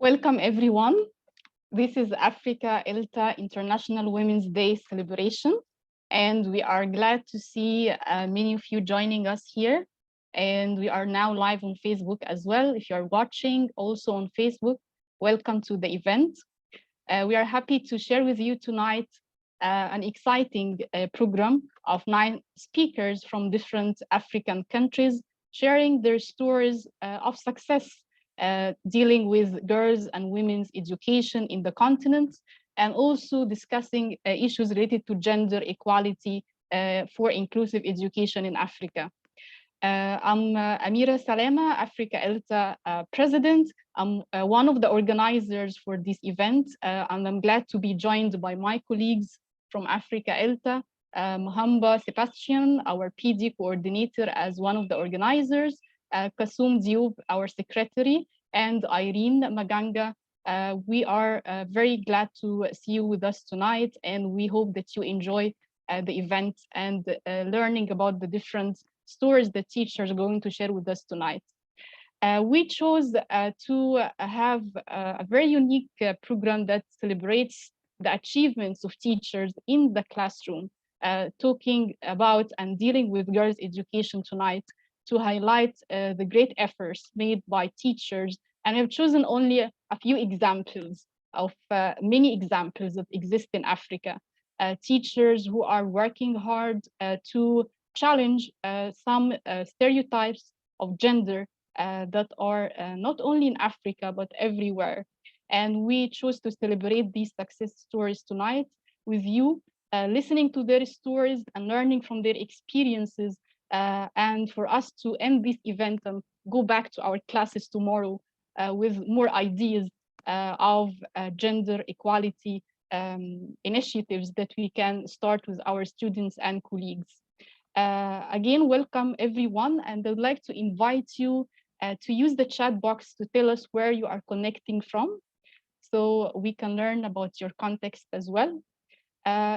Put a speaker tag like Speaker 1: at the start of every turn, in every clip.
Speaker 1: Welcome, everyone. This is Africa ELTA International Women's Day celebration, and we are glad to see many of you joining us here. And we are now live on Facebook as well. If you're watching also on Facebook, welcome to the event. We are happy to share with you tonight an exciting program of 9 speakers from different African countries, sharing their stories of success dealing with girls and women's education in the continent, and also discussing issues related to gender equality for inclusive education in Africa. I'm Amira Salema, Africa ELTA president. I'm one of the organizers for this event, and I'm glad to be joined by my colleagues from Africa ELTA, Mohamba Sebastian, our PD coordinator as one of the organizers, Kasum Diop, our secretary, and Irene Maganga. We are very glad to see you with us tonight, and we hope that you enjoy the event and learning about the different stories that teachers are going to share with us tonight. We chose to have a very unique program that celebrates the achievements of teachers in the classroom, talking about and dealing with girls' education tonight to highlight the great efforts made by teachers. And I've chosen only a few examples of many examples that exist in Africa. Teachers who are working hard to challenge some stereotypes of gender that are not only in Africa, but everywhere. And we chose to celebrate these success stories tonight with you, listening to their stories and learning from their experiences, and for us to end this event and go back to our classes tomorrow with more ideas of gender equality initiatives that we can start with our students and colleagues. Again, welcome everyone, and I'd like to invite you to use the chat box to tell us where you are connecting from, so we can learn about your context as well.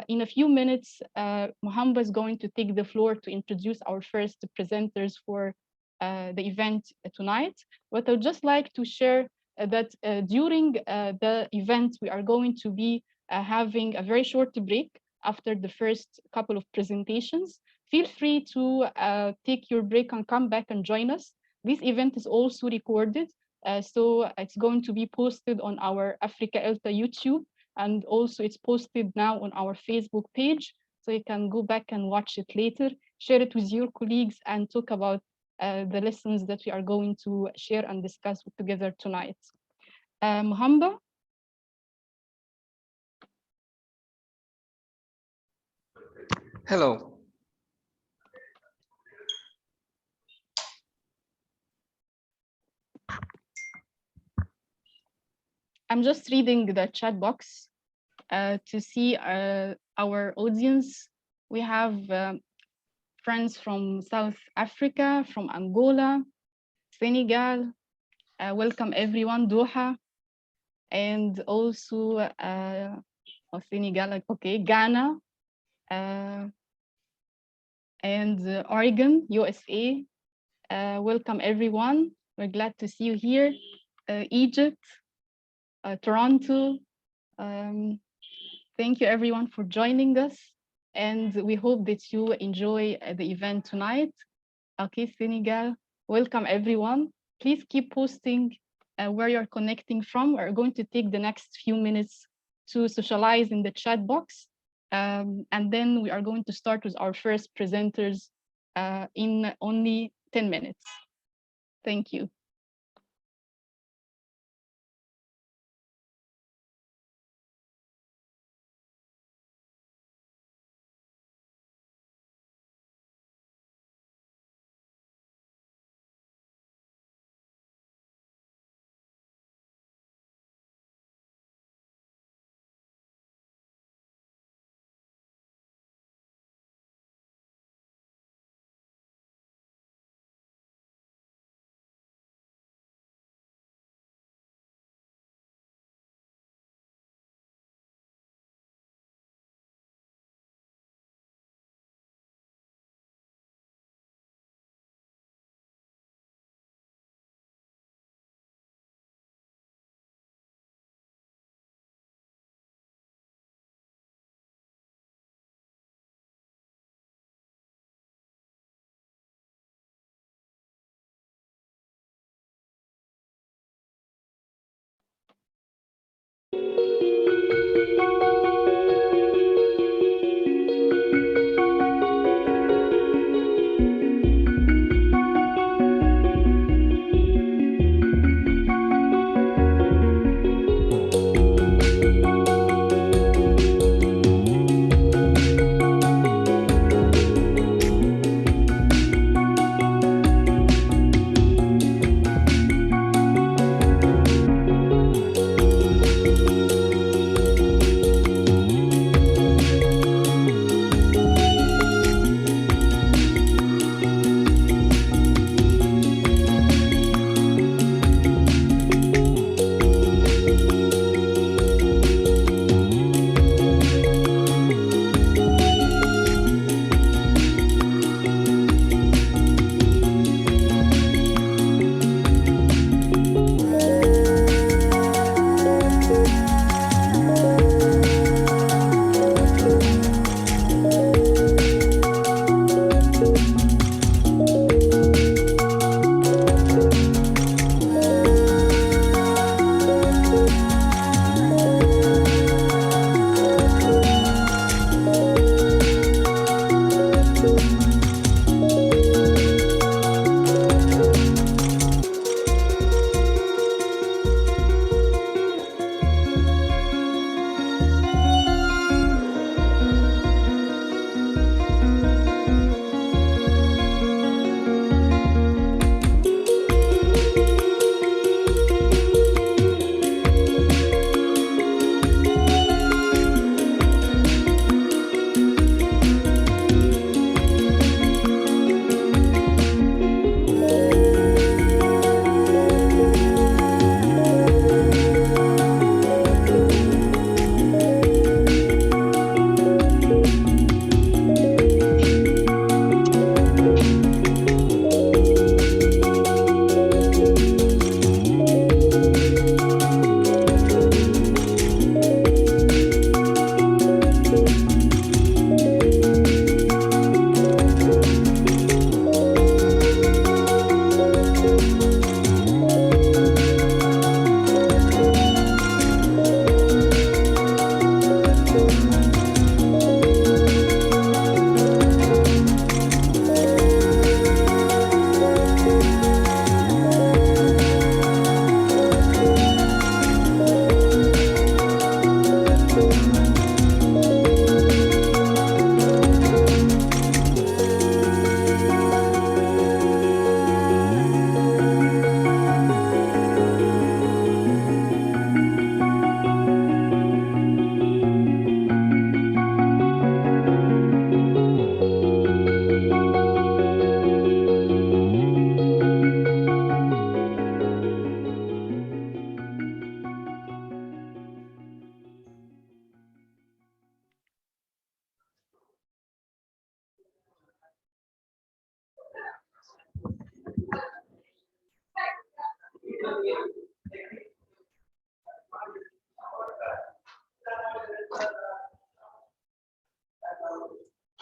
Speaker 1: In a few minutes, Mohamba is going to take the floor to introduce our first presenters for the event tonight. But I'd just like to share that during the event, we are going to be having a very short break after the first couple of presentations. Feel free to take your break and come back and join us. This event is also recorded, so it's going to be posted on our Africa ELTA YouTube, and also it's posted now on our Facebook page, so you can go back and watch it later, share it with your colleagues, and talk about the lessons that we are going to share and discuss together tonight. Mohamba?
Speaker 2: Hello.
Speaker 1: I'm just reading the chat box to see our audience. We have friends from South Africa, from Angola, Senegal. Welcome everyone, Doha, and also Senegal, okay, Ghana, and Oregon, USA. Welcome everyone. We're glad to see you here. Egypt, Toronto. Thank you everyone for joining us, and we hope that you enjoy the event tonight. Okay, Senegal, welcome everyone. Please keep posting where you're connecting from. We're going to take the next few minutes to socialize in the chat box. And then we are going to start with our first presenters in only 10 minutes. Thank you.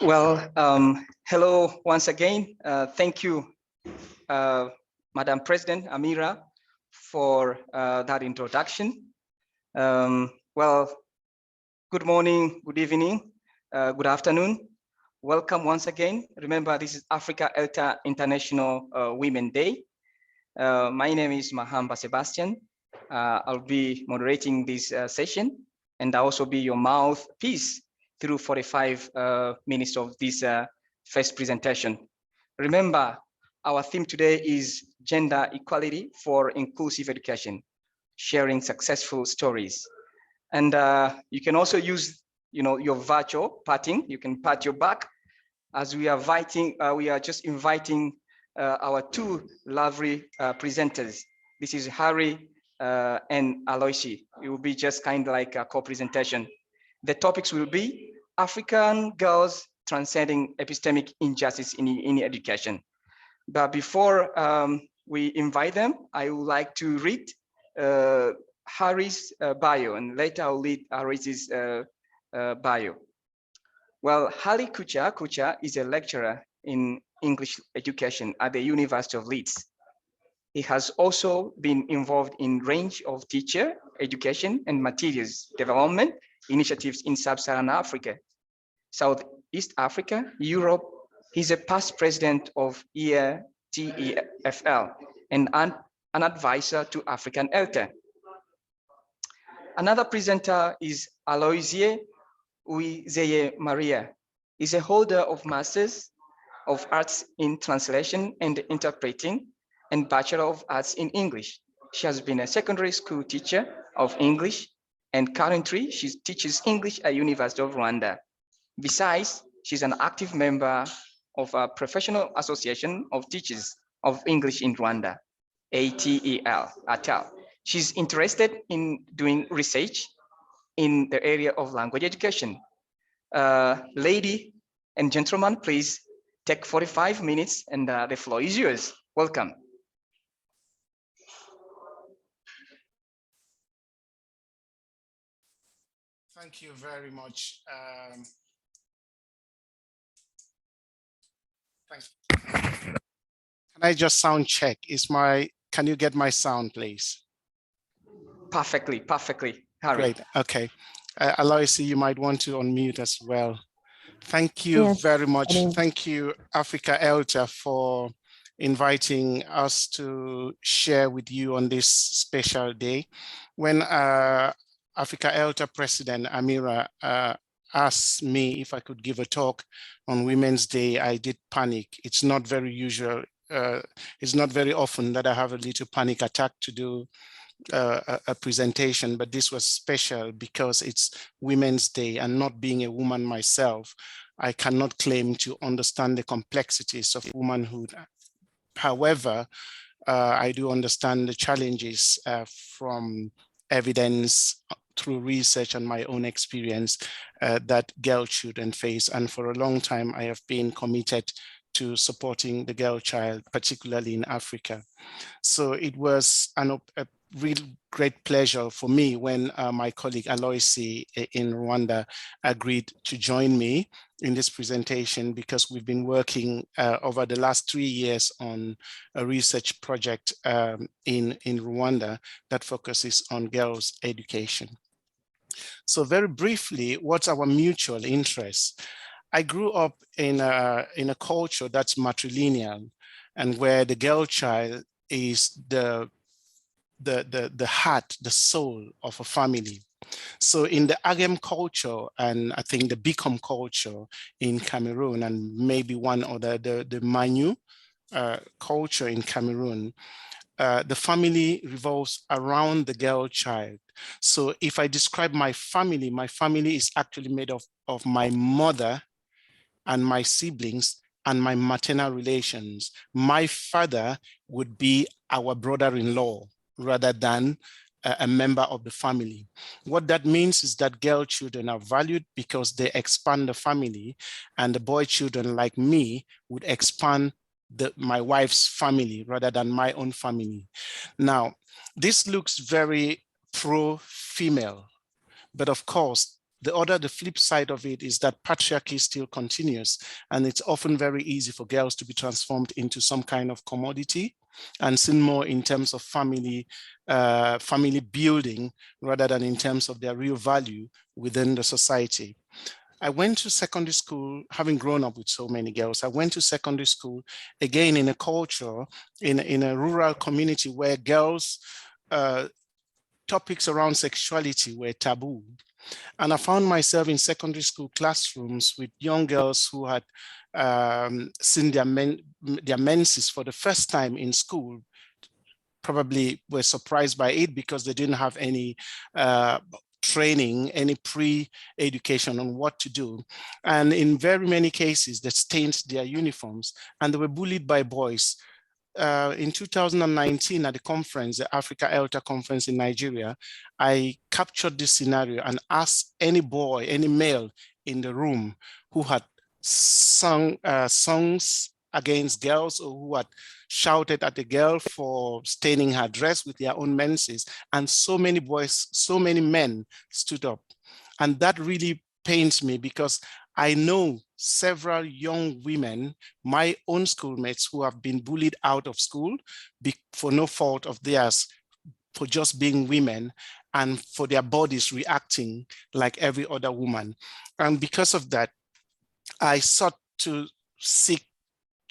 Speaker 2: Well, hello once again. Thank you, Madam President Amira, for that introduction. Well, good morning, good evening, good afternoon. Welcome once again. Remember, this is Africa ELTA International Women Day. My name is Mahamba Sebastian. I'll be moderating this session, and I'll also be your mouthpiece through 45 minutes of this first presentation. Remember, our theme today is gender equality for inclusive education, sharing successful stories. And you can also use, your virtual patting. You can pat your back as we are just inviting our two lovely presenters. This is Harry and Aloysi. It will be just kind of like a co-presentation. The topics will be African girls transcending epistemic injustice in education. But before we invite them, I would like to read Harry's bio, and later I'll read Aloysi's bio. Well, Hari Kucha is a lecturer in English education at the University of Leeds. He has also been involved in range of teacher education and materials development initiatives in Sub-Saharan Africa, Southeast Africa, Europe. He's a past president of ELTA and an advisor to African ELTA. Another presenter is Aloysie Uizeye Maria. Is a holder of Masters of Arts in Translation and Interpreting and Bachelor of Arts in English. She has been a secondary school teacher of English, and currently she teaches English at University of Rwanda. Besides, she's an active member of a professional association of teachers of English in Rwanda, ATEL. She's interested in doing research in the area of language education. Lady and gentlemen, please take 45 minutes and the floor is yours. Welcome.
Speaker 3: Thank you very much. Thanks. Can I just sound check? Can you get my sound, please?
Speaker 2: Perfectly, Harry.
Speaker 3: Great, okay. Aloysi, you might want to unmute as well. Thank you very much. Thank you, Africa ELTA, for inviting us to share with you on this special day. When Africa ELTA President Amira asked me if I could give a talk on Women's Day, I did panic. It's not very usual. It's not very often that I have a little panic attack to do a presentation, but this was special because it's Women's Day, and not being a woman myself, I cannot claim to understand the complexities of womanhood. However, I do understand the challenges from evidence through research and my own experience that girl children face. And for a long time, I have been committed to supporting the girl child, particularly in Africa. So it was a real great pleasure for me when my colleague Aloysi in Rwanda agreed to join me in this presentation, because we've been working over the last 3 years on a research project in Rwanda that focuses on girls' education. So very briefly, what's our mutual interest? I grew up in a culture that's matrilineal, and where the girl child is the heart, the soul of a family. So in the Agem culture, and I think the Bikom culture in Cameroon, and maybe one other, the Manu culture in Cameroon, the family revolves around the girl child. So if I describe my family is actually made of my mother and my siblings and my maternal relations. My father would be our brother-in-law rather than a member of the family. What that means is that girl children are valued because they expand the family, and the boy children like me would expand my wife's family rather than my own family. Now, this looks very pro-female, but of course, The flip side of it is that patriarchy still continues, and it's often very easy for girls to be transformed into some kind of commodity and seen more in terms of family building rather than in terms of their real value within the society. I went to secondary school, having grown up with so many girls. I went to secondary school, again, in a culture, in a rural community where girls, topics around sexuality were taboo. And I found myself in secondary school classrooms with young girls who had seen their menses for the first time in school, probably were surprised by it because they didn't have any training, any pre-education on what to do. And in very many cases, they stained their uniforms and they were bullied by boys. In 2019 at the conference, the Africa ELTA conference in Nigeria, I captured this scenario and asked any boy, any male in the room who had sung songs against girls or who had shouted at the girl for staining her dress with their own menses. And so many boys, so many men stood up. And that really pains me because I know several young women, my own schoolmates, who have been bullied out of school for no fault of theirs, for just being women and for their bodies reacting like every other woman. And because of that, I sought to seek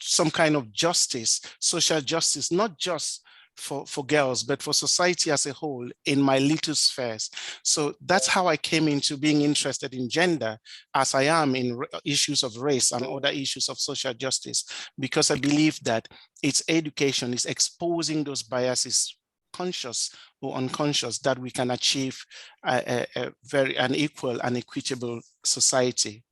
Speaker 3: some kind of justice, social justice, not just for girls, but for society as a whole in my little spheres. So that's how I came into being interested in gender as I am in issues of race and other issues of social justice, because I believe that its education is exposing those biases, conscious or unconscious, that we can achieve an equal and equitable society.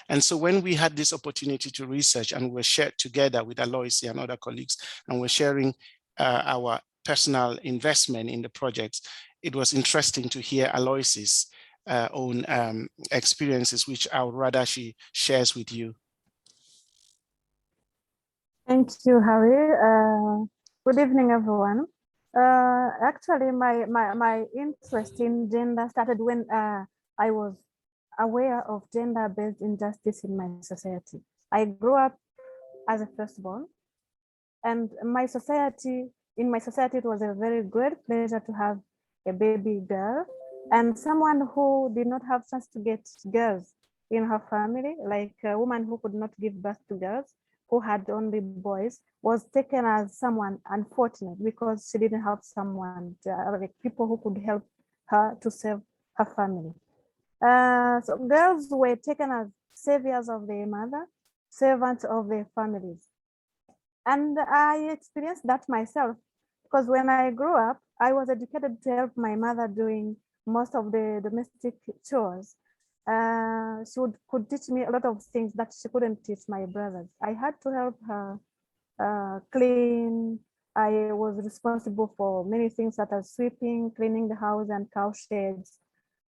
Speaker 3: And so when we had this opportunity to research and we shared together with Aloysi and other colleagues, and we're sharing our personal investment in the projects, it was interesting to hear Aloysi's own experiences, which I would rather she shares with you.
Speaker 4: Thank you, Harry. Good evening, everyone. Actually, my interest in gender started when I was aware of gender-based injustice in my society. I grew up as a firstborn, and in my society, it was a very great pleasure to have a baby girl, and someone who did not have chance to get girls in her family, like a woman who could not give birth to girls, who had only boys, was taken as someone unfortunate because she didn't have someone, like people who could help her to save her family. So girls were taken as saviors of their mother, servants of their families. And I experienced that myself, because when I grew up, I was educated to help my mother doing most of the domestic chores. She could teach me a lot of things that she couldn't teach my brothers. I had to help her clean. I was responsible for many things such as sweeping, cleaning the house and cow sheds,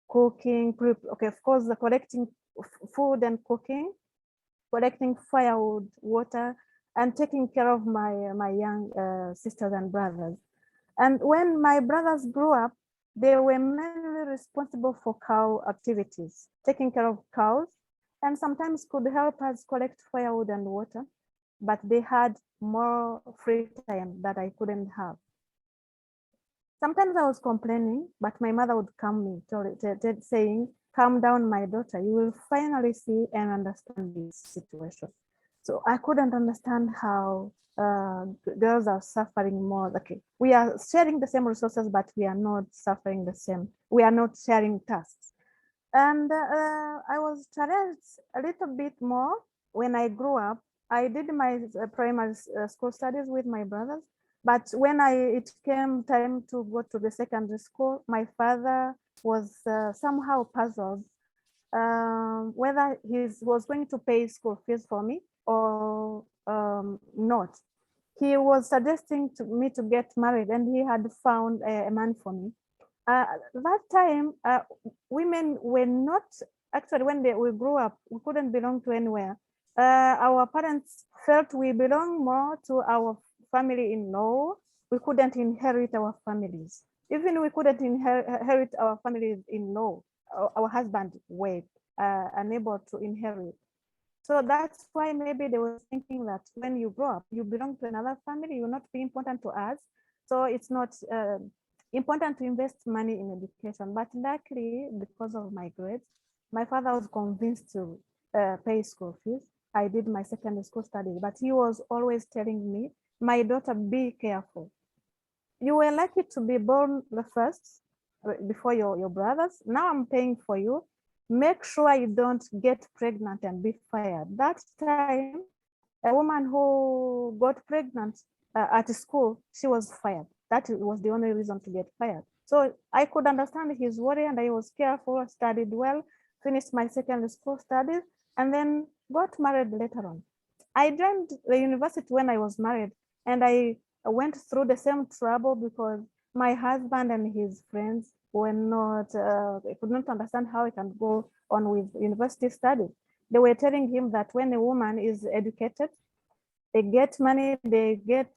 Speaker 4: cooking, okay, of course, the collecting food and cooking, collecting firewood, water, and taking care of my young sisters and brothers. And when my brothers grew up, they were mainly responsible for cow activities, taking care of cows, and sometimes could help us collect firewood and water, but they had more free time that I couldn't have. Sometimes I was complaining, but my mother would calm me, saying, "Calm down, my daughter, you will finally see and understand this situation." So I couldn't understand how girls are suffering more. Okay, we are sharing the same resources, but we are not suffering the same. We are not sharing tasks. And I was challenged a little bit more when I grew up. I did my primary school studies with my brothers, but when it came time to go to the secondary school, my father was somehow puzzled whether he was going to pay school fees for me or not. He was suggesting to me to get married, and he had found a man for me. That time, women were not, actually when we grew up, we couldn't belong to anywhere. Our parents felt we belong more to our family-in-law. We couldn't inherit our families. Even we couldn't inherit our families-in-law. our husband were unable to inherit. So that's why maybe they were thinking that when you grow up, you belong to another family, you'll not be important to us. So it's not important to invest money in education. But luckily, because of my grades, my father was convinced to pay school fees. I did my secondary school studies, but he was always telling me, my daughter, be careful. You were lucky to be born the first before your brothers. Now I'm paying for you. Make sure you don't get pregnant and be fired. That time, a woman who got pregnant at school, she was fired. That was the only reason to get fired. So I could understand his worry, and I was careful, studied well, finished my secondary school studies, and then got married later on. I joined the university when I was married, and I went through the same trouble because my husband and his friends were not, they could not understand how I can go on with university studies. They were telling him that when a woman is educated, they get money, they get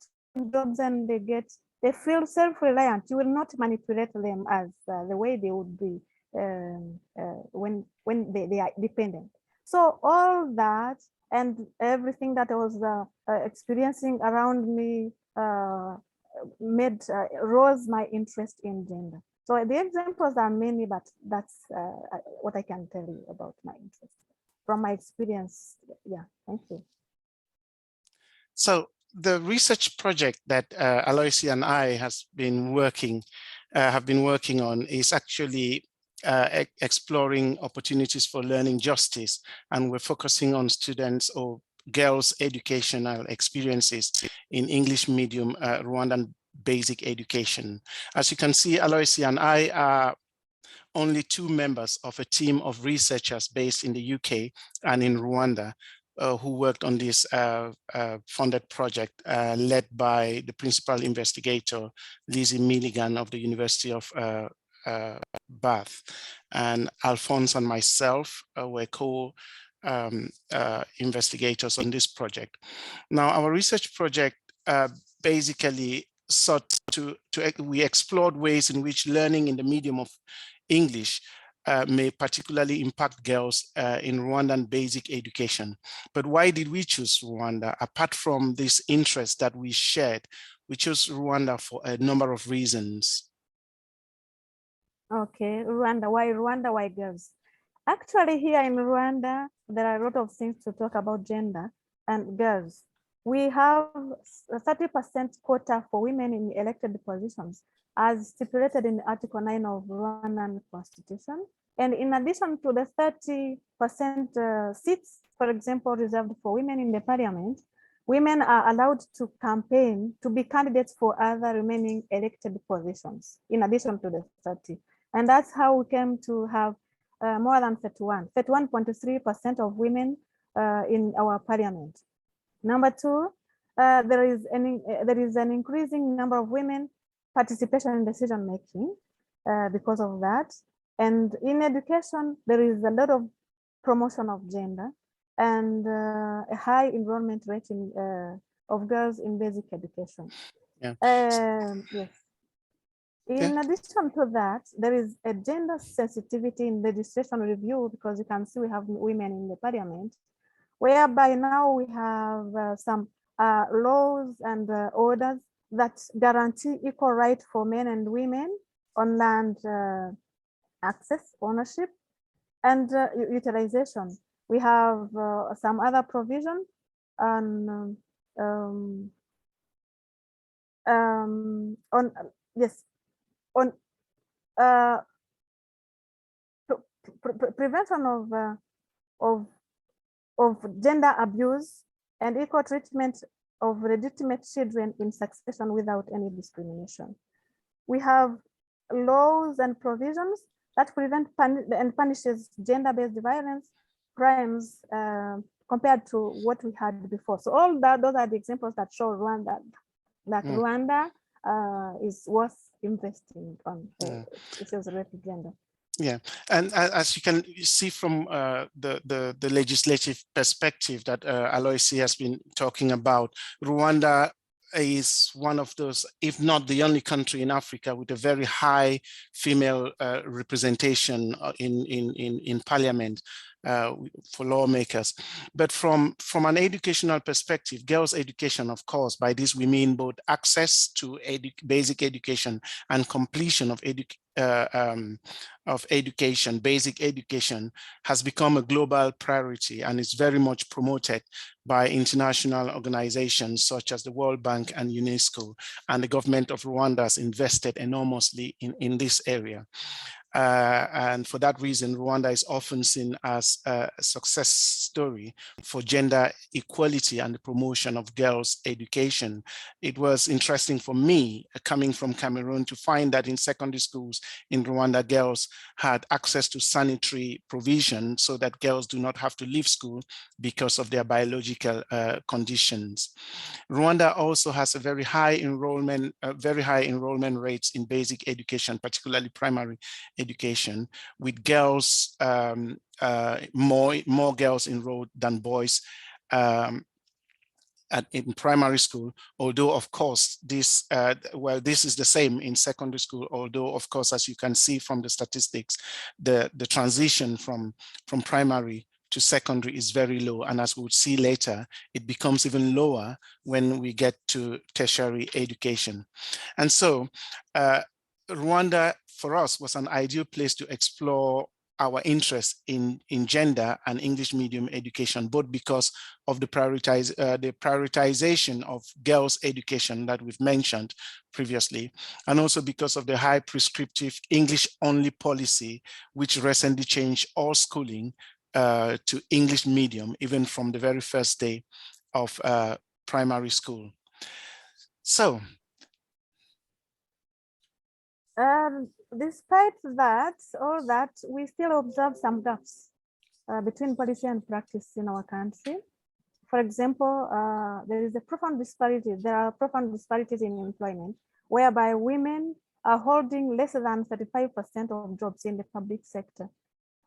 Speaker 4: jobs, and they feel self-reliant. You will not manipulate them as the way they would be when they are dependent. So all that and everything that I was experiencing around me rose my interest in gender. So the examples are many, but that's what I can tell you about my interest from my experience. Yeah, thank you.
Speaker 3: So the research project that Aloysia and I have been working on is actually exploring opportunities for learning justice, and we're focusing on students or girls' educational experiences in English medium Rwandan basic education. As you can see, Aloysia and I are only two members of a team of researchers based in the UK and in Rwanda who worked on this funded project led by the principal investigator, Lizzie Milligan of the University of Bath. And Alphonse and myself were investigators on this project. Now, our research project basically sought we explored ways in which learning in the medium of English may particularly impact girls in Rwandan basic education. But why did we choose Rwanda? Apart from this interest that we shared, we chose Rwanda for a number of reasons.
Speaker 4: Okay, Rwanda, why girls? Actually, here in Rwanda, there are a lot of things to talk about gender and girls. We have a 30% quota for women in elected positions, as stipulated in Article 9 of Rwandan Constitution. And in addition to the 30% seats, for example, reserved for women in the parliament, women are allowed to campaign to be candidates for other remaining elected positions, in addition to the 30. And that's how we came to have more than 31.3% of women in our parliament. Number two, there is an increasing number of women participation in decision making because of that. And in education, there is a lot of promotion of gender and a high enrollment rate of girls in basic education.
Speaker 3: Yeah.
Speaker 4: Yes. In addition to that, there is a gender sensitivity in legislation review, because you can see we have women in the parliament, whereby now we have some laws and orders that guarantee equal right for men and women on land access, ownership, and utilization. We have some other provision on prevention of gender abuse and equal treatment of legitimate children in succession without any discrimination. We have laws and provisions that prevent and punishes gender-based violence crimes compared to what we had before. So all that, those are the examples that show Rwanda, that Rwanda is worth investing on issues related to gender.
Speaker 3: Yeah, and as you can see from the legislative perspective that Aloysia has been talking about, Rwanda is one of those, if not the only country in Africa with a very high female representation in parliament for lawmakers. But from an educational perspective, girls' education, of course, by this we mean both access to basic education and completion of education, basic education, has become a global priority and is very much promoted by international organizations such as the World Bank and UNESCO, and the government of Rwanda has invested enormously in this area. And for that reason, Rwanda is often seen as a success story for gender equality and the promotion of girls' education. It was interesting for me, coming from Cameroon, to find that in secondary schools in Rwanda, girls had access to sanitary provision so that girls do not have to leave school because of their biological conditions. Rwanda also has a very high enrollment rates in basic education, particularly primary education, with girls, more girls enrolled than boys in primary school, although of course this is the same in secondary school, although of course, as you can see from the statistics, the transition from primary to secondary is very low, and as we'll see later, it becomes even lower when we get to tertiary education. And so Rwanda for us was an ideal place to explore our interest in gender and English medium education, both because of the prioritization of girls' education that we've mentioned previously, and also because of the high prescriptive English-only policy, which recently changed all schooling to English medium, even from the very first day of primary school. So,
Speaker 4: despite that, all that, we still observe some gaps between policy and practice in our country. For example, there is a profound disparity. There are profound disparities in employment, whereby women are holding less than 35% of jobs in the public sector.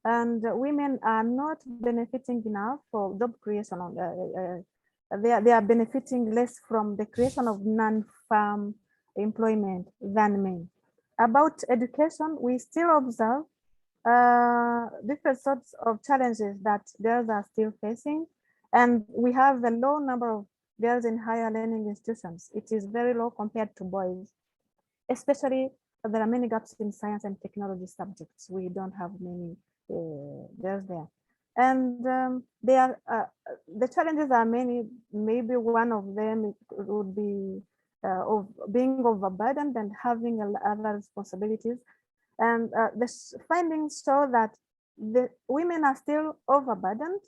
Speaker 4: And women are not benefiting enough for job creation. They are benefiting less from the creation of non-farm employment than men. About education, we still observe different sorts of challenges that girls are still facing. And we have a low number of girls in higher learning institutions. It is very low compared to boys, especially there are many gaps in science and technology subjects. We don't have many girls there. And the challenges are many. Maybe one of them would be of being overburdened and having other responsibilities. And the findings show that the women are still overburdened,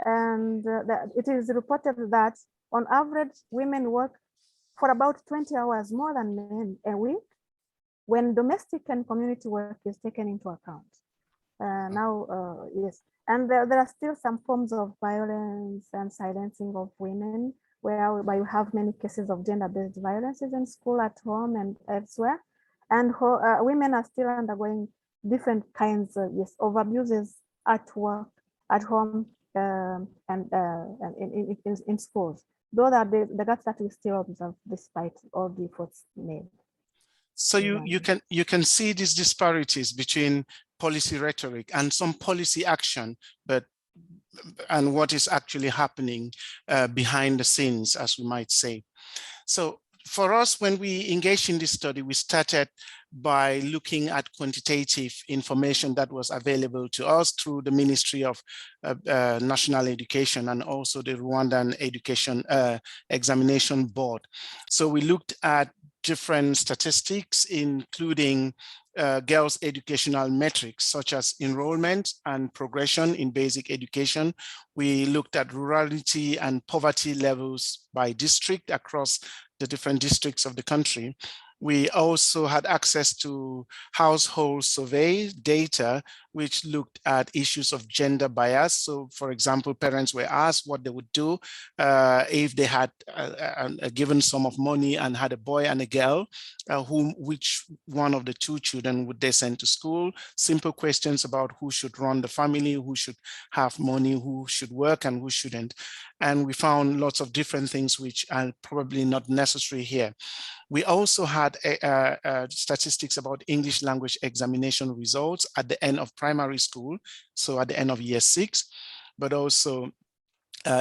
Speaker 4: and that it is reported that on average, women work for about 20 hours more than men a week when domestic and community work is taken into account. Yes, and there are still some forms of violence and silencing of women, where you have many cases of gender-based violences in school, at home, and elsewhere. And women are still undergoing different kinds of abuses at work, at home, and in schools. Those are the gaps that we still observe despite all the efforts made.
Speaker 3: So you can see these disparities between policy rhetoric and some policy action, and what is actually happening behind the scenes, as we might say. So for us, when we engaged in this study, we started by looking at quantitative information that was available to us through the Ministry of National Education and also the Rwandan Education Examination Board. So we looked at different statistics, including girls' educational metrics, such as enrollment and progression in basic education. We looked at rurality and poverty levels by district across the different districts of the country. We also had access to household survey data, which looked at issues of gender bias. So for example, parents were asked what they would do if they had a given sum of money and had a boy and a girl, which one of the two children would they send to school? Simple questions about who should run the family, who should have money, who should work and who shouldn't. and we found lots of different things which are probably not necessary here. We also had statistics about English language examination results at the end of primary school, so at the end of year 6, but also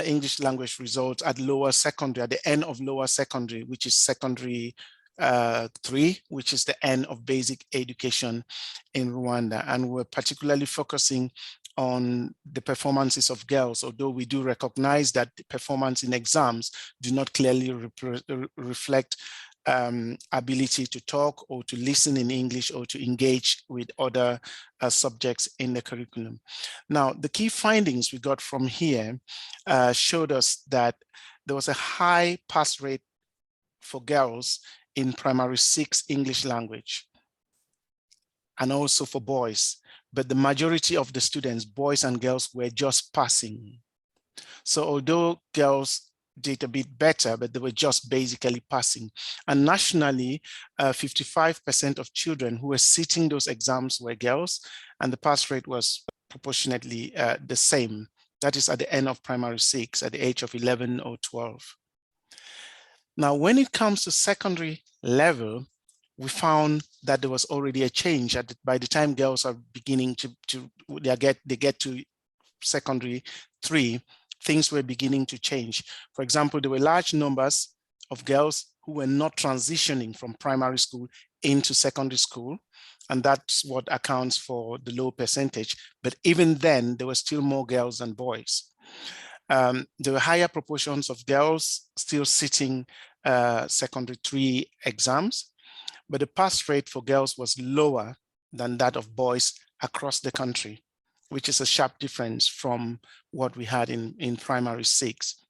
Speaker 3: English language results at lower secondary, at the end of lower secondary, which is secondary 3, which is the end of basic education in Rwanda. And we're particularly focusing on the performances of girls, although we do recognize that the performance in exams do not clearly reflect ability to talk or to listen in English or to engage with other subjects in the curriculum. Now, the key findings we got from here showed us that there was a high pass rate for girls in primary 6 English language, and also for boys, but the majority of the students, boys and girls, were just passing. So although girls did a bit better, but they were just basically passing. And nationally, 55% of children who were sitting those exams were girls, and the pass rate was proportionately the same. That is at the end of primary 6, at the age of 11 or 12. Now, when it comes to secondary level, we found that there was already a change. By the time girls are beginning they get to secondary 3, things were beginning to change. For example, there were large numbers of girls who were not transitioning from primary school into secondary school, and that's what accounts for the low percentage. But even then, there were still more girls than boys. There were higher proportions of girls still sitting secondary 3 exams, but the pass rate for girls was lower than that of boys across the country, which is a sharp difference from what we had in primary 6.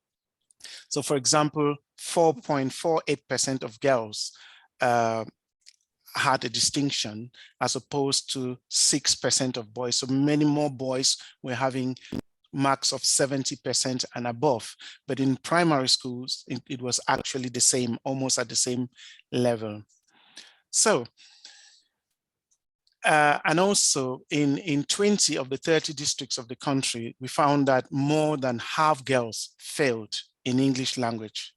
Speaker 3: So for example, 4.48% of girls had a distinction as opposed to 6% of boys. So many more boys were having marks of 70% and above, but in primary schools, it was actually the same, almost at the same level. So, and also in 20 of the 30 districts of the country, we found that more than half girls failed in English language,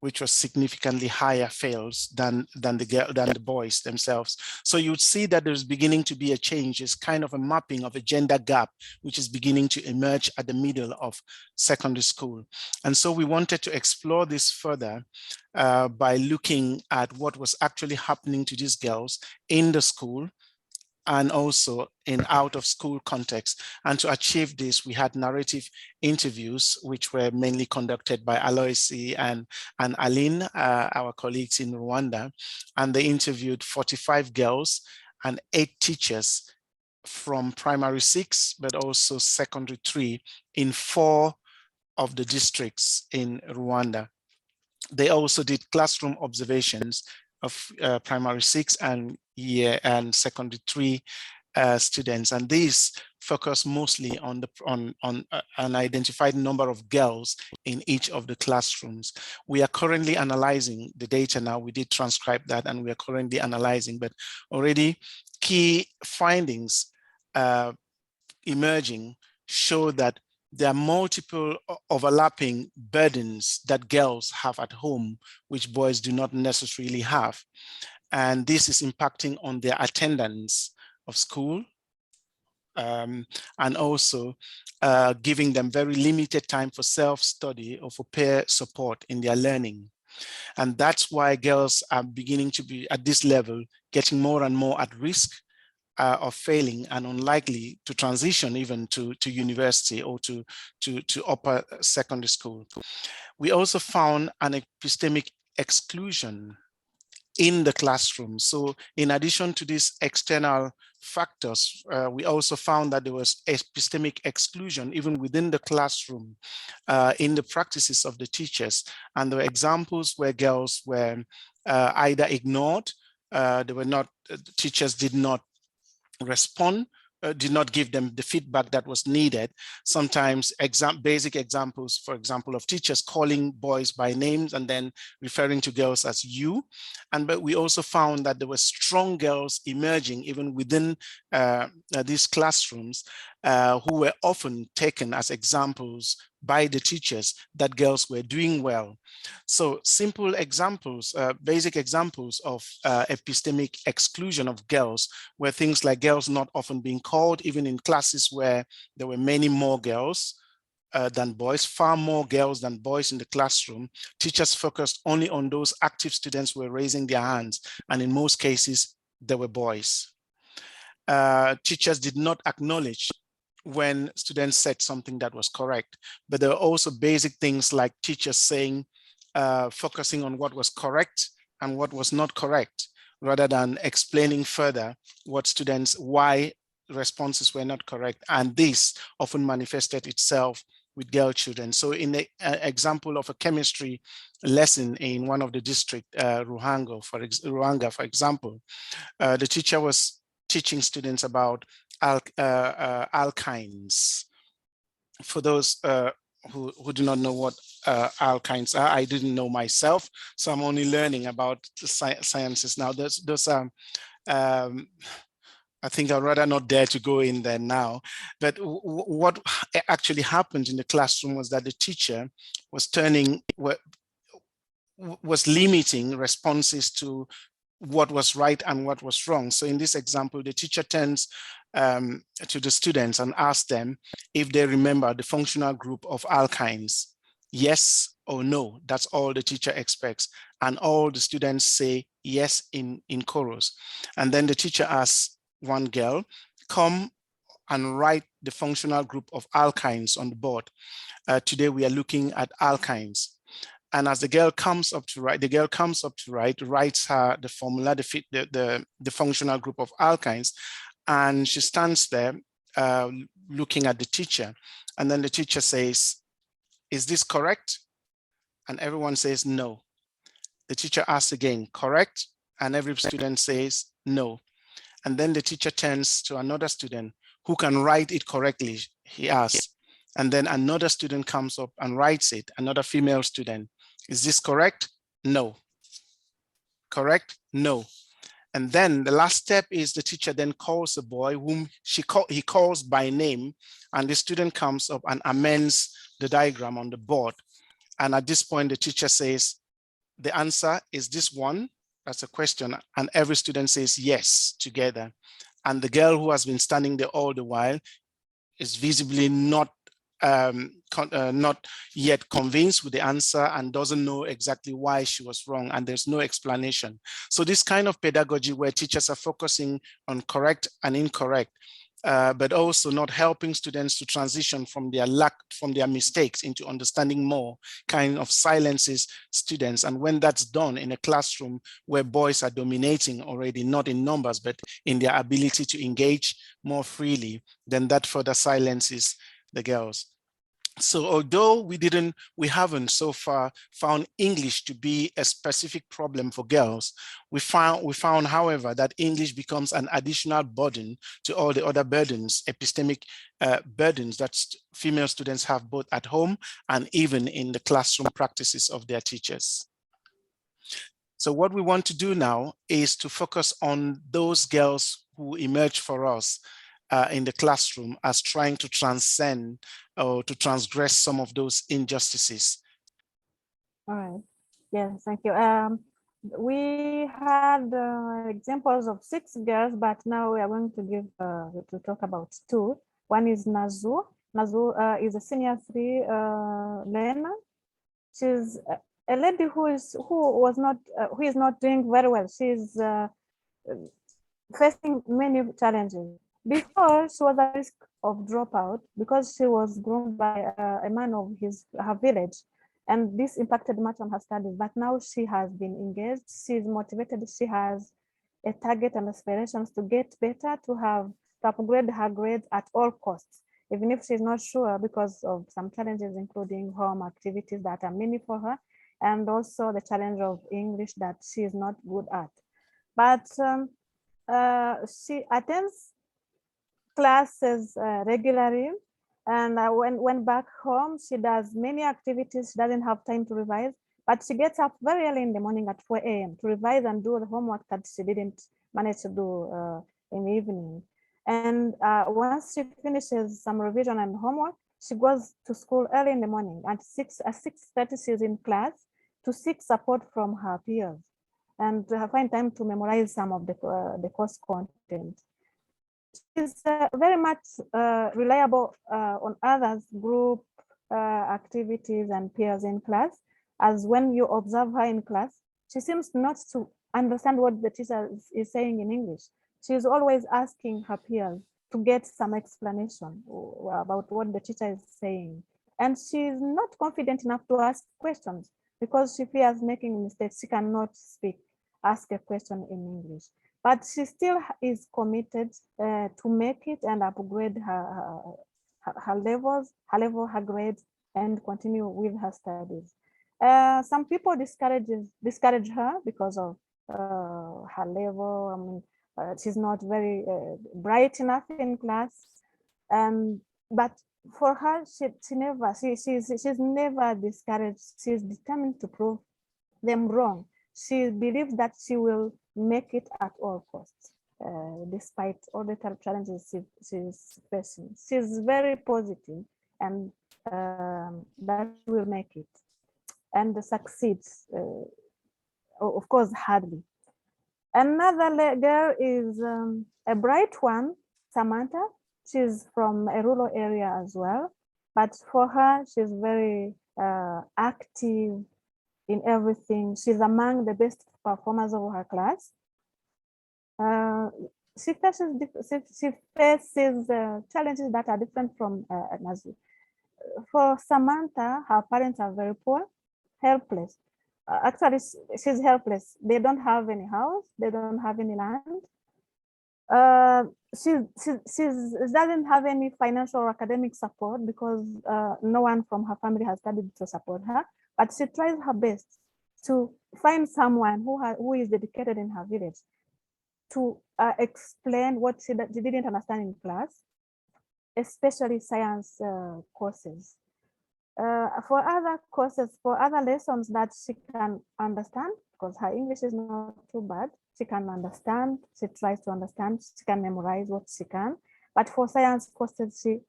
Speaker 3: which was significantly higher fails than the boys themselves. So you'd see that there's beginning to be a change. It's kind of a mapping of a gender gap, which is beginning to emerge at the middle of secondary school. And so we wanted to explore this further by looking at what was actually happening to these girls in the school and also in out of school context. And to achieve this, we had narrative interviews, which were mainly conducted by Aloisi and Aline, our colleagues in Rwanda. And they interviewed 45 girls and 8 teachers from primary 6, but also secondary 3 in 4 of the districts in Rwanda. They also did classroom observations of primary 6 and secondary 3 students, and these focus mostly on an identified number of girls in each of the classrooms. We are currently analyzing the data now. We did transcribe that, and we are currently analyzing, but already key findings emerging show that there are multiple overlapping burdens that girls have at home, which boys do not necessarily have. And this is impacting on their attendance of school, and also giving them very limited time for self-study or for peer support in their learning. And that's why girls are beginning to be at this level, getting more and more at risk of failing and unlikely to transition even to university or to upper secondary school. We also found an epistemic exclusion in the classroom. So in addition to these external factors, we also found that there was epistemic exclusion even within the classroom in the practices of the teachers. And there were examples where girls were either ignored, teachers did not respond, did not give them the feedback that was needed. Sometimes basic examples, for example, of teachers calling boys by names and then referring to girls as you. But we also found that there were strong girls emerging even within these classrooms who were often taken as examples by the teachers that girls were doing well. So simple examples, basic examples of epistemic exclusion of girls were things like girls not often being called, even in classes where there were many more girls than boys, far more girls than boys in the classroom. Teachers focused only on those active students who were raising their hands, and in most cases, there were boys. Teachers did not acknowledge when students said something that was correct, but there are also basic things like teachers saying, focusing on what was correct and what was not correct, rather than explaining further what students, why responses were not correct. And this often manifested itself with girl children. So in the example of a chemistry lesson in one of the district, Ruhanga, for example, the teacher was teaching students about alkynes. For those who do not know what alkynes are, I didn't know myself, so I'm only learning about the sciences now. I think I'd rather not dare to go in there now, but what actually happened in the classroom was that the teacher was limiting responses to what was right and what was wrong. So in this example, the teacher turns to the students and asks them if they remember the functional group of alkynes. Yes or no, that's all the teacher expects. And all the students say yes in chorus. And then the teacher asks one girl, come and write the functional group of alkynes on the board. Today we are looking at alkynes. And as the girl comes up to write, writes her the formula, the functional group of alkynes, and she stands there looking at the teacher. And then the teacher says, is this correct? And everyone says no. The teacher asks again, correct? And every student says no. And then the teacher turns to another student who can write it correctly, he asks. And then another student comes up and writes it, another female student. Is this correct? No. Correct? No. And then the last step is the teacher then calls a boy whom he calls by name, and the student comes up and amends the diagram on the board. And at this point, the teacher says, the answer is this one. That's a question. And every student says yes together. And the girl who has been standing there all the while is visibly not yet convinced with the answer and doesn't know exactly why she was wrong, and there's no explanation. So this kind of pedagogy where teachers are focusing on correct and incorrect, but also not helping students to transition from their mistakes into understanding more, kind of silences students. And when that's done in a classroom where boys are dominating already, not in numbers, but in their ability to engage more freely, then that further silences the girls. So although we haven't so far found English to be a specific problem for girls, we found, however, that English becomes an additional burden to all the other burdens, epistemic burdens that female students have both at home and even in the classroom practices of their teachers. So what we want to do now is to focus on those girls who emerge for us in the classroom as trying to transcend or to transgress some of those injustices.
Speaker 4: All right. Yes, thank you. We had examples of 6 girls, but now we are going to give to talk about 2. One is Nazu. Nazu is a senior 3 learner. She's a lady who is not doing very well. She's facing many challenges. Before, she was at risk of dropout because she was groomed by a man of her village, and this impacted much on her studies. But now she has been engaged, she's motivated, she has a target and aspirations to get better, to upgrade her grades at all costs, even if she's not sure because of some challenges, including home activities that are many for her, and also the challenge of English that she is not good at. But she attends classes regularly, and when back home, she does many activities. She doesn't have time to revise, but she gets up very early in the morning at 4 a.m. to revise and do the homework that she didn't manage to do in the evening. And once she finishes some revision and homework, she goes to school early in the morning. At 6:30, she's in class to seek support from her peers and find time to memorize some of the course content. She's very much reliable on others' group activities and peers in class, as when you observe her in class, she seems not to understand what the teacher is saying in English. She's always asking her peers to get some explanation about what the teacher is saying. And she's not confident enough to ask questions because she fears making mistakes. She cannot ask a question in English. But she still is committed to make it and upgrade her levels, her grades, and continue with her studies. Some people discourage her because of her level. I mean, she's not very bright enough in class, but for her, she's never discouraged. She's determined to prove them wrong. She believes that she will make it at all costs, despite all the challenges she's facing. She's very positive and that she will make it and succeeds, of course, hardly. Another girl is a bright one, Samantha. She's from a rural area as well, but for her, she's very active in everything. She's among the best performers of her class. She faces challenges that are different from Nazi. For Samantha, her parents are very poor, helpless. Actually, she's helpless. They don't have any house. They don't have any land. She doesn't have any financial or academic support because no one from her family has studied to support her. But she tries her best to find someone who is dedicated in her village to explain what she didn't understand in class, especially science courses. For other courses, for other lessons that she can understand, because her English is not too bad, she can understand, she tries to understand, she can memorize what she can. But for science courses, she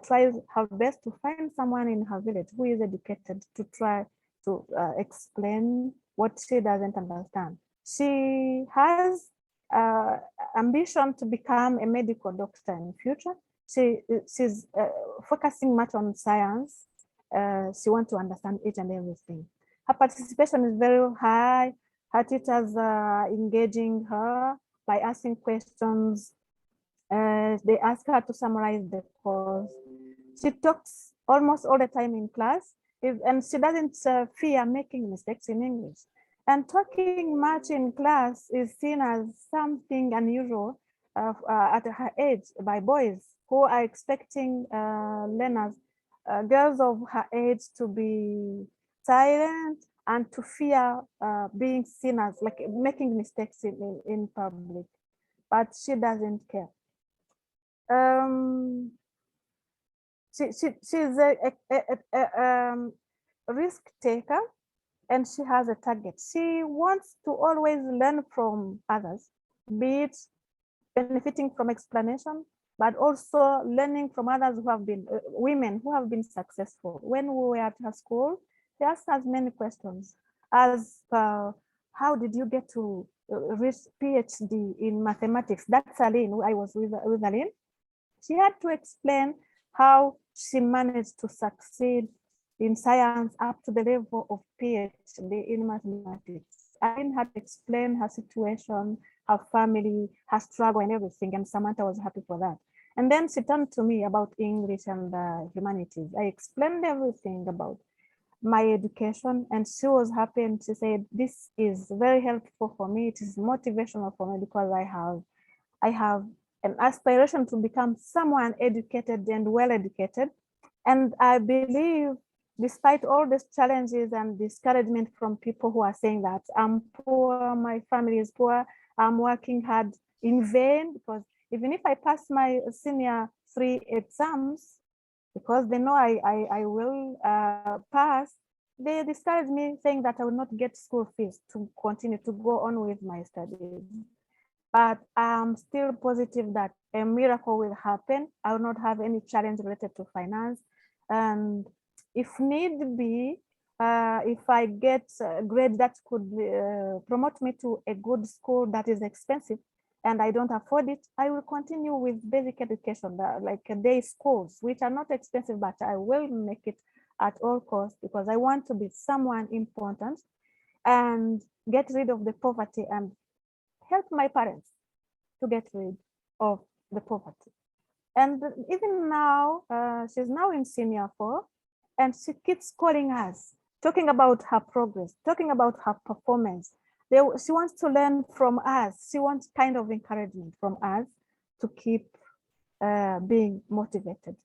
Speaker 4: tries her best to find someone in her village who is educated to try to explain what she doesn't understand. She has ambition to become a medical doctor in the future. She's focusing much on science. She wants to understand each and everything. Her participation is very high. Her teachers are engaging her by asking questions. They ask her to summarize the course. She talks almost all the time in class, and she doesn't fear making mistakes in English. And talking much in class is seen as something unusual at her age by boys who are expecting learners, girls of her age, to be silent and to fear being seen as like making mistakes in public. But she doesn't care. She's a risk taker, and she has a target. She wants to always learn from others, be it benefiting from explanation, but also learning from others who have been, women who have been successful. When we were at her school, they asked us many questions as how did you get to reach PhD in mathematics? That's Aline. I was with Aline. She had to explain how she managed to succeed in science up to the level of PhD in mathematics. Aline had to explain her situation, her family, her struggle and everything, and Samantha was happy for that. And then she turned to me about English and humanities. I explained everything about my education, and she was happy, and she said, this is very helpful for me. It is motivational for me because I have an aspiration to become someone educated and well educated. And I believe, despite all these challenges and discouragement from people who are saying that I'm poor, my family is poor, I'm working hard in vain, because even if I pass my senior 3 exams, because they know I will pass, they discourage me, saying that I will not get school fees to continue to go on with my studies. but I'm still positive that a miracle will happen. I will not have any challenge related to finance. And if need be, if I get a grade that could promote me to a good school that is expensive and I don't afford it, I will continue with basic education, like day schools, which are not expensive, but I will make it at all costs because I want to be someone important and get rid of the poverty and help my parents to get rid of the poverty. And even now, she's now in senior 4, and she keeps calling us, talking about her progress, talking about her performance. She wants to learn from us. She wants kind of encouragement from us to keep being motivated.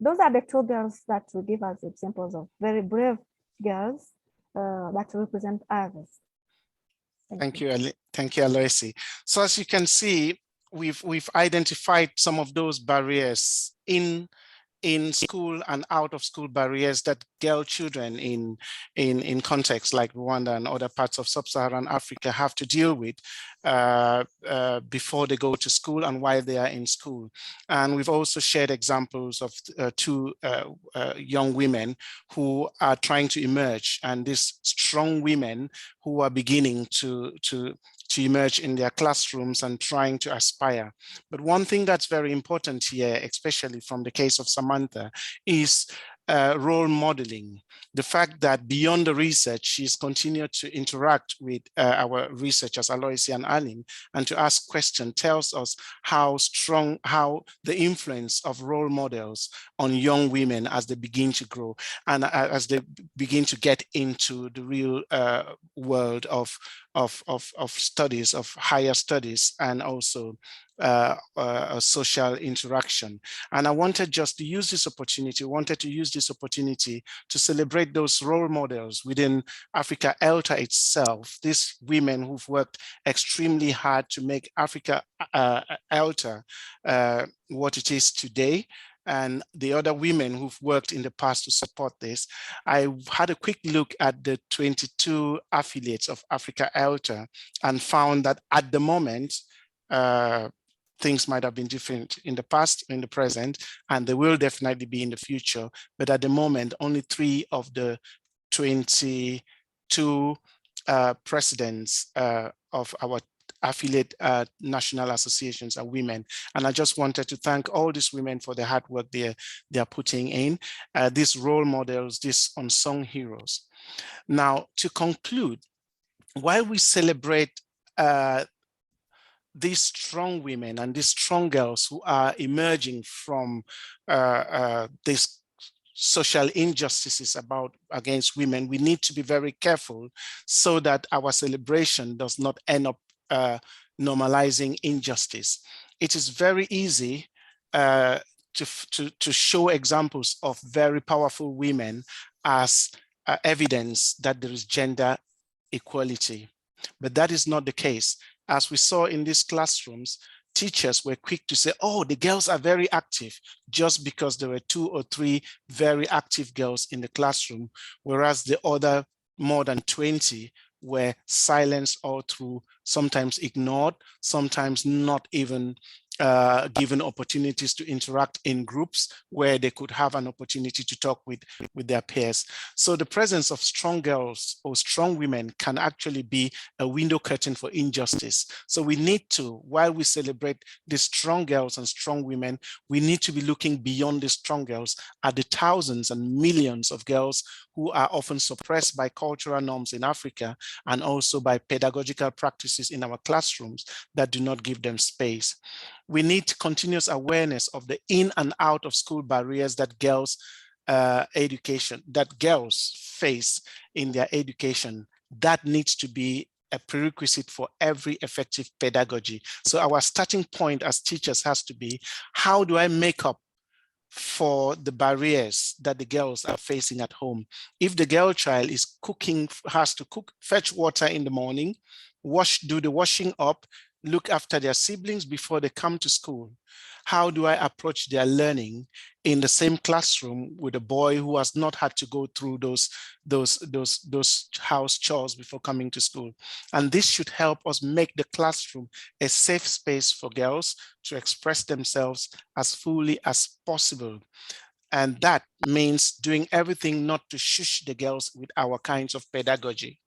Speaker 4: Those are the 2 girls that will give us examples of very brave girls that represent others.
Speaker 3: Thank you, Aloisi. So as you can see, we've identified some of those barriers in school and out of school barriers that girl children in contexts like Rwanda and other parts of sub-Saharan Africa have to deal with before they go to school and while they are in school. And we've also shared examples of 2 young women who are trying to emerge, and these strong women who are beginning to emerge in their classrooms and trying to aspire. But one thing that's very important here, especially from the case of Samantha, is role modeling. The fact that beyond the research, she's continued to interact with our researchers, Aloisi and Aline, and to ask questions tells us how the influence of role models on young women as they begin to grow and as they begin to get into the real world of studies, of higher studies, and also social interaction. And I wanted just to use this opportunity, to celebrate those role models within Africa ELTA itself, these women who've worked extremely hard to make Africa ELTA what it is today, and the other women who've worked in the past to support this. I had a quick look at the 22 affiliates of Africa ELTA and found that at the moment, things might have been different in the past, in the present, and they will definitely be in the future. But at the moment, only 3 of the 22 presidents of our affiliate national associations are women. And I just wanted to thank all these women for the hard work they're putting in, these role models, these unsung heroes. Now, to conclude, while we celebrate these strong women and these strong girls who are emerging from these social injustices against women, we need to be very careful so that our celebration does not end up normalizing injustice. It is very easy to show examples of very powerful women as evidence that there is gender equality, but that is not the case. As we saw in these classrooms, teachers were quick to say, oh, the girls are very active, just because there were 2 or 3 very active girls in the classroom, whereas the other more than 20 were silenced all through, sometimes ignored, sometimes not even given opportunities to interact in groups where they could have an opportunity to talk with their peers. So the presence of strong girls or strong women can actually be a window curtain for injustice. So we need to, while we celebrate the strong girls and strong women, we need to be looking beyond the strong girls at the thousands and millions of girls who are often suppressed by cultural norms in Africa and also by pedagogical practices in our classrooms that do not give them space. We need continuous awareness of the in and out of school barriers that girls face in their education. That needs to be a prerequisite for every effective pedagogy. So our starting point as teachers has to be, how do I make up for the barriers that the girls are facing at home? If the girl child is cooking, has to cook, fetch water in the morning, do the washing up, look after their siblings before they come to school? How do I approach their learning in the same classroom with a boy who has not had to go through those house chores before coming to school? And this should help us make the classroom a safe space for girls to express themselves as fully as possible. And that means doing everything not to shush the girls with our kinds of pedagogy.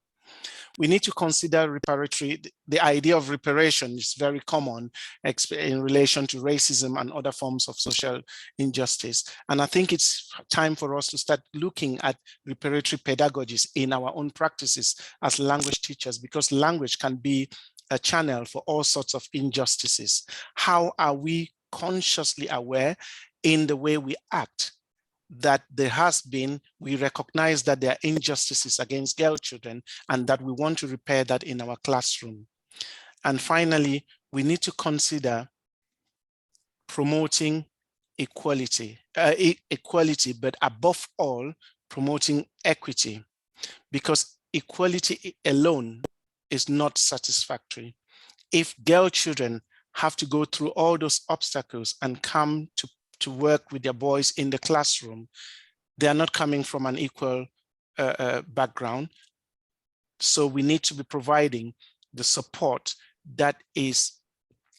Speaker 3: We need to consider reparatory. The idea of reparation is very common in relation to racism and other forms of social injustice. And I think it's time for us to start looking at reparatory pedagogies in our own practices as language teachers, because language can be a channel for all sorts of injustices. How are we consciously aware in the way we act that we recognize that there are injustices against girl children and that we want to repair that in our classroom? And finally, we need to consider promoting equality, but above all, promoting equity, because equality alone is not satisfactory. If girl children have to go through all those obstacles and come to work with their boys in the classroom, they are not coming from an equal background. So we need to be providing the support that is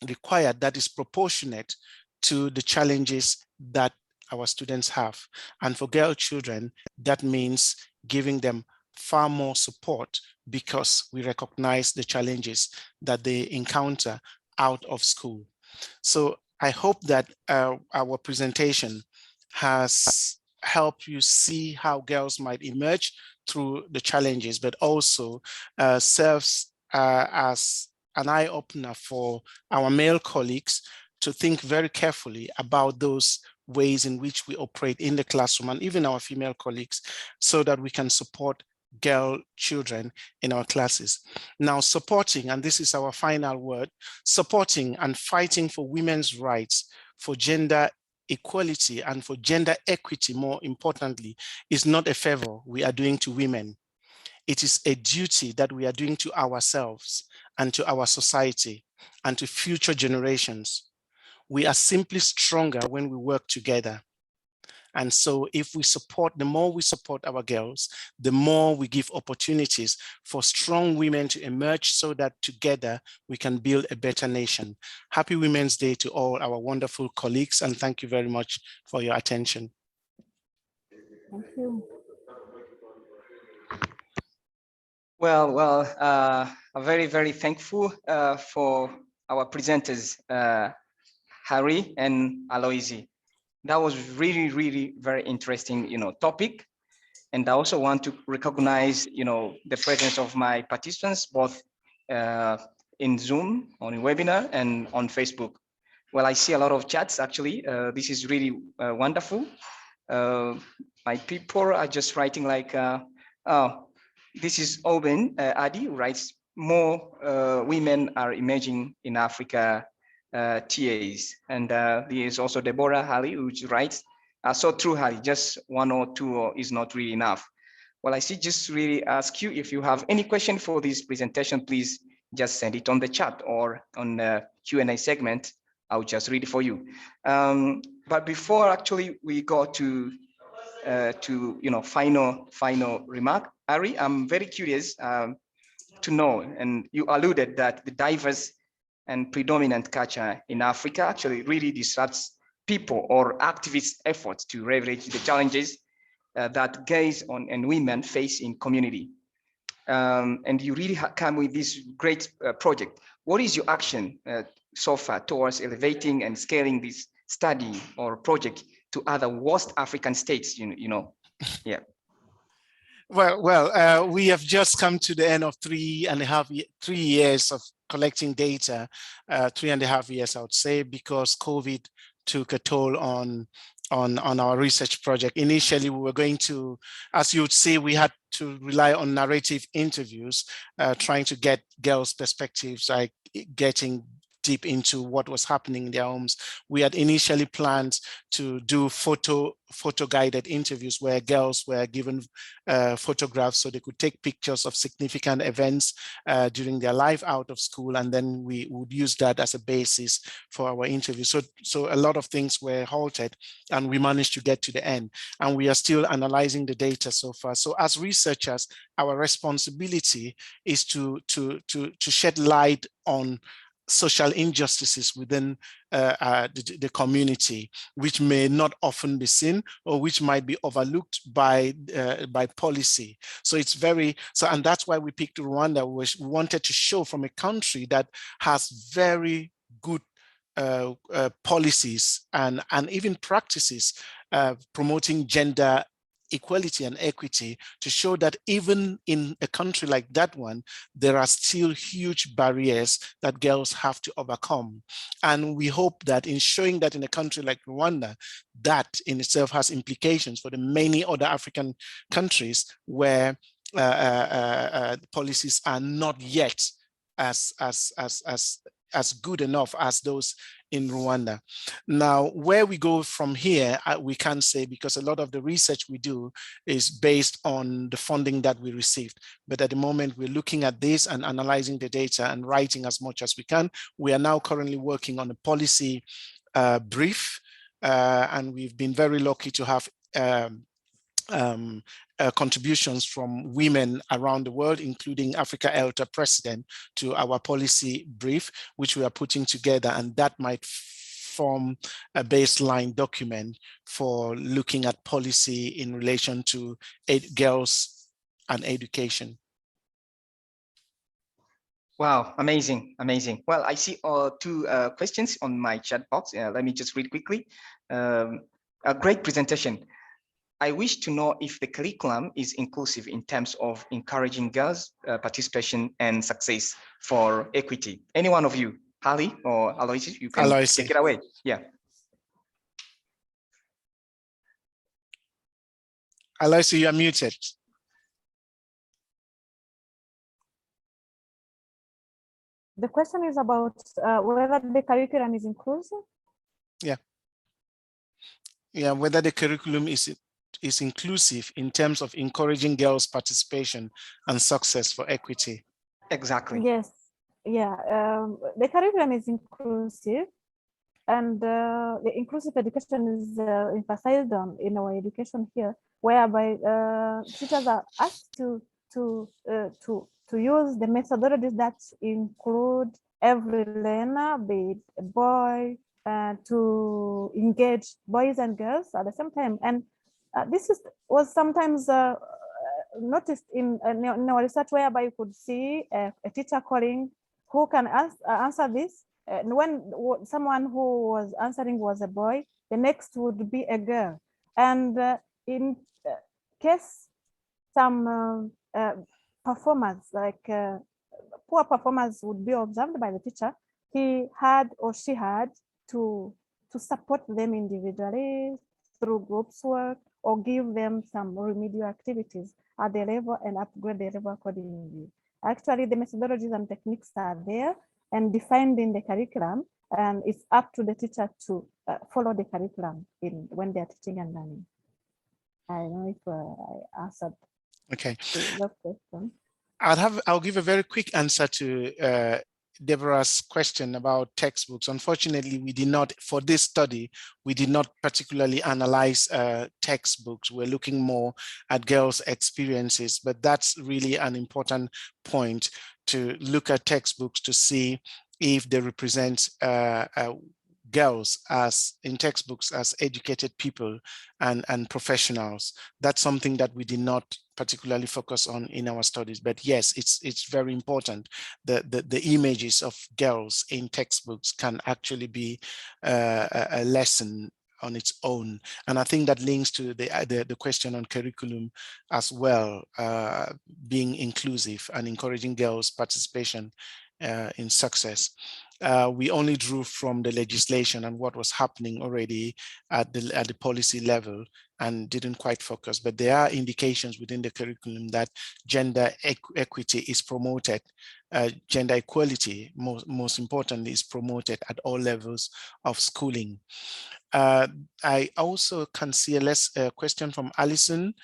Speaker 3: required, that is proportionate to the challenges that our students have. And for girl children, that means giving them far more support because we recognize the challenges that they encounter out of school. So I hope that our presentation has helped you see how girls might emerge through the challenges, but also serves as an eye-opener for our male colleagues to think very carefully about those ways in which we operate in the classroom, and even our female colleagues, so that we can support girl children in our classes. Now, supporting, and this is our final word, supporting and fighting for women's rights, for gender equality and for gender equity, more importantly, is not a favor we are doing to women. It is a duty that we are doing to ourselves and to our society and to future generations. We are simply stronger when we work together. And so if we support, the more we support our girls, the more we give opportunities for strong women to emerge so that together we can build a better nation. Happy Women's Day to all our wonderful colleagues, and thank you very much for your attention.
Speaker 4: Thank you.
Speaker 2: Well, very, very thankful for our presenters, Harry and Aloisi. That was really, really very interesting, topic. And I also want to recognize, the presence of my participants, both in Zoom, on a webinar, and on Facebook. Well, I see a lot of chats, actually. This is really wonderful. My people are just writing like, oh, this is Oben Adi, who writes, more women are emerging in Africa, TAs. And there is also Deborah Halley, who writes, so true, Halley, just one or two is not really enough. Well, I see, just really ask you, if you have any question for this presentation, please just send it on the chat or on the Q&A segment. I'll just read it for you. But before actually we go to final remark, Ari, I'm very curious to know, and you alluded that the diverse and predominant culture in Africa actually really disrupts people or activists' efforts to leverage the challenges that gays and women face in community. And you really come with this great project. What is your action so far towards elevating and scaling this study or project to other West African states? Yeah.
Speaker 3: Well, we have just come to the end of 3.5 years of collecting data, 3.5 years, I would say, because COVID took a toll on our research project. Initially, we were going to, as you would see, we had to rely on narrative interviews, trying to get girls' perspectives, like getting deep into what was happening in their homes. We had initially planned to do photo guided interviews where girls were given photographs so they could take pictures of significant events during their life out of school, and then we would use that as a basis for our interview. So a lot of things were halted, and we managed to get to the end, and we are still analyzing the data so far. So as researchers, our responsibility is to shed light on social injustices within the community, which may not often be seen or which might be overlooked by policy. So it's and that's why we picked Rwanda. We wanted to show from a country that has very good policies and even practices promoting gender equality and equity, to show that even in a country like that one, there are still huge barriers that girls have to overcome. And we hope that in showing that in a country like Rwanda, that in itself has implications for the many other African countries where policies are not yet as good enough as those in Rwanda. Now, where we go from here, we can't say, because a lot of the research we do is based on the funding that we received. But at the moment, we're looking at this and analyzing the data and writing as much as we can. We are now currently working on a policy brief, and we've been very lucky to have contributions from women around the world, including Africa ELTA president, to our policy brief, which we are putting together, and that might form a baseline document for looking at policy in relation to girls and education.
Speaker 2: Wow, amazing, amazing. Well, I see two questions on my chat box. Let me just read quickly. A great presentation. I wish to know if the curriculum is inclusive in terms of encouraging girls' participation and success for equity. Any one of you, Hali or Aloysius, you can take it away. Yeah.
Speaker 3: Aloysius, you are muted.
Speaker 4: The question is about whether the curriculum is inclusive?
Speaker 3: Yeah. Yeah, whether the curriculum is inclusive in terms of encouraging girls' participation and success for equity.
Speaker 2: Exactly.
Speaker 4: Yes, yeah. The curriculum is inclusive, and the inclusive education is emphasized on in our education here, whereby teachers are asked to use the methodologies that include every learner, be it a boy, to engage boys and girls at the same time. And this was sometimes noticed in our research, whereby you could see a teacher calling, who can answer this. And when someone who was answering was a boy, the next would be a girl. And in case some performance, like poor performance would be observed by the teacher, he had or she had to support them individually through groups work, or give them some remedial activities at the level and upgrade the level accordingly. Actually, the methodologies and techniques are there and defined in the curriculum, and it's up to the teacher to follow the curriculum when they're teaching and learning. I don't know if I answered.
Speaker 3: Okay.
Speaker 4: Your question.
Speaker 3: I'll give a very quick answer to Deborah's question about textbooks. Unfortunately, we did not, for this study, we did not particularly analyze textbooks. We're looking more at girls' experiences, but that's really an important point, to look at textbooks to see if they represent girls in textbooks as educated people and professionals. That's something that we did not particularly focus on in our studies, but yes, it's very important. The images of girls in textbooks can actually be a lesson on its own. And I think that links to the question on curriculum as well, being inclusive and encouraging girls' participation in success. We only drew from the legislation and what was happening already at the policy level and didn't quite focus, but there are indications within the curriculum that gender equity is promoted gender equality, most importantly, is promoted at all levels of schooling. I also can see a question from Alison,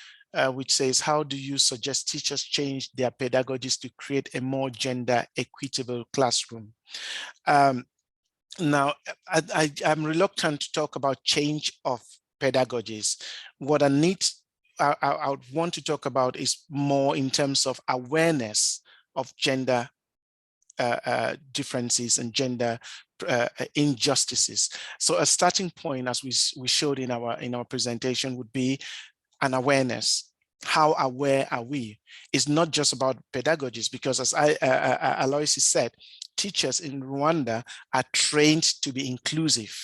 Speaker 3: which says, how do you suggest teachers change their pedagogies to create a more gender equitable classroom? Now, I'm reluctant to talk about change of pedagogies. What I would want to talk about is more in terms of awareness of gender differences and gender injustices. So a starting point, as we showed in our presentation, would be an awareness. How aware are we? It's not just about pedagogies, because as Aloysius said, teachers in Rwanda are trained to be inclusive.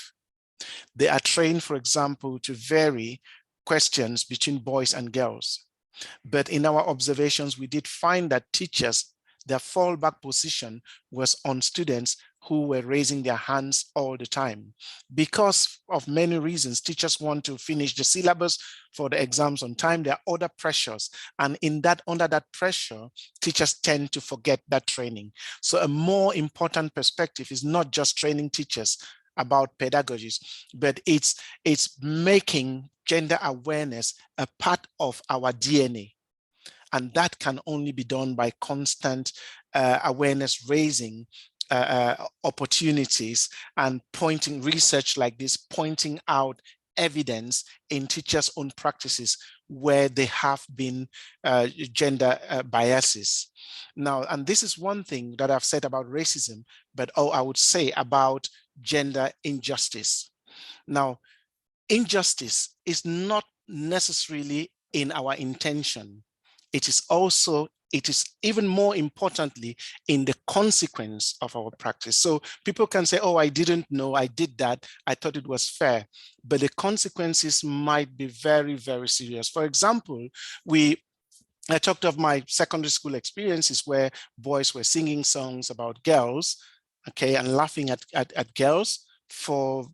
Speaker 3: They are trained, for example, to vary questions between boys and girls. But in our observations, we did find that teachers, their fallback position was on students who were raising their hands all the time. Because of many reasons, teachers want to finish the syllabus for the exams on time. There are other pressures. And under that pressure, teachers tend to forget that training. So a more important perspective is not just training teachers about pedagogies, but it's making gender awareness a part of our DNA. And that can only be done by constant awareness raising opportunities and pointing research like this, pointing out evidence in teachers' own practices where they have been gender biases. Now, and this is one thing that I've said about racism, but I would say about gender injustice. Now, injustice is not necessarily in our intention. It is even more importantly in the consequence of our practice. So people can say, oh, I didn't know, I did that, I thought it was fair, but the consequences might be very, very serious. For example, I talked of my secondary school experiences where boys were singing songs about girls, okay, and laughing at girls for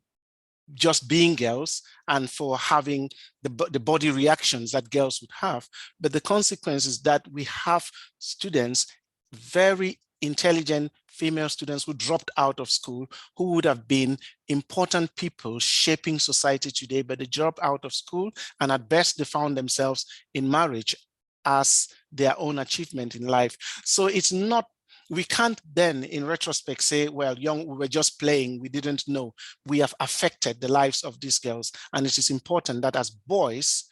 Speaker 3: just being girls and for having the body reactions that girls would have. But the consequence is that we have students, very intelligent female students who dropped out of school, who would have been important people shaping society today, but they dropped out of school and at best they found themselves in marriage as their own achievement in life. So it's not, we can't then in retrospect say, well, we were just playing, we didn't know. We have affected the lives of these girls. And it is important that as boys,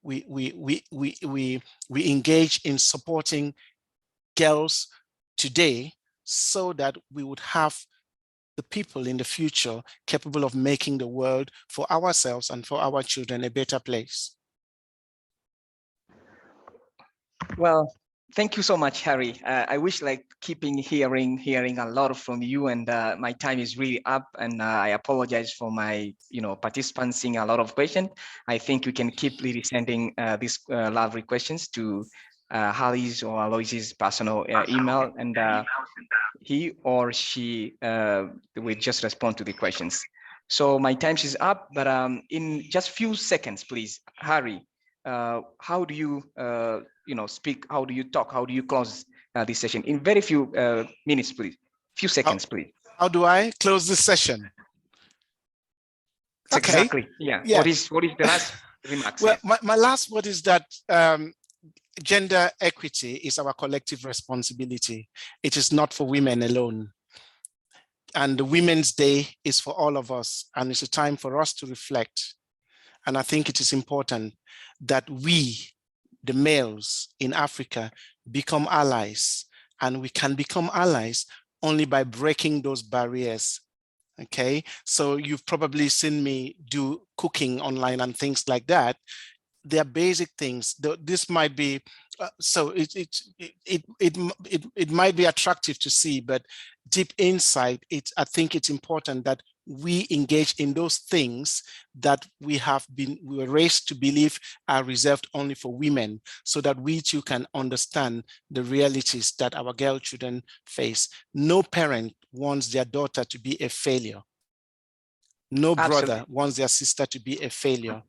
Speaker 3: we engage in supporting girls today so that we would have the people in the future capable of making the world for ourselves and for our children a better place.
Speaker 2: Well, thank you so much, Harry. I wish like hearing a lot from you, and my time is really up, and I apologize for my participants seeing a lot of questions. I think we can keep really sending these lovely questions to Harry's or Aloysius' personal email, and he or she will just respond to the questions. So my time is up, but in just few seconds, please, Harry, how do you speak? How do you talk? How do you close this session? In very few minutes, please. Few seconds, please.
Speaker 3: How do I close this session?
Speaker 2: Okay. Exactly. Yeah. What is the last remarks?
Speaker 3: Well, my last word is that gender equity is our collective responsibility. It is not for women alone. And the Women's Day is for all of us, and it's a time for us to reflect. And I think it is important that we, the males in Africa, become allies. And we can become allies only by breaking those barriers. Okay, so you've probably seen me do cooking online and things like that. They're basic things. This might be so it might be attractive to see, but deep inside it, I think it's important that we engage in those things that we were raised to believe are reserved only for women, so that we too can understand the realities that our girl children face. No parent wants their daughter to be a failure. No brother wants their sister to be a failure.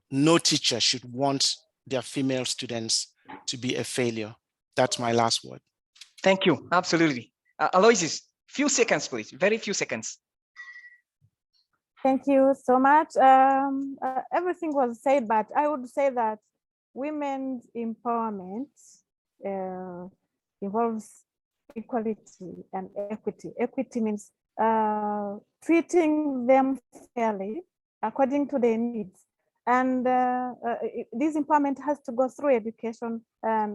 Speaker 3: No teacher should want their female students to be a failure. That's my last word.
Speaker 2: Thank you. Absolutely. Aloysius, few seconds, please. Very few seconds.
Speaker 4: Thank you so much. Everything was said, but I would say that women's empowerment involves equality and equity. Equity means treating them fairly according to their needs. And this empowerment has to go through education.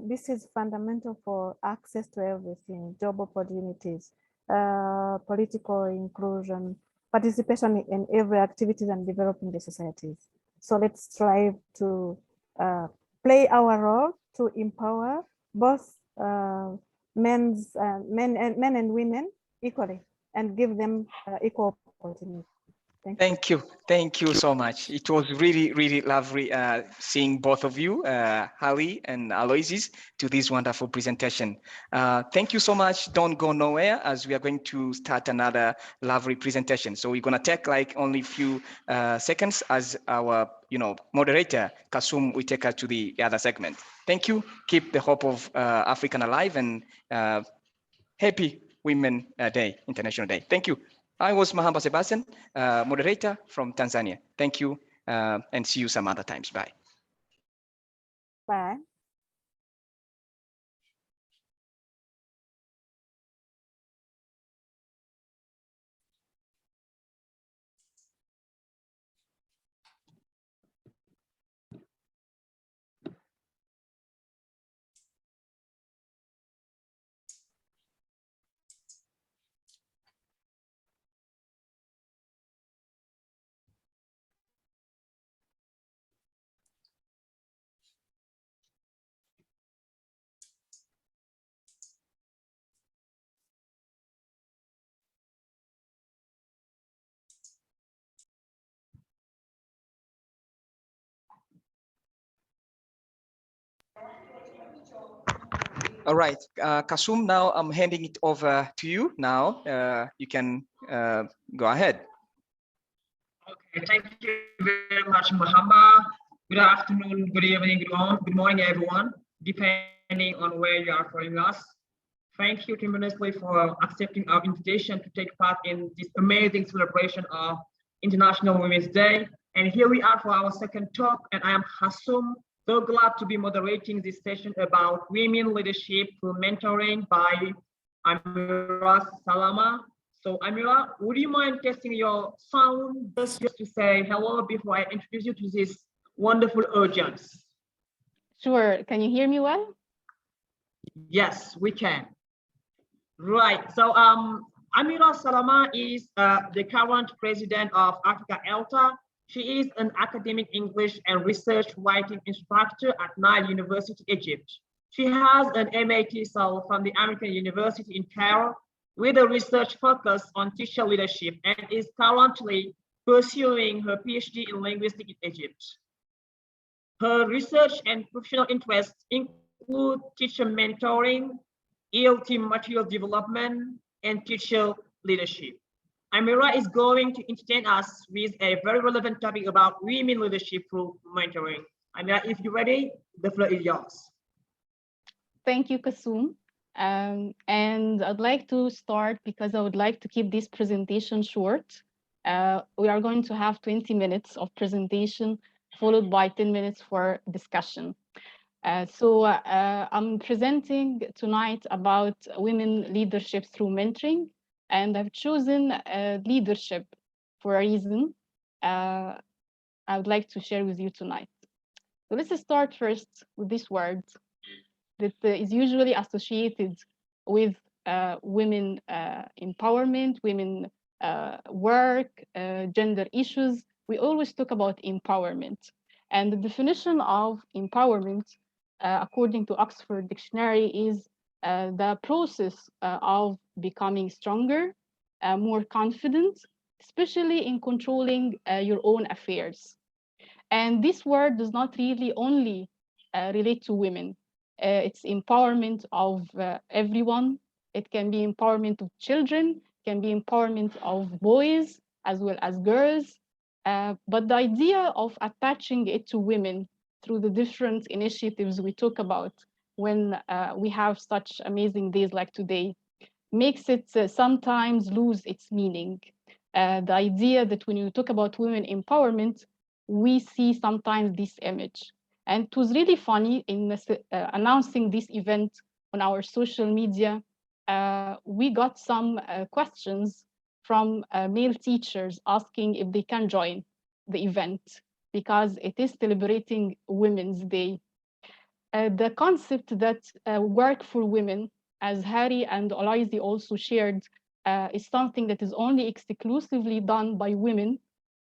Speaker 4: This is fundamental for access to everything, job opportunities, political inclusion, participation in every activities and developing the societies. So let's strive to play our role to empower both men and women equally and give them equal opportunity.
Speaker 2: Thank you. Thank you so much. It was really, really lovely seeing both of you, Holly and Aloysius, to this wonderful presentation. Thank you so much. Don't go nowhere as we are going to start another lovely presentation. So we're going to take like only a few seconds as our moderator, Kasum, will take us to the other segment. Thank you. Keep the hope of African alive and happy Women Day, International Day. Thank you. I was Mahamba Sebastian, moderator from Tanzania. Thank you and see you some other times. Bye.
Speaker 4: Bye.
Speaker 2: All right, Kasum, now I'm handing it over to you. Now you can go ahead.
Speaker 5: Okay, thank you very much, Mahamba. Good afternoon, good evening, good morning, everyone, depending on where you are following us. Thank you tremendously for accepting our invitation to take part in this amazing celebration of International Women's Day. And here we are for our second talk, and I am Hasum, so glad to be moderating this session about women leadership through mentoring by Amira Salama. So Amira, would you mind testing your sound just to say hello before I introduce you to this wonderful audience?
Speaker 1: Sure, can you hear me well?
Speaker 5: Yes, we can. Right, so Amira Salama is the current president of Africa ELTA. She is an academic English and research writing instructor at Nile University, Egypt. She has an MA TESOL from the American University in Cairo with a research focus on teacher leadership and is currently pursuing her PhD in linguistics in Egypt. Her research and professional interests include teacher mentoring, ELT material development, and teacher leadership. Amira is going to entertain us with a very relevant topic about women leadership through mentoring. Amira, if you're ready, the floor is yours.
Speaker 1: Thank you, Kasum. And I'd like to start because I would like to keep this presentation short. We are going to have 20 minutes of presentation followed by 10 minutes for discussion. So I'm presenting tonight about women leadership through mentoring, and I've chosen leadership for a reason I would like to share with you tonight. So let's start first with this word that is usually associated with women empowerment, women work, gender issues. We always talk about empowerment. And the definition of empowerment, according to Oxford Dictionary, is the process of becoming stronger, more confident, especially in controlling your own affairs. And this word does not really only relate to women. It's empowerment of everyone. It can be empowerment of children, can be empowerment of boys as well as girls. But the idea of attaching it to women through the different initiatives we talk about when we have such amazing days like today, makes it sometimes lose its meaning. The idea that when you talk about women empowerment, we see sometimes this image. And it was really funny in announcing this event on our social media. We got some questions from male teachers asking if they can join the event because it is celebrating Women's Day. The concept that work for women, as Harry and Olaisi also shared, is something that is only exclusively done by women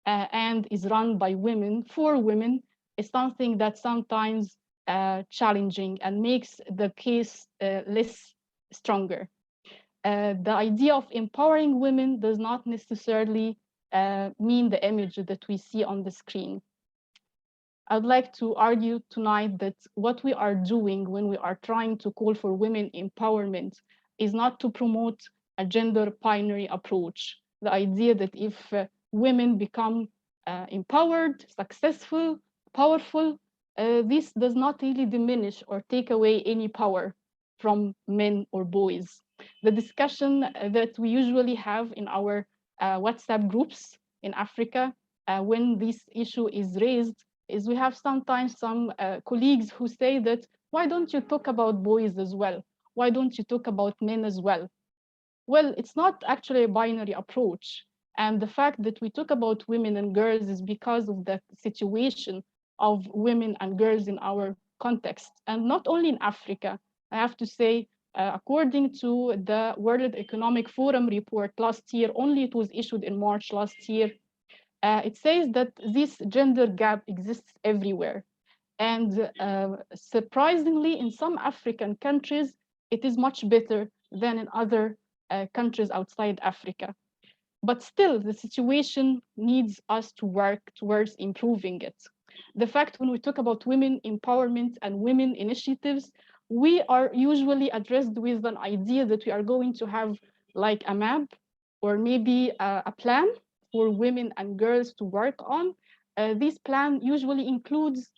Speaker 1: and is run by women for women, is something that sometimes challenging and makes the case less stronger. The idea of empowering women does not necessarily mean the image that we see on the screen. I'd like to argue tonight that what we are doing when we are trying to call for women empowerment is not to promote a gender binary approach. The idea that if women become empowered, successful, powerful, this does not really diminish or take away any power from men or boys. The discussion that we usually have in our WhatsApp groups in Africa when this issue is raised is we have sometimes some colleagues who say that, why don't you talk about boys as well? Why don't you talk about men as well? Well, it's not actually a binary approach. And the fact that we talk about women and girls is because of the situation of women and girls in our context. And not only in Africa, I have to say, according to the World Economic Forum report last year, only it was issued in March last year, it says that this gender gap exists everywhere. And surprisingly, in some African countries, it is much better than in other countries outside Africa. But still, the situation needs us to work towards improving it. The fact when we talk about women empowerment and women initiatives, we are usually addressed with an idea that we are going to have like a map or maybe a plan for women and girls to work on. This plan usually includes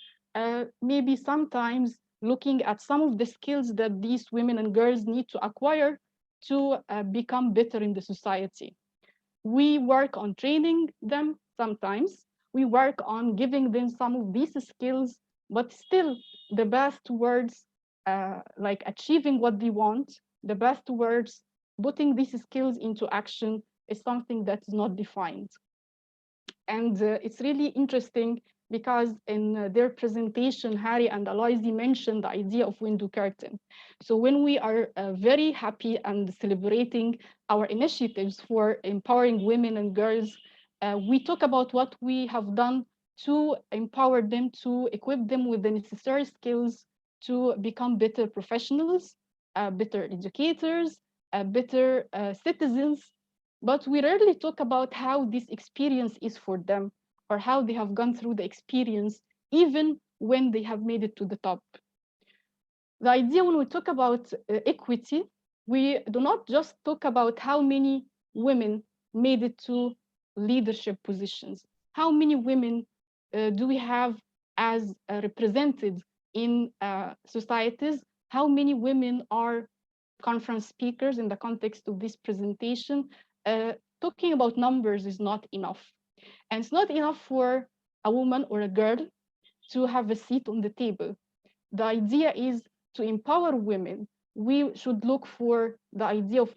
Speaker 1: maybe sometimes looking at some of the skills that these women and girls need to acquire to become better in the society. We work on training them sometimes. We work on giving them some of these skills, but still the best towards like achieving what they want, the best towards putting these skills into action is something that is not defined. And it's really interesting because in their presentation, Harry and Aloisi mentioned the idea of window curtain. So when we are very happy and celebrating our initiatives for empowering women and girls, we talk about what we have done to empower them, to equip them with the necessary skills to become better professionals, better educators, better citizens. But we rarely talk about how this experience is for them or how they have gone through the experience, even when they have made it to the top. The idea when we talk about equity, we do not just talk about how many women made it to leadership positions. How many women do we have as represented in societies? How many women are conference speakers in the context of this presentation? Talking about numbers is not enough. And it's not enough for a woman or a girl to have a seat on the table. The idea is to empower women. We should look for the idea of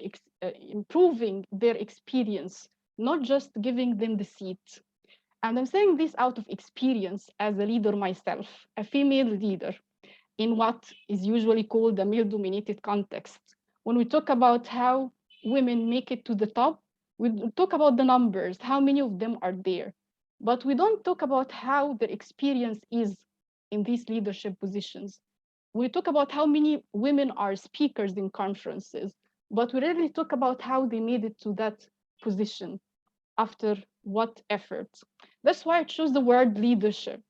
Speaker 1: improving their experience, not just giving them the seat. And I'm saying this out of experience as a leader myself, a female leader in what is usually called a male-dominated context. When we talk about how women make it to the top, we talk about the numbers, how many of them are there. But we don't talk about how their experience is in these leadership positions. We talk about how many women are speakers in conferences, but we rarely talk about how they made it to that position after what effort. That's why I chose the word leadership,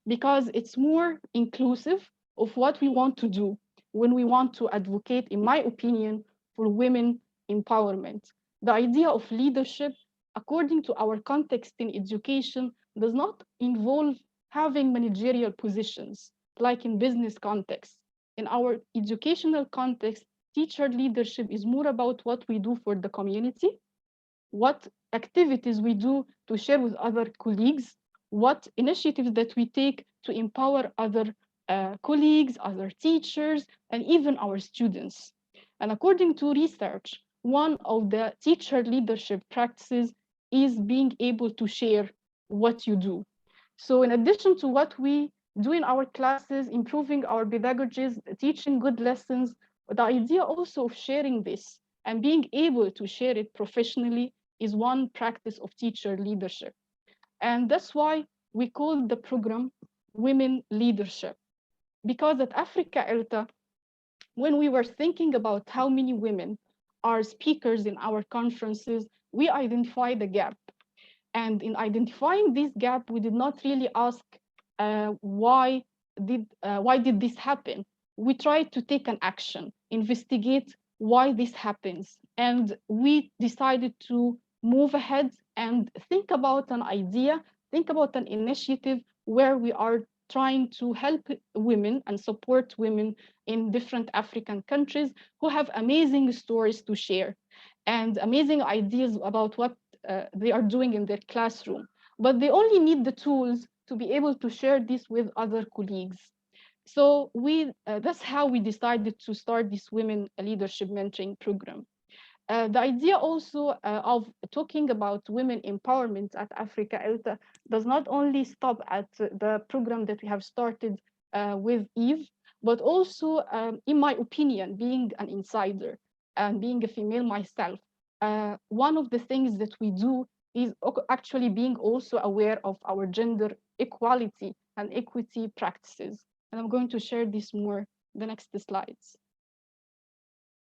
Speaker 1: because it's more inclusive of what we want to do when we want to advocate, in my opinion, for women empowerment. The idea of leadership, according to our context in education, does not involve having managerial positions like in business context. in our educational context, teacher leadership is more about what we do for the community, what activities we do to share with other colleagues, what initiatives that we take to empower other colleagues, other teachers, and even our students. And according to research, one of the teacher leadership practices is being able to share what you do. So in addition to what we do in our classes, improving our pedagogies, teaching good lessons, the idea also of sharing this and being able to share it professionally is one practice of teacher leadership. And that's why we call the program Women Leadership. Because at Africa ELTA, when we were thinking about how many women are speakers in our conferences, we identified a gap. And in identifying this gap, we did not really ask why did this happen. We tried to take an action, investigate why this happens, and we decided to move ahead and think about an idea, think about an initiative where we are trying to help women and support women in different African countries who have amazing stories to share and amazing ideas about what they are doing in their classroom, but they only need the tools to be able to share this with other colleagues. So that's how we decided to start this women leadership mentoring program. The idea also of talking about women empowerment at Africa ELTA does not only stop at the program that we have started with Eve, but also, in my opinion, being an insider and being a female myself, one of the things that we do is actually being also aware of our gender equality and equity practices. And I'm going to share this more in the next slides.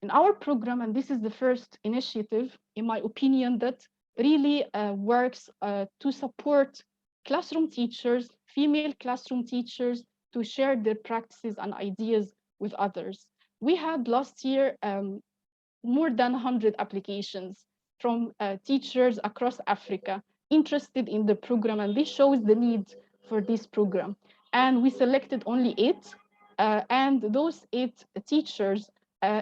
Speaker 1: In our program, and this is the first initiative, in my opinion, that really works to support classroom teachers, female classroom teachers, to share their practices and ideas with others. We had last year more than 100 applications from teachers across Africa interested in the program, and this shows the need for this program. And we selected only 8, and those 8 teachers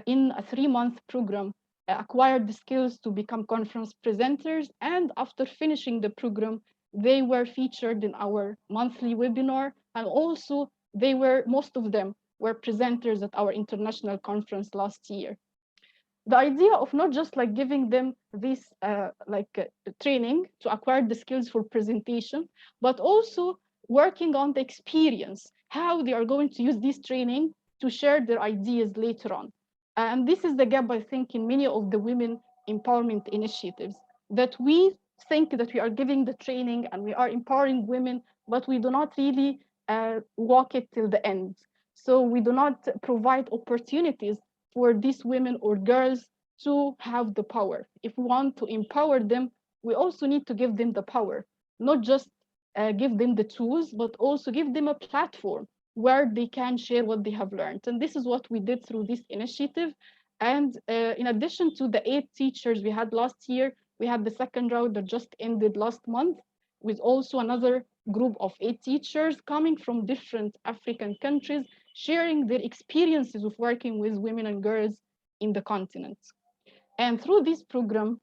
Speaker 1: in a 3-month program acquired the skills to become conference presenters, and after finishing the program, they were featured in our monthly webinar, and also most of them were presenters at our international conference last year. The idea of not just like giving them this training to acquire the skills for presentation, but also working on the experience, how they are going to use this training to share their ideas later on. And this is the gap, I think, in many of the women empowerment initiatives, that we think that we are giving the training and we are empowering women, but we do not really walk it till the end. So we do not provide opportunities for these women or girls to have the power. If we want to empower them, we also need to give them the power, not just give them the tools, but also give them a platform where they can share what they have learned. And this is what we did through this initiative. And in addition to the 8 teachers we had last year, we had the second round that just ended last month with also another group of 8 teachers coming from different African countries, sharing their experiences of working with women and girls in the continent. And through this program,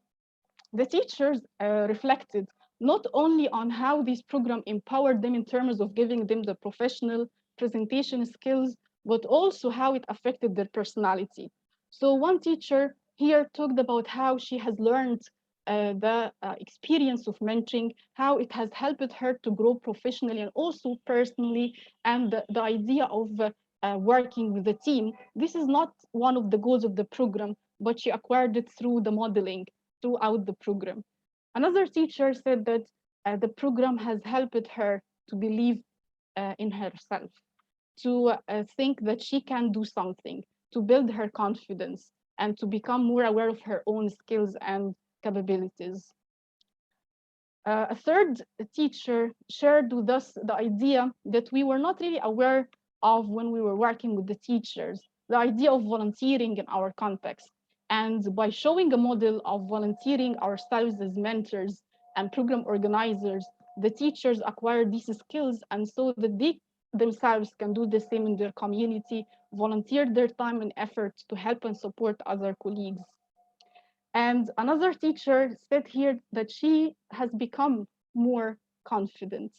Speaker 1: the teachers reflected not only on how this program empowered them in terms of giving them the professional presentation skills, but also how it affected their personality. So one teacher here talked about how she has learned the experience of mentoring, how it has helped her to grow professionally and also personally, and the idea of working with a team. This is not one of the goals of the program, but she acquired it through the modeling throughout the program. Another teacher said that the program has helped her to believe in herself, to think that she can do something, to build her confidence, and to become more aware of her own skills and capabilities. A third teacher shared with us the idea that we were not really aware of when we were working with the teachers, the idea of volunteering in our context. And by showing a model of volunteering ourselves as mentors and program organizers, the teachers acquired these skills and so that they themselves can do the same in their community volunteered their time and effort to help and support other colleagues. And another teacher said here that she has become more confident.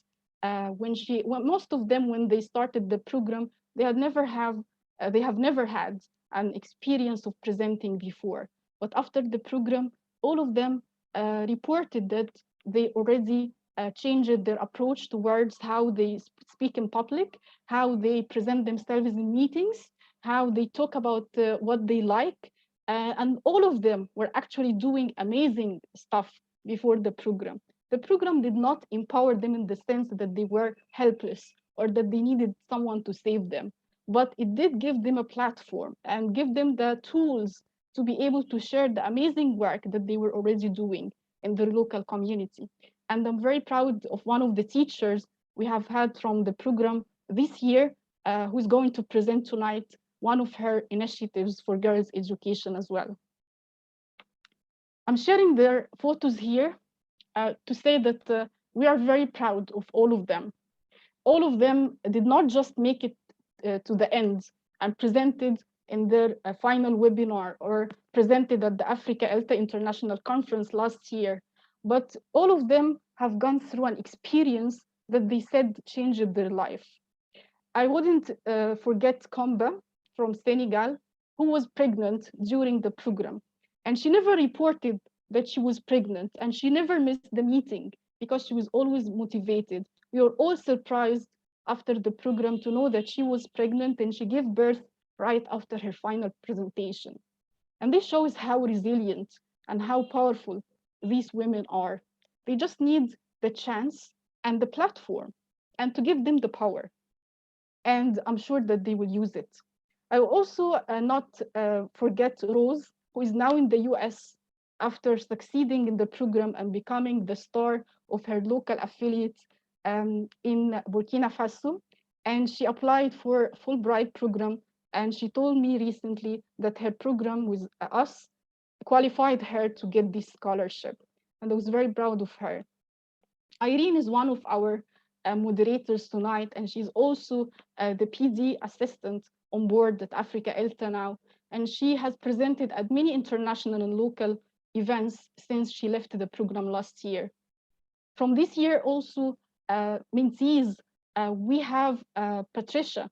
Speaker 1: When most of them, when they started the program, they have never had an experience of presenting before. But after the program, all of them reported that they already changed their approach towards how they speak in public, how they present themselves in meetings, how they talk about what they like, and all of them were actually doing amazing stuff before the program. The program did not empower them in the sense that they were helpless or that they needed someone to save them, but it did give them a platform and give them the tools to be able to share the amazing work that they were already doing in their local community. And I'm very proud of one of the teachers we have had from the program this year, who's going to present tonight one of her initiatives for girls' education as well. I'm sharing their photos here to say that we are very proud of all of them. All of them did not just make it to the end and presented in their final webinar or presented at the Africa ELTA International Conference last year, but all of them have gone through an experience that they said changed their life. I wouldn't forget Komba from Senegal, who was pregnant during the program. And she never reported that she was pregnant, and she never missed the meeting because she was always motivated. We were all surprised after the program to know that she was pregnant and she gave birth right after her final presentation. And this shows how resilient and how powerful these women are. They just need the chance and the platform and to give them the power. And I'm sure that they will use it. I will also not forget Rose, who is now in the US after succeeding in the program and becoming the star of her local affiliate in Burkina Faso. And she applied for a Fulbright program. And she told me recently that her program with us qualified her to get this scholarship. And I was very proud of her. Irene is one of our moderators tonight, and she's also the PD assistant on board at Africa ELTA now. And she has presented at many international and local events since she left the program last year. From this year also, mentees, we have Patricia,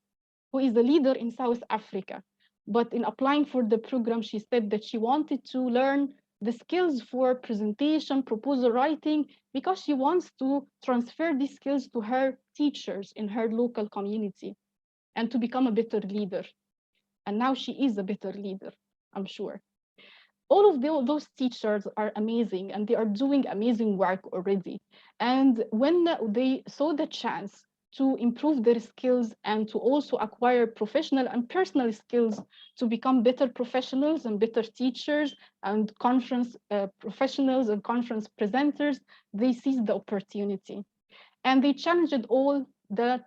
Speaker 1: who is a leader in South Africa. But in applying for the program, she said that she wanted to learn the skills for presentation, proposal writing, because she wants to transfer these skills to her teachers in her local community and to become a better leader. And now she is a better leader, I'm sure. All of those teachers are amazing and they are doing amazing work already. And when they saw the chance to improve their skills and to also acquire professional and personal skills to become better professionals and better teachers and conference professionals and conference presenters, they seized the opportunity. And they challenged all the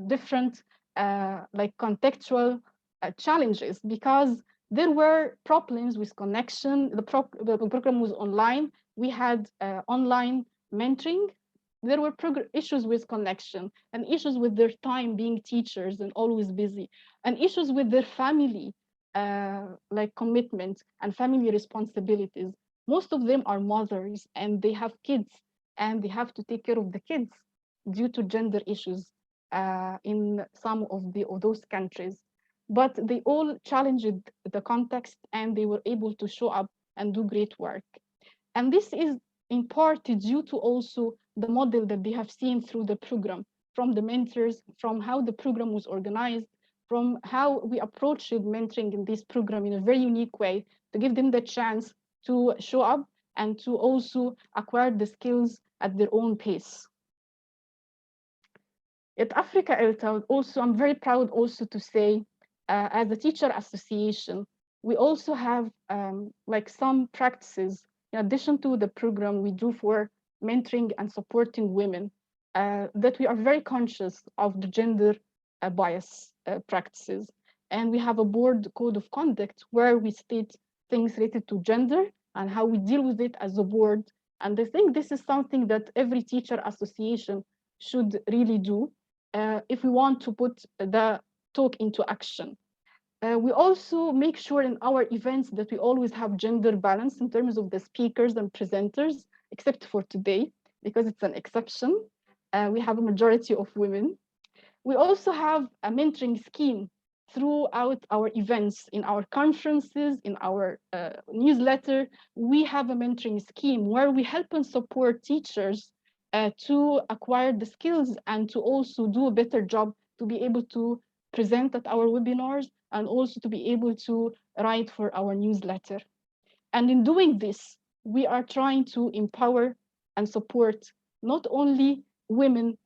Speaker 1: different like contextual challenges, because there were problems with connection. The program was online. We had online mentoring. There were issues with connection and issues with their time being teachers and always busy, and issues with their family, like commitment and family responsibilities. Most of them are mothers and they have kids and they have to take care of the kids due to gender issues in some of those countries. But they all challenged the context and they were able to show up and do great work. And this is in part due to also the model that they have seen through the program, from the mentors, from how the program was organized, from how we approached mentoring in this program in a very unique way to give them the chance to show up and to also acquire the skills at their own pace. At Africa ELTA, also, I'm very proud also to say, as a teacher association, we also have like some practices in addition to the program we do for mentoring and supporting women, that we are very conscious of the gender bias practices. And we have a board code of conduct where we state things related to gender and how we deal with it as a board. And I think this is something that every teacher association should really do if we want to put the talk into action. We also make sure in our events that we always have gender balance in terms of the speakers and presenters, except for today, because it's an exception. We have a majority of women. We also have a mentoring scheme throughout our events, in our conferences, in our newsletter. We have a mentoring scheme where we help and support teachers to acquire the skills and to also do a better job to be able to present at our webinars and also to be able to write for our newsletter. And in doing this, we are trying to empower and support not only women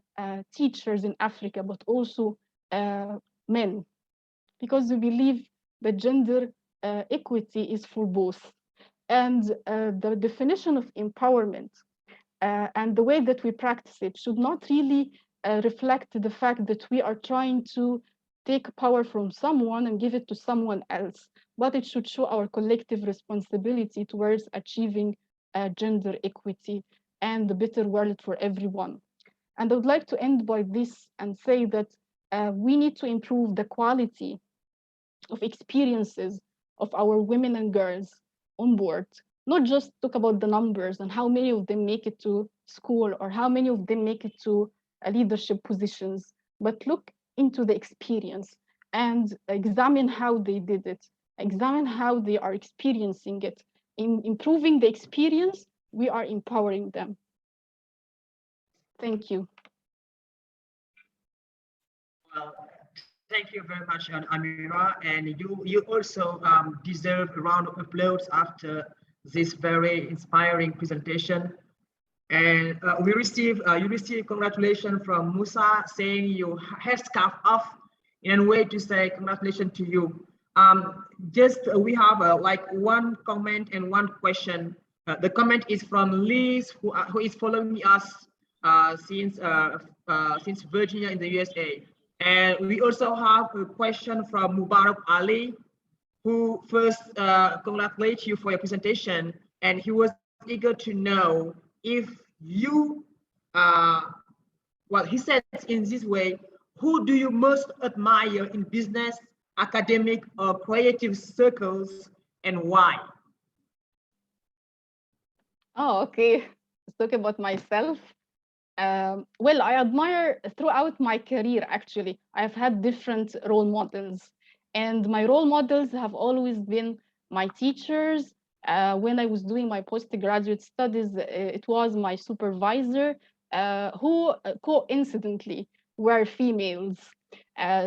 Speaker 1: teachers in Africa, but also men, because we believe that gender equity is for both. And the definition of empowerment and the way that we practice it should not really reflect the fact that we are trying to take power from someone and give it to someone else, but it should show our collective responsibility towards achieving gender equity and a better world for everyone. And I would like to end by this and say that we need to improve the quality of experiences of our women and girls on board, not just talk about the numbers and how many of them make it to school or how many of them make it to leadership positions, but look into the experience and examine how they did it, examine how they are experiencing it. In improving the experience, we are empowering them. Thank you.
Speaker 5: Well, thank you very much, Amira, and you also deserve a round of applause after this very inspiring presentation. And you received congratulations from Musa saying you headscarf off in a way to say congratulations to you. We have like one comment and one question. The comment is from Liz, who is following us since Virginia in the USA. And we also have a question from Mubarak Ali, who first congratulates you for your presentation. And he was eager to know if you, well, he said in this way, who do you most admire in business, academic, or creative circles, and why?
Speaker 1: Oh, okay. Let's talk about myself. Well, I admire throughout my career, actually, I've had different role models. And my role models have always been my teachers. When I was doing my postgraduate studies, it was my supervisor, who coincidentally were females.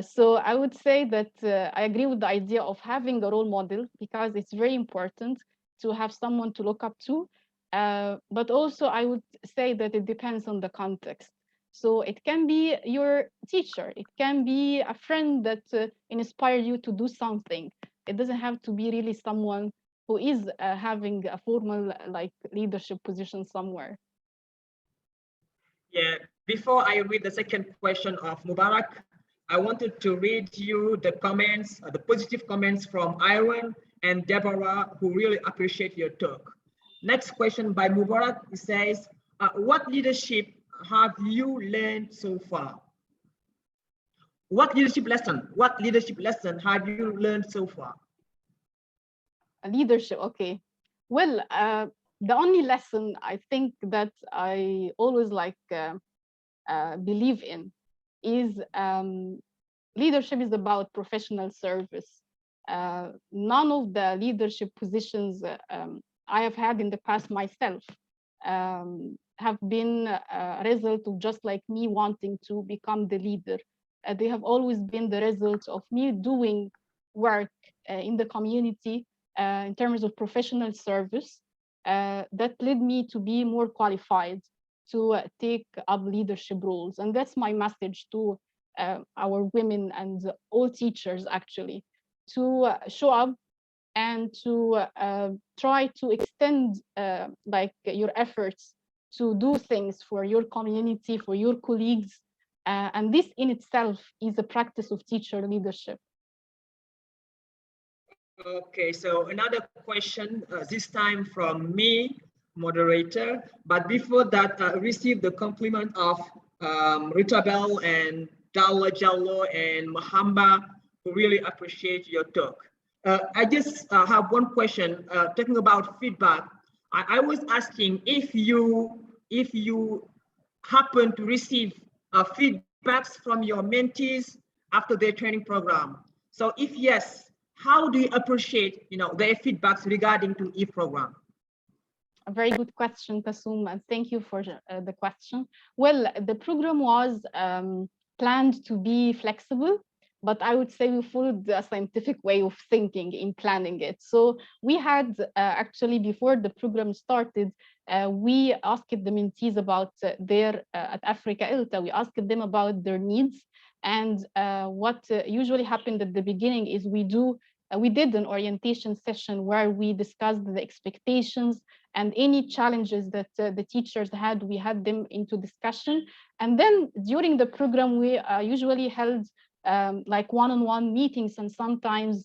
Speaker 1: So I would say that I agree with the idea of having a role model because it's very important to have someone to look up to. But also I would say that it depends on the context. So it can be your teacher, it can be a friend that inspired you to do something. It doesn't have to be really someone who is having a formal like leadership position somewhere.
Speaker 5: Yeah, before I read the second question of Mubarak, I wanted to read you the comments, the positive comments from Iron and Deborah, who really appreciate your talk. Next question by Mubarak, it says, what leadership have you learned so far? What leadership lesson have you learned so far?
Speaker 1: Leadership, okay. Well, the only lesson I think that I always like believe in is leadership is about professional service. None of the leadership positions I have had in the past myself have been a result of just like me wanting to become the leader. They have always been the result of me doing work in the community in terms of professional service that led me to be more qualified to take up leadership roles. And that's my message to our women and all teachers, actually, to show up and to try to extend like your efforts to do things for your community, for your colleagues. And this in itself is a practice of teacher leadership.
Speaker 5: Okay, so another question, this time from me, moderator. But before that, I received the compliment of Ritabel and Dalla Jallo and Mahamba, who really appreciate your talk. I just have one question, talking about feedback. I was asking if you happen to receive feedbacks from your mentees after their training program. So if yes, how do you appreciate their feedbacks regarding to e-program?
Speaker 1: A very good question, Kasum, and thank you for the question. Well, the program was planned to be flexible, but I would say we followed a scientific way of thinking in planning it. So we had actually, before the program started, we asked the mentees about their, at Africa ELTA, we asked them about their needs. And what usually happened at the beginning is we did an orientation session where we discussed the expectations and any challenges that the teachers had, we had them into discussion. And then during the program, we usually held like one-on-one meetings and sometimes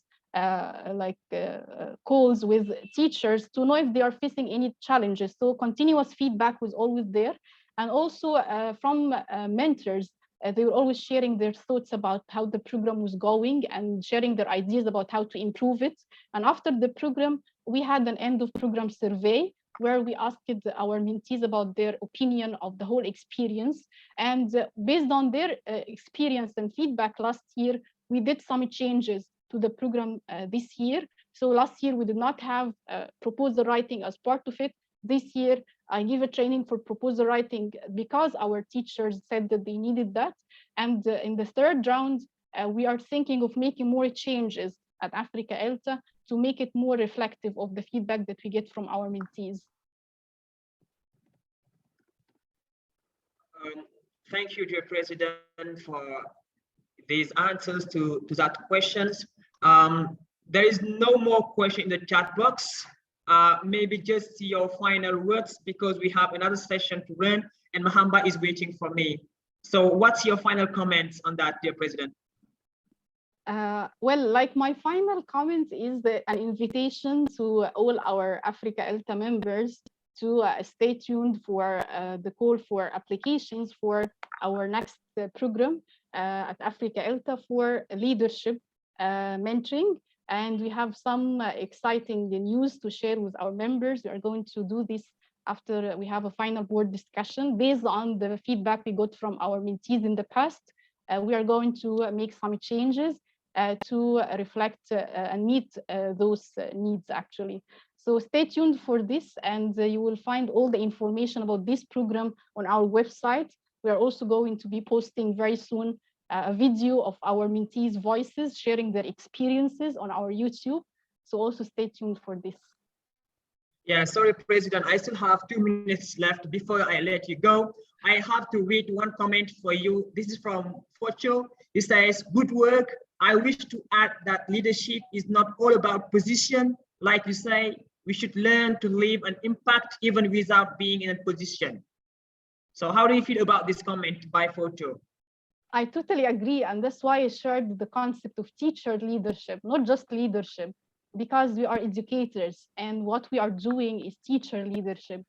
Speaker 1: calls with teachers to know if they are facing any challenges. So continuous feedback was always there. And also from mentors, they were always sharing their thoughts about how the program was going and sharing their ideas about how to improve it. And after the program, we had an end of program survey where we asked our mentees about their opinion of the whole experience. And based on their experience and feedback last year, we did some changes to the program this year. So last year, we did not have proposal writing as part of it. This year, I give a training for proposal writing because our teachers said that they needed that. And in the third round, we are thinking of making more changes at Africa ELTA to make it more reflective of the feedback that we get from our mentees.
Speaker 5: Thank you, dear President, for these answers to that questions. There is no more question in the chat box. Maybe just your final words, because we have another session to run and Mahamba is waiting for me. So what's your final comments on that, dear President?
Speaker 1: Well, like my final comment is an invitation to all our Africa ELTA members to stay tuned for the call for applications for our next program at Africa ELTA for leadership mentoring. And we have some exciting news to share with our members. We are going to do this after we have a final board discussion based on the feedback we got from our mentees in the past. We are going to make some changes to reflect and meet those needs actually. So stay tuned for this, and you will find all the information about this program on our website. We are also going to be posting very soon a video of our mentees' voices sharing their experiences on our YouTube. So also stay tuned for this.
Speaker 5: Yeah, sorry, President, I still have 2 minutes left before I let you go. I have to read one comment for you. This is from Focho. He says, good work. I wish to add that leadership is not all about position. Like you say, we should learn to leave an impact even without being in a position. So how do you feel about this comment by Focho?
Speaker 1: I totally agree. And that's why I shared the concept of teacher leadership, not just leadership, because we are educators and what we are doing is teacher leadership,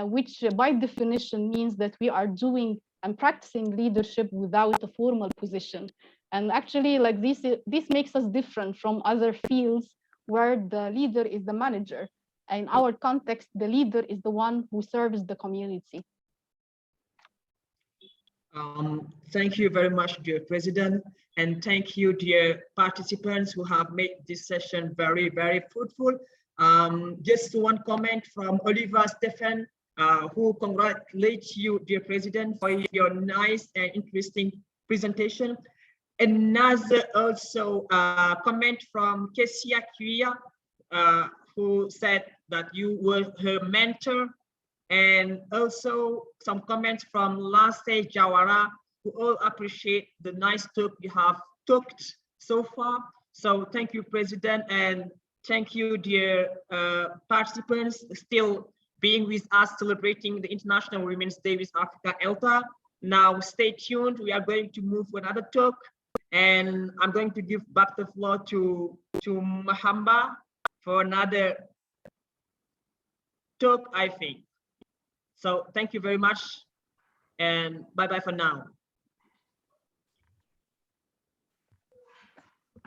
Speaker 1: which by definition means that we are doing and practicing leadership without a formal position. And actually, like this makes us different from other fields where the leader is the manager. In our context, the leader is the one who serves the community.
Speaker 5: Thank you very much, dear President, and thank you, dear participants who have made this session very, very fruitful. Just one comment from Oliver Stephen, who congratulates you, dear President, for your nice and interesting presentation. Another also comment from Kesia Kuya, who said that you were her mentor. And also some comments from Lasse Jawara, who all appreciate the nice talk you have talked so far. So thank you, President, and thank you, dear participants, still being with us celebrating the International Women's Day with Africa ELTA. Now stay tuned, we are going to move to another talk, and I'm going to give back the floor to Mahamba for another talk, I think. So thank you very much, and bye-bye for now.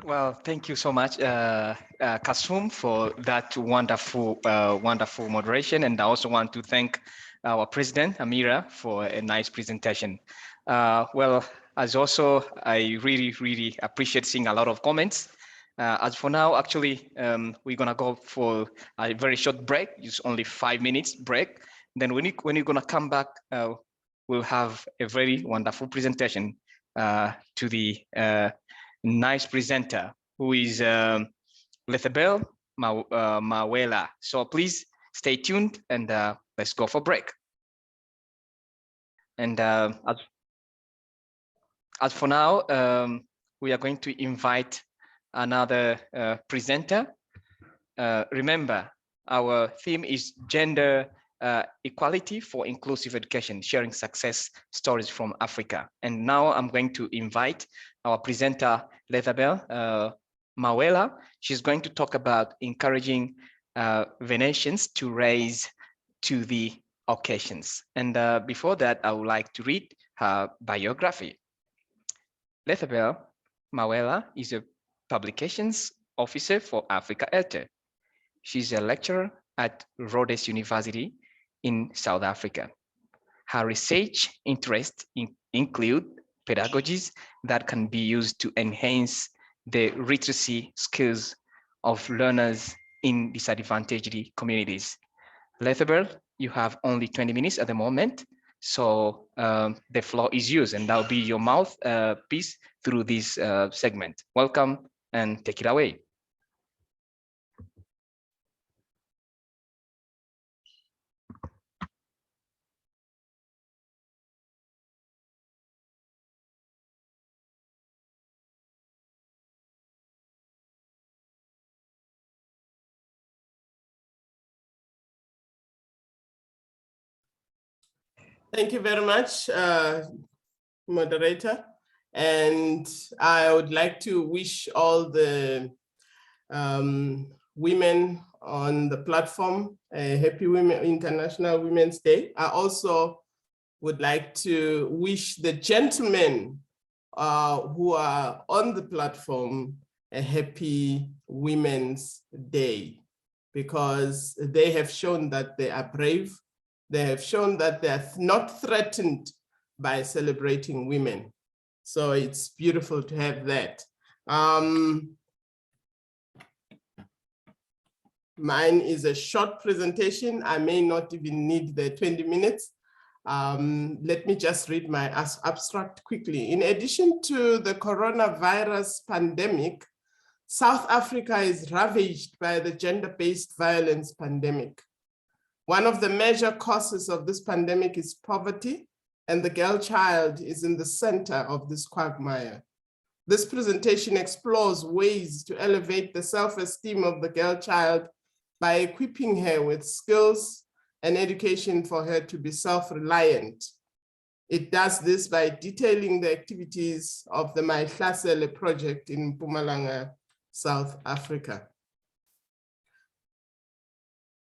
Speaker 2: Well, thank you so much, Kasum, for that wonderful, wonderful moderation. And I also want to thank our president, Amira, for a nice presentation. Well, as also, I really, really appreciate seeing a lot of comments. As for now, actually, we're gonna go for a very short break. It's only 5 minutes break. Then when you're gonna come back, we'll have a very wonderful presentation to the nice presenter who is Lethabel Mawela. So please stay tuned and let's go for break. And as for now, we are going to invite another presenter. Remember, our theme is gender equality for inclusive education, sharing success stories from Africa. And now I'm going to invite our presenter, Lethabel Mawela. She's going to talk about encouraging Venetians to raise to the occasions. And before that, I would like to read her biography. Lethabel Mawela is a publications officer for Africa ELTA. She's a lecturer at Rhodes University in South Africa. Her research interests include pedagogies that can be used to enhance the literacy skills of learners in disadvantaged communities. Lethabel, you have only 20 minutes at the moment, so the floor is yours, and that'll be your mouthpiece through this segment. Welcome and take it away.
Speaker 6: Thank you very much, moderator. And I would like to wish all the women on the platform a happy International Women's Day. I also would like to wish the gentlemen who are on the platform a happy Women's Day, because they have shown that they are brave. They have shown that they are not threatened by celebrating women. So it's beautiful to have that. Mine is a short presentation. I may not even need the 20 minutes. Let me just read my abstract quickly. In addition to the coronavirus pandemic, South Africa is ravaged by the gender-based violence pandemic. One of the major causes of this pandemic is poverty, and the girl child is in the center of this quagmire. This presentation explores ways to elevate the self-esteem of the girl child by equipping her with skills and education for her to be self-reliant. It does this by detailing the activities of the Maihlasele project in Mpumalanga, South Africa.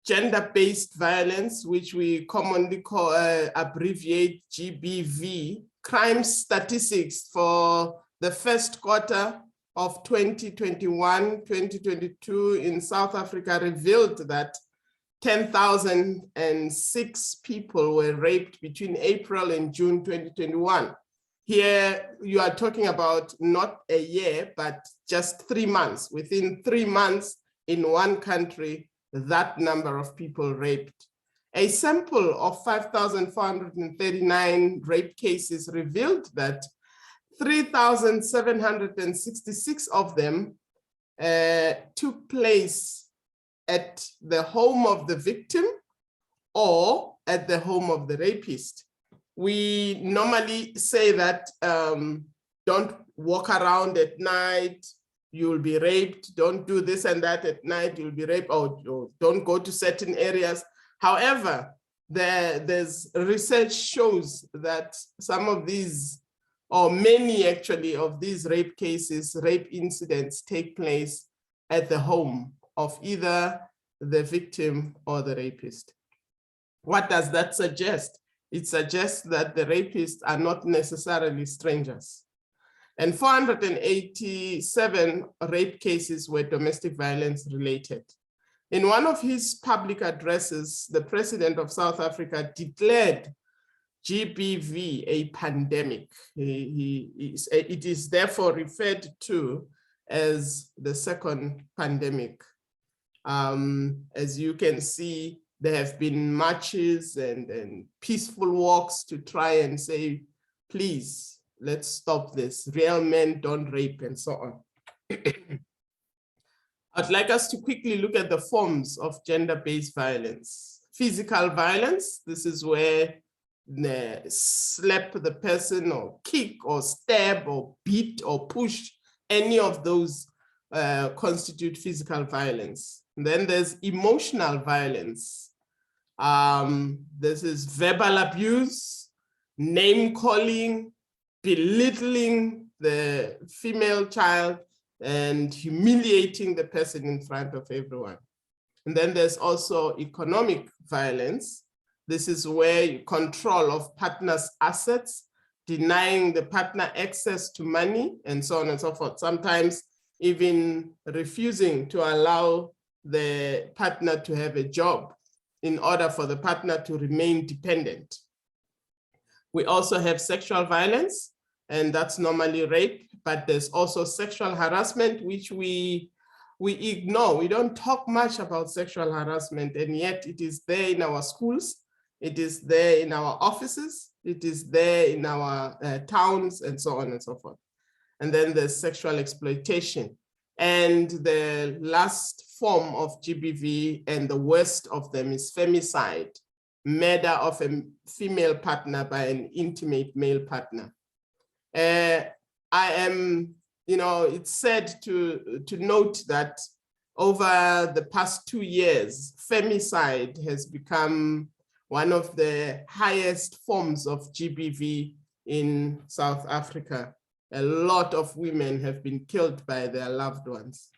Speaker 6: Gender-based violence, which we commonly call abbreviate GBV, crime statistics for the first quarter of 2021-2022 in South Africa revealed that 10,006 people were raped between April and June 2021. Here you are talking about not a year, but just 3 months. Within 3 months in one country, that number of people raped. A sample of 5,439 rape cases revealed that 3,766 of them took place at the home of the victim or at the home of the rapist. We normally say that don't walk around at night, you'll be raped, don't do this and that at night, you'll be raped, or don't go to certain areas. However, there's research shows that some of these, or many actually of these rape cases, rape incidents take place at the home of either the victim or the rapist. What does that suggest? It suggests that the rapists are not necessarily strangers. And 487 rape cases were domestic violence related. In one of his public addresses, the president of South Africa declared GBV a pandemic. It is therefore referred to as the second pandemic. As you can see, there have been marches and peaceful walks to try and say, please, let's stop this. Real men don't rape and so on. I'd like us to quickly look at the forms of gender-based violence. Physical violence, this is where slap the person or kick or stab or beat or push, any of those constitute physical violence. And then there's emotional violence. This is verbal abuse, name calling, belittling the female child, and humiliating the person in front of everyone. And then there's also economic violence. This is where you control of partners' assets, denying the partner access to money, and so on and so forth. Sometimes even refusing to allow the partner to have a job in order for the partner to remain dependent. We also have sexual violence, and that's normally rape, but there's also sexual harassment, which we ignore. We don't talk much about sexual harassment, and yet it is there in our schools, it is there in our offices, it is there in our towns, and so on and so forth. And then there's sexual exploitation. And the last form of GBV, and the worst of them, is femicide, murder of a female partner by an intimate male partner. It's said to note that over the past 2 years, femicide has become one of the highest forms of GBV in South Africa. A lot of women have been killed by their loved ones.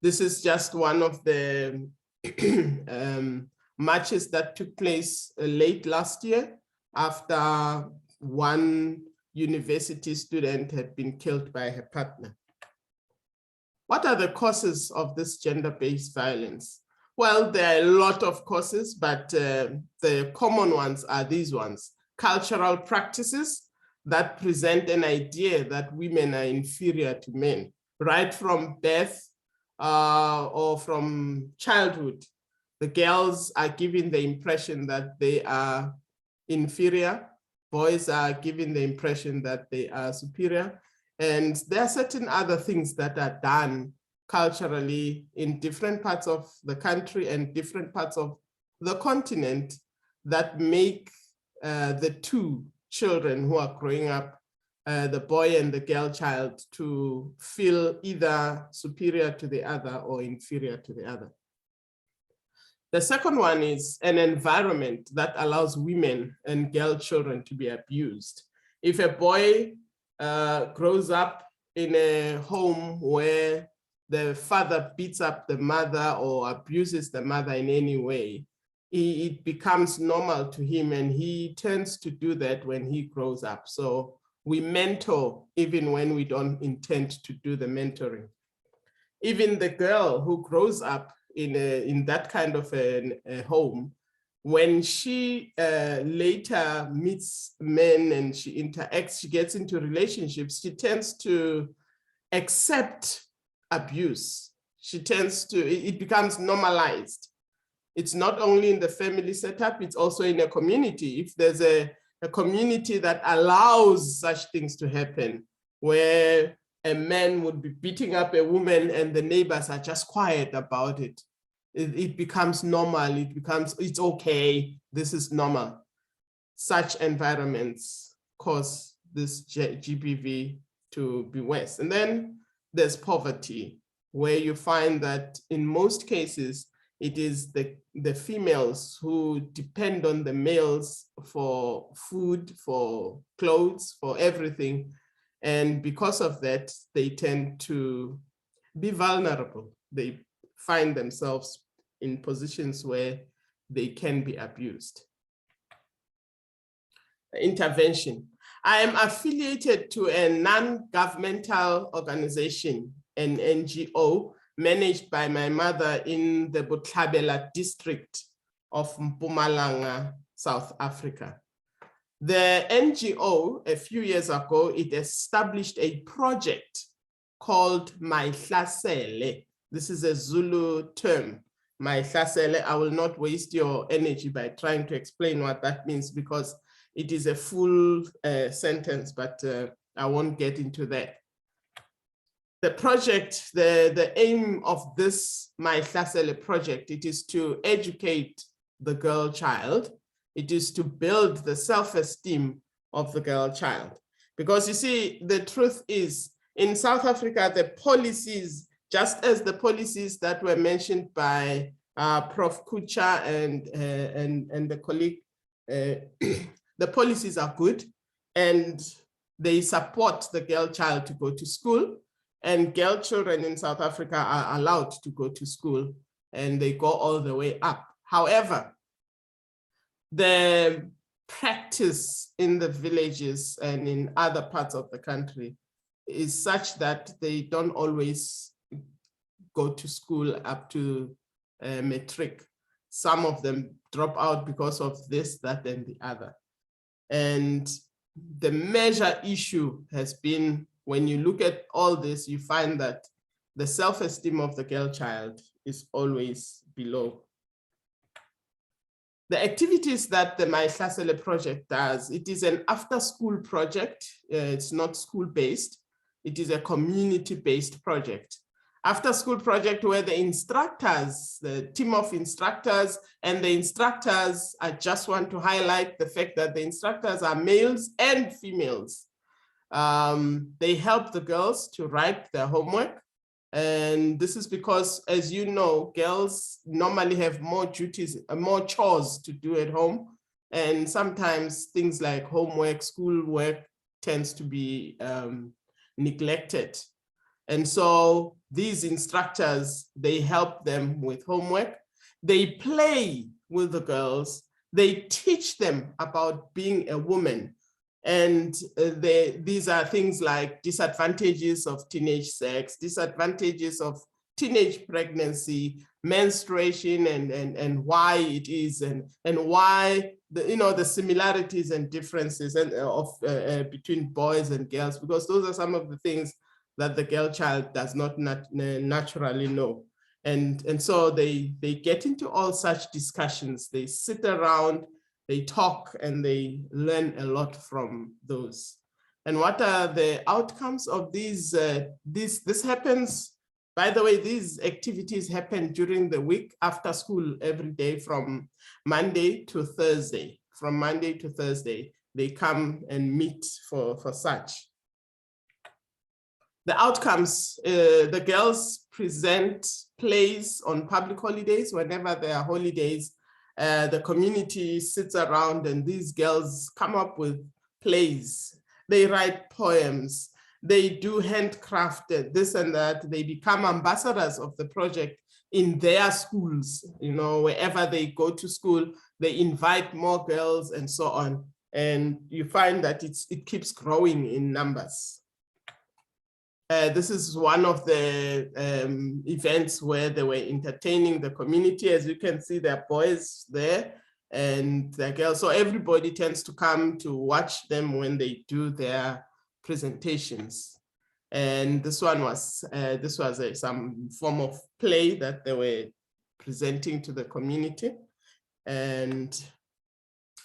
Speaker 6: This is just one of the marches that took place late last year after one university student had been killed by her partner. What are the causes of this gender-based violence? Well, there are a lot of causes, but the common ones are these ones. Cultural practices that present an idea that women are inferior to men, right from birth or from childhood. The girls are given the impression that they are inferior. Boys are given the impression that they are superior. And there are certain other things that are done culturally in different parts of the country and different parts of the continent that make the two children who are growing up, the boy and the girl child, to feel either superior to the other or inferior to the other. The second one is an environment that allows women and girl children to be abused. If a boy grows up in a home where the father beats up the mother or abuses the mother in any way, it becomes normal to him, and he tends to do that when he grows up. So we mentor even when we don't intend to do the mentoring. Even the girl who grows up in that kind of a home, when she later meets men and she interacts, she gets into relationships, she tends to accept abuse. It becomes normalized. It's not only in the family setup, it's also in a community. If there's a community that allows such things to happen, where a man would be beating up a woman and the neighbors are just quiet about it, it becomes normal, it's okay, this is normal. Such environments cause this GBV to be worse. And then there's poverty, where you find that in most cases, it is the females who depend on the males for food, for clothes, for everything. And because of that, they tend to be vulnerable. They find themselves in positions where they can be abused. Intervention. I am affiliated to a non-governmental organization, an NGO, managed by my mother in the Botlhabela district of Mpumalanga, South Africa. The NGO, a few years ago, it established a project called Maihlasele. This is a Zulu term, Maihlasele. I will not waste your energy by trying to explain what that means because it is a full sentence, but I won't get into that. The project, the aim of this Maihlasele project, it is to educate the girl child. It is to build the self-esteem of the girl child. Because you see, the truth is, in South Africa, the policies, just as the policies that were mentioned by Prof. Kucha and the colleague, the policies are good and they support the girl child to go to school, and girl children in South Africa are allowed to go to school and they go all the way up. However, the practice in the villages and in other parts of the country is such that they don't always go to school up to matric. Some of them drop out because of this, that, and the other. And the major issue has been, when you look at all this, you find that the self-esteem of the girl child is always below. The activities that the Maihlasele project does, it is an after-school project. It's not school-based. It is a community-based project. After-school project where the instructors, the team of instructors, and the instructors, I just want to highlight the fact that the instructors are males and females. They help the girls to write their homework. And this is because, as you know, girls normally have more duties, more chores to do at home. And sometimes things like homework, schoolwork tends to be neglected. And so these instructors, they help them with homework. They play with the girls. They teach them about being a woman. And these are things like disadvantages of teenage sex, disadvantages of teenage pregnancy, menstruation, and why it is, and why the similarities and differences between boys and girls, because those are some of the things that the girl child does not naturally know. And so they get into all such discussions. They sit around, they talk, and they learn a lot from those. And what are the outcomes of these? This happens, by the way, these activities happen during the week after school every day from Monday to Thursday. From Monday to Thursday, they come and meet for such. The outcomes, the girls present plays on public holidays. Whenever there are holidays, the community sits around and these girls come up with plays. They write poems. They do handcrafted, this and that. They become ambassadors of the project in their schools. You know, wherever they go to school, they invite more girls and so on. And you find that it keeps growing in numbers. This is one of the events where they were entertaining the community. As you can see, there are boys there and there are girls. So everybody tends to come to watch them when they do their presentations. And this one was, some form of play that they were presenting to the community. And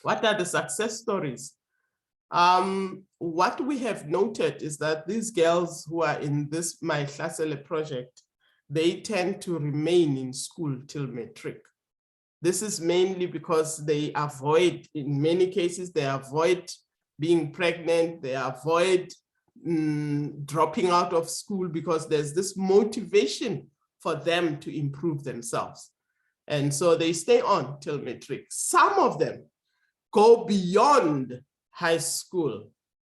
Speaker 6: what are the success stories? What we have noted is that these girls who are in this Maihlasele project, they tend to remain in school till matric. This is mainly because they avoid, in many cases, they avoid being pregnant, they avoid dropping out of school because there's this motivation for them to improve themselves. And so they stay on till matric. Some of them go beyond high school.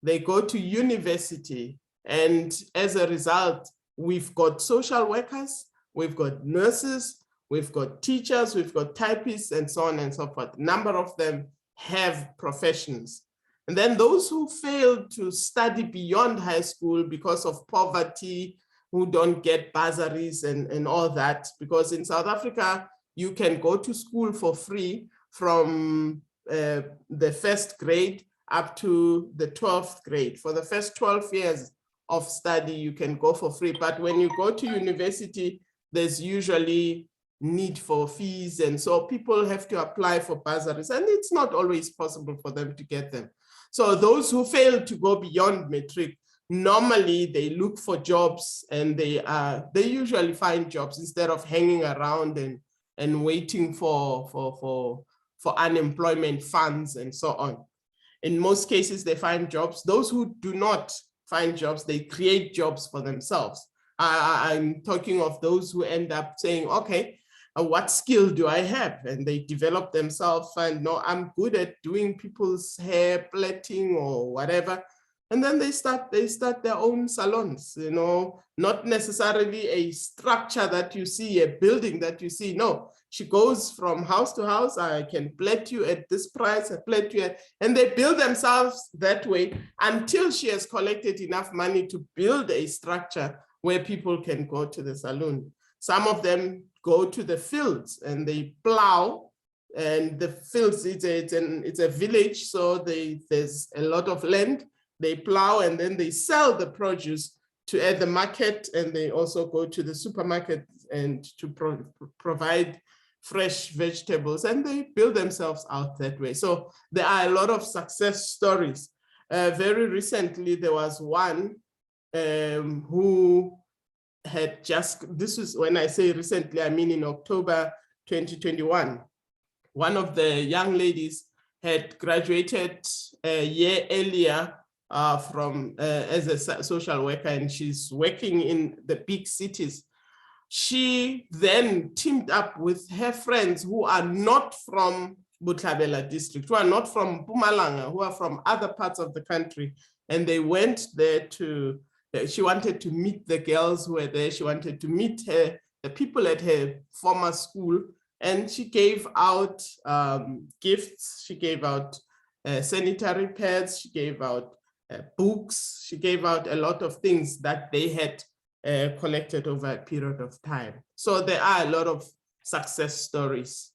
Speaker 6: They go to university. And as a result, we've got social workers, we've got nurses, we've got teachers, we've got typists, and so on and so forth. A number of them have professions. And then those who fail to study beyond high school because of poverty, who don't get bursaries and all that, because in South Africa, you can go to school for free from the first grade up to the 12th grade. For the first 12 years of study, you can go for free. But when you go to university, there's usually need for fees. And so people have to apply for bursaries, and it's not always possible for them to get them. So those who fail to go beyond matric, normally they look for jobs, and they usually find jobs instead of hanging around and waiting for unemployment funds and so on. In most cases, they find jobs. Those who do not find jobs, they create jobs for themselves. I'm talking of those who end up saying, okay, what skill do I have? And they develop themselves, and no, I'm good at doing people's hair plaiting or whatever. And then they start their own salons, you know, not necessarily a structure that you see, a building that you see. No, she goes from house to house. I can plait you at this price, I plait you at, and they build themselves that way until she has collected enough money to build a structure where people can go to the salon. Some of them go to the fields and they plow, and the fields, it's a village, so there's a lot of land. They plow and then they sell the produce at the market, and they also go to the supermarket and to provide fresh vegetables, and they build themselves out that way. So there are a lot of success stories. Very recently, there was one who had this is, when I say recently, I mean in October 2021. One of the young ladies had graduated a year earlier from as a social worker, and she's working in the big cities. She then teamed up with her friends who are not from Botshabelo district, who are not from Mpumalanga, who are from other parts of the country. And they went there she wanted to meet the girls who were there. She wanted to meet the people at her former school. And she gave out gifts. She gave out sanitary pads. She gave out books. She gave out a lot of things that they had collected over a period of time. So there are a lot of success stories.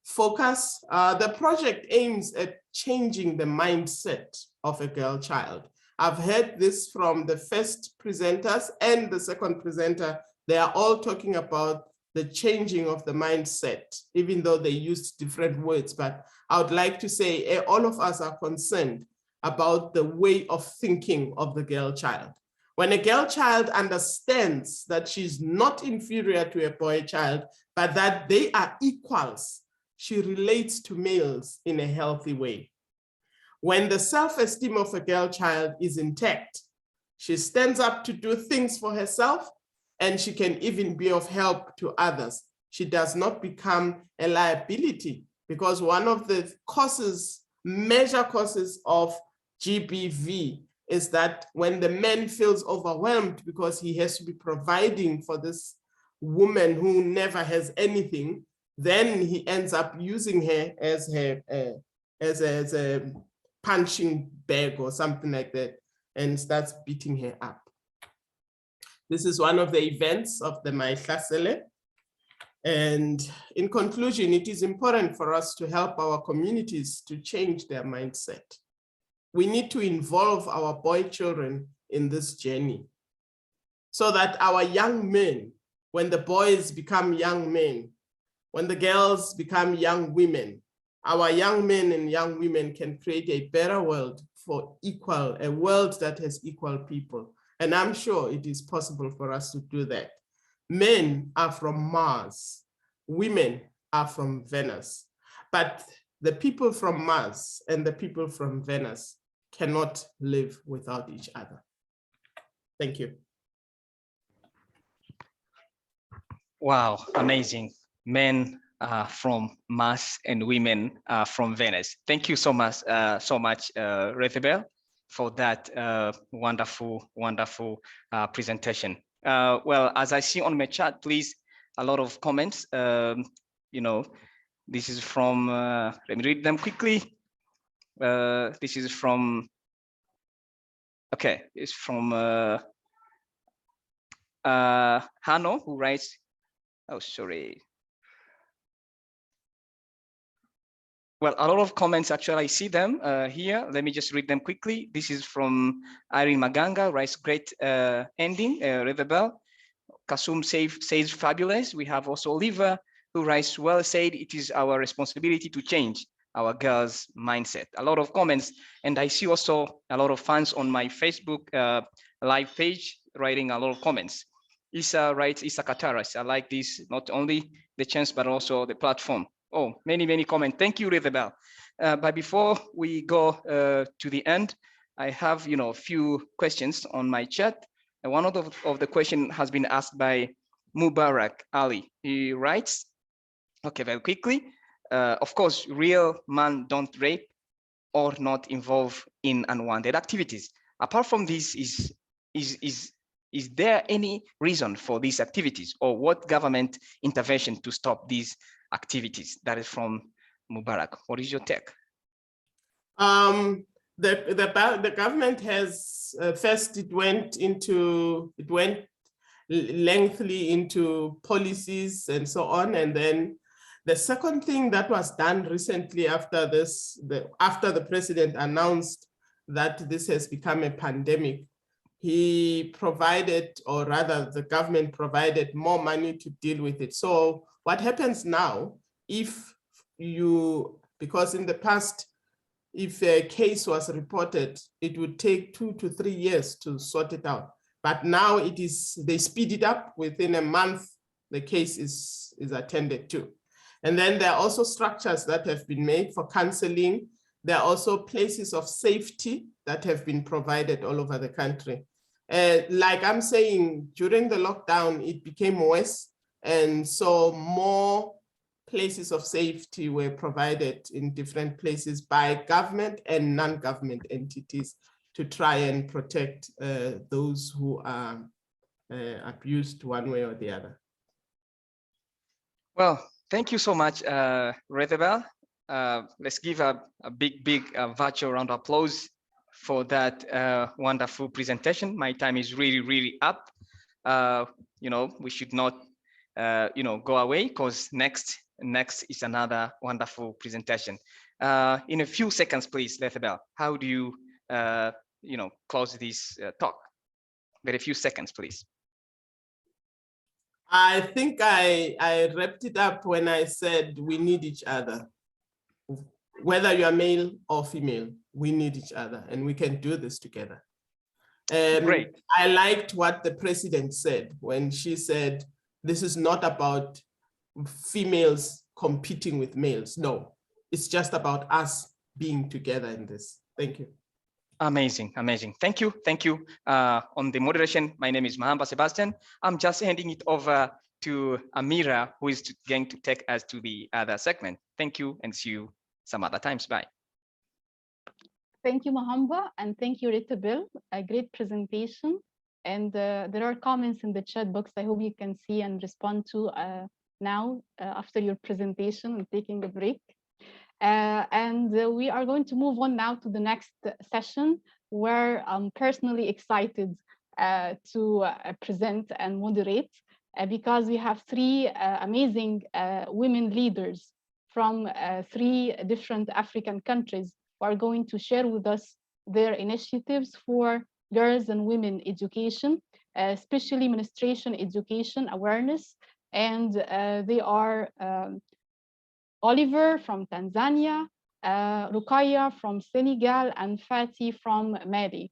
Speaker 6: Focus, the project aims at changing the mindset of a girl child. I've heard this from the first presenters and the second presenter. They are all talking about the changing of the mindset, even though they used different words. But I would like to say all of us are concerned about the way of thinking of the girl child. When a girl child understands that she's not inferior to a boy child, but that they are equals, she relates to males in a healthy way. When the self-esteem of a girl child is intact, she stands up to do things for herself, and she can even be of help to others. She does not become a liability, because one of the major causes of GBV is that when the man feels overwhelmed because he has to be providing for this woman who never has anything, then he ends up using her as a punching bag or something like that, and starts beating her up. This is one of the events of the Maihlasele. And in conclusion, it is important for us to help our communities to change their mindset. We need to involve our boy children in this journey so that our young men, when the boys become young men, when the girls become young women, our young men and young women can create a better world for a world that has equal people. And I'm sure it is possible for us to do that. Men are from Mars, women are from Venus, but the people from Mars and the people from Venus cannot live without each other. Thank you.
Speaker 2: Wow, amazing. Men from Mars and women from Venus. Thank you so much, Rethebel, for that wonderful presentation. Well, as I see on my chat, please, a lot of comments. You know, this is from, let me read them quickly. This is from, okay, it's from Hano, who writes, oh, sorry. Well, a lot of comments, actually, I see them here. Let me just read them quickly. This is from Irene Maganga, writes great ending, Riverbell. Kasum says fabulous. We have also Oliver, who writes, well said, it is our responsibility to change our girls' mindset. A lot of comments. And I see also a lot of fans on my Facebook live page writing a lot of comments. Isa writes, Isa Kataras, I like this, not only the chance, but also the platform. Oh, many, many comments. Thank you, Riverbell. But before we go to the end, I have, a few questions on my chat. And one of the question has been asked by Mubarak Ali. He writes, okay, very quickly. Of course, real men don't rape or not involved in unwanted activities. Apart from this, is there any reason for these activities, or what government intervention to stop these activities? That is from Mubarak. What is your take?
Speaker 6: The government has first it went lengthily into policies and so on, and then the second thing that was done recently after this, after the president announced that this has become a pandemic, he provided, or rather the government provided, more money to deal with it. So what happens now, if you, because in the past, if a case was reported, it would take 2 to 3 years to sort it out. But now it is, they speed it up. Within a month, the case is attended to. And then there are also structures that have been made for counseling. There are also places of safety that have been provided all over the country. Like I'm saying, during the lockdown, it became worse. And so more places of safety were provided in different places by government and non-government entities to try and protect those who are abused one way or the other.
Speaker 2: Well, thank you so much, Rethabel. Let's give a big virtual round of applause for that wonderful presentation. My time is really up. We should not go away, because next is another wonderful presentation. In a few seconds, please, Rethabel, how do you close this talk? Very few seconds, please.
Speaker 6: I think I wrapped it up when I said we need each other. Whether you are male or female, we need each other, and we can do this together.
Speaker 2: Great.
Speaker 6: I liked what the president said when she said, this is not about females competing with males. No, it's just about us being together in this. Thank you.
Speaker 2: Amazing. Thank you. On the moderation, my name is Mahamba Sebastian. I'm just handing it over to Amira, who is going to take us to the other segment. Thank you, and see you some other times. Bye.
Speaker 1: Thank you, Mahamba, and thank you, Rita. A great presentation. And there are comments in the chat box I hope you can see and respond to now after your presentation and taking a break. We are going to move on now to the next session, where I'm personally excited to present and moderate because we have three amazing women leaders from three different African countries who are going to share with us their initiatives for girls and women education, especially menstruation education awareness. And they are Oliver from Tanzania, Rukaya from Senegal, and Fatih from Mali.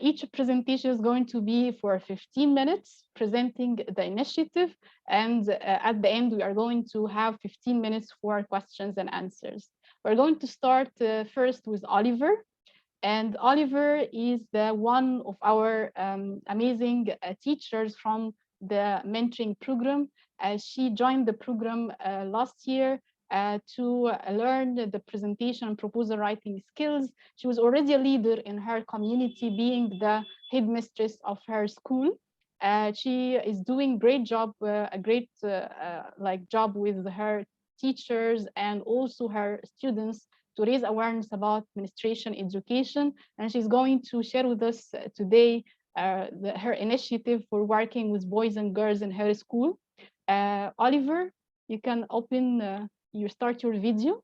Speaker 1: Each presentation is going to be for 15 minutes, presenting the initiative. And at the end, we are going to have 15 minutes for questions and answers. We're going to start first with Oliver. And Oliver is one of our amazing teachers from the mentoring program. She joined the program last year to learn the presentation and proposal writing skills. She was already a leader in her community, being the headmistress of her school. She is doing a great job with her teachers and also her students to raise awareness about menstruation education. And she's going to share with us today her initiative for working with boys and girls in her school. Oliver, you can open, start your video.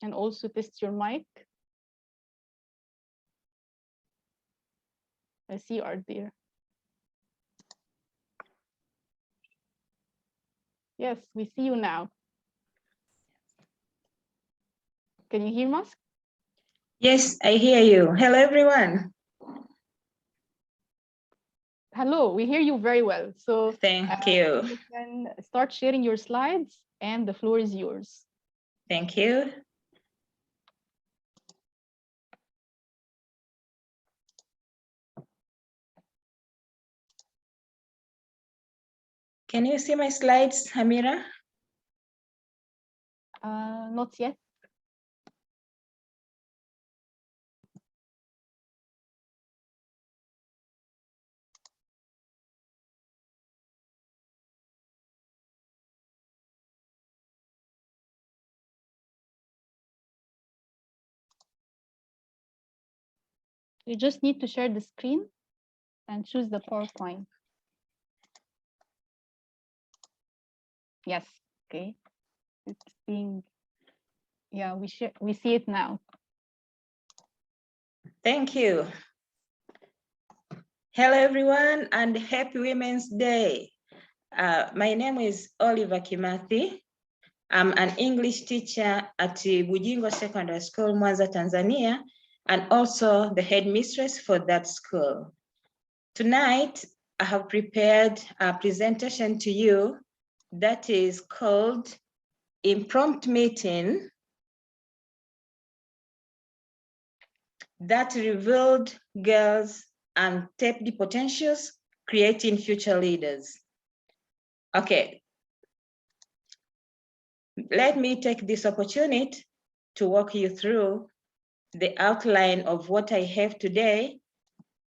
Speaker 1: And also test your mic. I see you are there. Yes, we see you now. Can you hear us?
Speaker 7: Yes, I hear you. Hello, everyone.
Speaker 1: Hello, we hear you very well. So
Speaker 7: thank you.
Speaker 1: You can start sharing your slides and the floor is yours.
Speaker 7: Thank you. Can you see my slides, Amira?
Speaker 1: Not yet. You just need to share the screen and choose the PowerPoint. Yes, okay. It's being, yeah, we see it now.
Speaker 7: Thank you. Hello, everyone, and happy Women's Day. My name is Oliver Kimathi. I'm an English teacher at Bujingo Secondary School, Mwanza, Tanzania, and also the headmistress for that school. Tonight, I have prepared a presentation to you that is called Impromptu Meeting that revealed girls and tapped the potentials, creating future leaders. Okay. Let me take this opportunity to walk you through the outline of what I have today.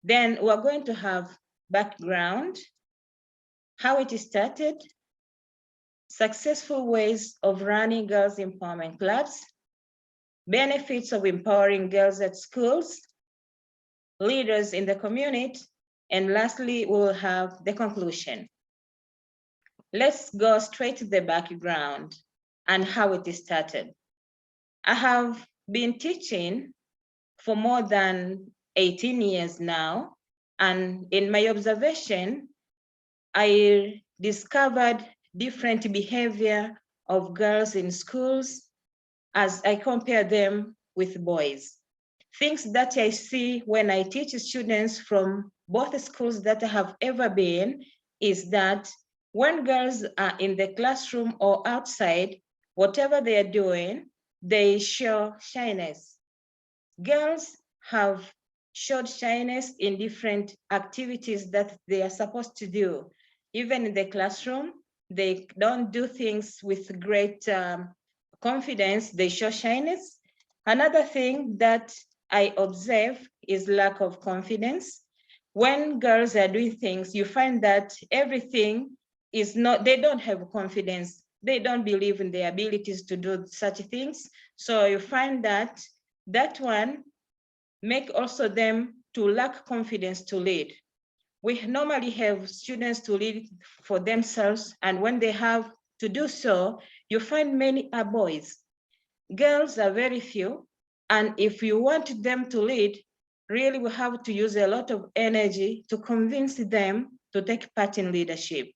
Speaker 7: Then we're going to have background, how it started, successful ways of running girls empowerment clubs, benefits of empowering girls at schools, leaders in the community, and lastly, we'll have the conclusion. Let's go straight to the background and how it started. I have been teaching for more than 18 years now, and in my observation, I discovered different behavior of girls in schools as I compare them with boys. Things that I see when I teach students from both schools that I have ever been is that when girls are in the classroom or outside, whatever they are doing, they show shyness. Girls have showed shyness in different activities that they are supposed to do. Even in the classroom, they don't do things with great confidence, they show shyness. Another thing that I observe is lack of confidence. When girls are doing things, you find that everything is not, they don't have confidence. They don't believe in their abilities to do such things. So you find that that one make also them to lack confidence to lead. We normally have students to lead for themselves, and when they have to do so, you find many are boys. Girls are very few, and if you want them to lead, really we have to use a lot of energy to convince them to take part in leadership.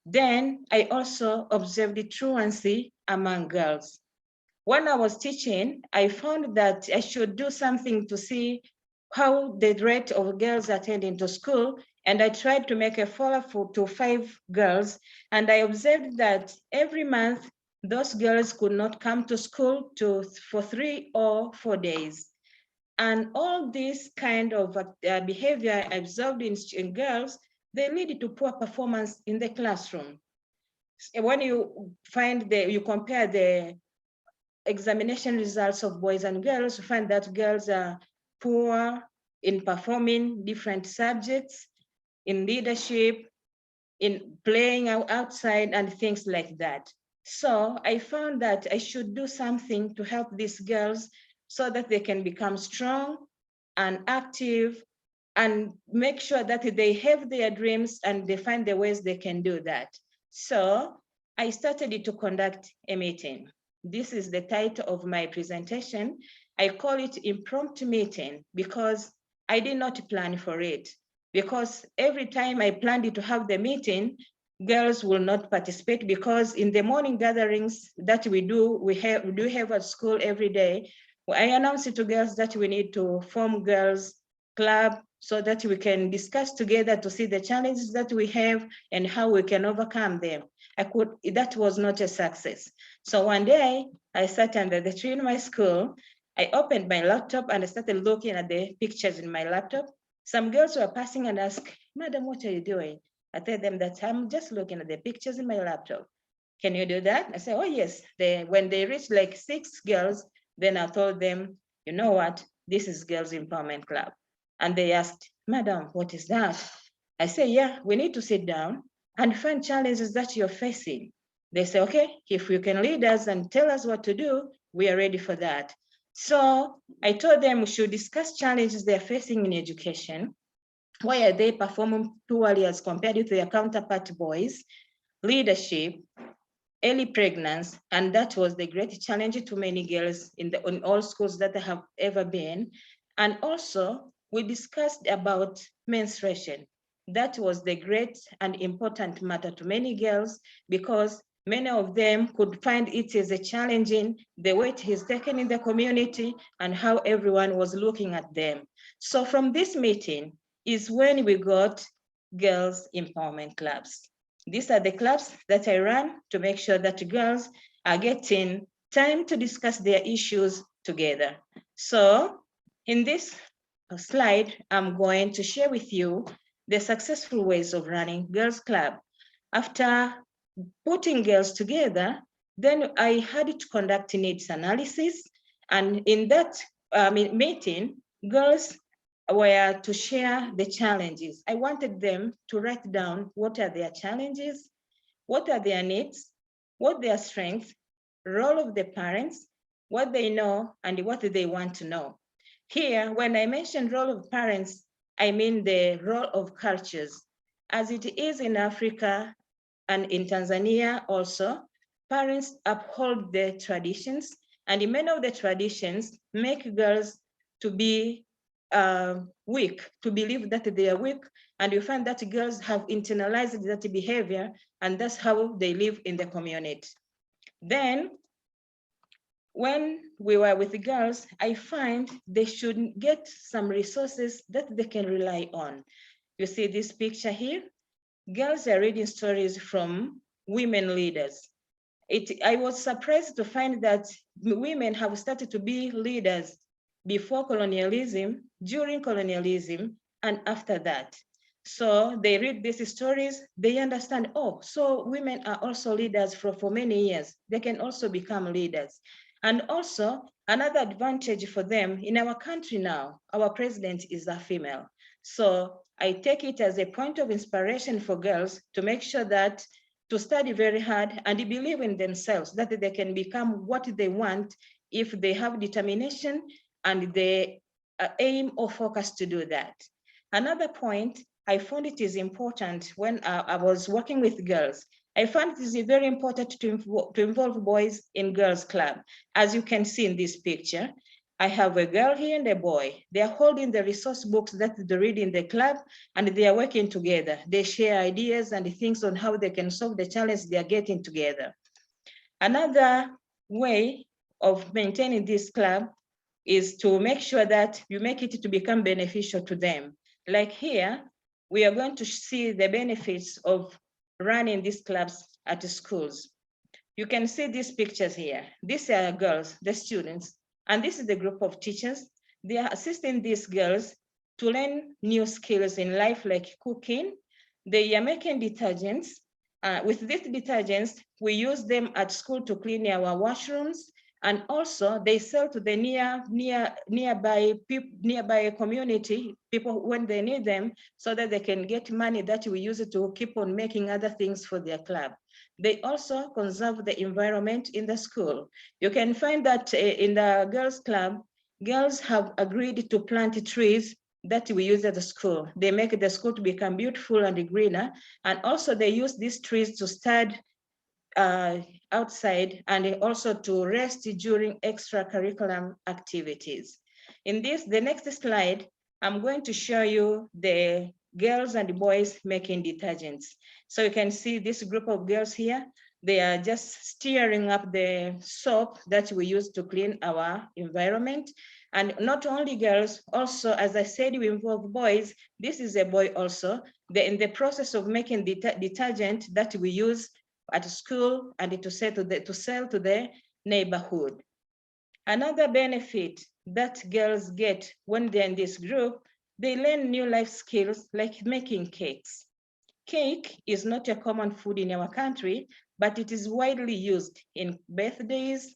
Speaker 7: Then I also observed the truancy among girls. When I was teaching, I found that I should do something to see how the rate of girls attending to school, and I tried to make a follow-up to 5 girls, and I observed that every month, those girls could not come to school for 3 or 4 days. And all this kind of behavior I observed in girls, they lead to poor performance in the classroom. When you you compare the examination results of boys and girls, you find that girls are poor in performing different subjects, in leadership, in playing outside and things like that. So I found that I should do something to help these girls so that they can become strong and active and make sure that they have their dreams and they find the ways they can do that. So I started to conduct a meeting. This is the title of my presentation. I call it impromptu meeting because I did not plan for it. Because every time I planned to have the meeting, girls will not participate because in the morning gatherings that we do have at school every day, I announce it to girls that we need to form girls club so that we can discuss together to see the challenges that we have and how we can overcome them. That was not a success. So one day I sat under the tree in my school. I opened my laptop and I started looking at the pictures in my laptop. Some girls were passing and asked, "Madam, what are you doing?" I tell them that I'm just looking at the pictures in my laptop. "Can you do that?" I said, "Oh yes." When they reached like 6 girls, then I told them, "You know what? This is Girls Empowerment Club." And they asked, "Madam, what is that?" I say, "Yeah, we need to sit down and find challenges that you're facing." They say, "Okay, if you can lead us and tell us what to do, we are ready for that." So I told them we should discuss challenges they're facing in education. Why are they performing poorly as compared with their counterpart boys? Leadership, early pregnancy, and that was the great challenge to many girls in all schools that I have ever been. And also, we discussed about menstruation. That was the great and important matter to many girls because many of them could find it as a challenging, the weight is taken in the community and how everyone was looking at them. So from this meeting is when we got Girls Empowerment Clubs. These are the clubs that I run to make sure that girls are getting time to discuss their issues together. So in this slide, I'm going to share with you the successful ways of running Girls Club. After putting girls together, then I had to conduct needs analysis. And in that meeting, girls were to share the challenges. I wanted them to write down what are their challenges, what are their needs, what their strengths, role of the parents, what they know, and what they want to know. Here, when I mention role of parents, I mean the role of cultures. As it is in Africa and in Tanzania also, parents uphold the traditions, and many of the traditions make girls to be weak, to believe that they are weak, and you find that girls have internalized that behavior, and that's how they live in the community. Then, when we were with the girls, I find they should get some resources that they can rely on. You see this picture here? Girls are reading stories from women leaders. I was surprised to find that women have started to be leaders before colonialism, during colonialism, and after that. So they read these stories, they understand, oh, so women are also leaders for many years. They can also become leaders. And also another advantage for them in our country now, our president is a female. So I take it as a point of inspiration for girls to make sure that to study very hard and believe in themselves that they can become what they want if they have determination and the aim or focus to do that. Another point, I found it is important when I was working with girls. I found it is very important to involve boys in girls' club. As you can see in this picture, I have a girl here and a boy. They are holding the resource books that they read in the club, and they are working together. They share ideas and things on how they can solve the challenge they are getting together. Another way of maintaining this club is to make sure that you make it to become beneficial to them. Like here, we are going to see the benefits of running these clubs at the schools. You can see these pictures here. These are girls, the students, and this is the group of teachers. They are assisting these girls to learn new skills in life like cooking. They are making detergents. With these detergents, we use them at school to clean our washrooms, and also they sell to the nearby community, people when they need them, so that they can get money that we use it to keep on making other things for their club. They also conserve the environment in the school. You can find that in the girls' club, girls have agreed to plant trees that we use at the school. They make the school to become beautiful and greener. And also they use these trees to study outside and also to rest during extracurricular activities. In the next slide, I'm going to show you the girls and boys making detergents. So you can see this group of girls here, they are just stirring up the soap that we use to clean our environment. And not only girls, also, as I said, we involve boys. This is a boy also. They're in the process of making detergent that we use at school and to sell to the neighborhood. Another benefit that girls get when they're in this group, they learn new life skills like making cakes. Cake is not a common food in our country, but it is widely used in birthdays,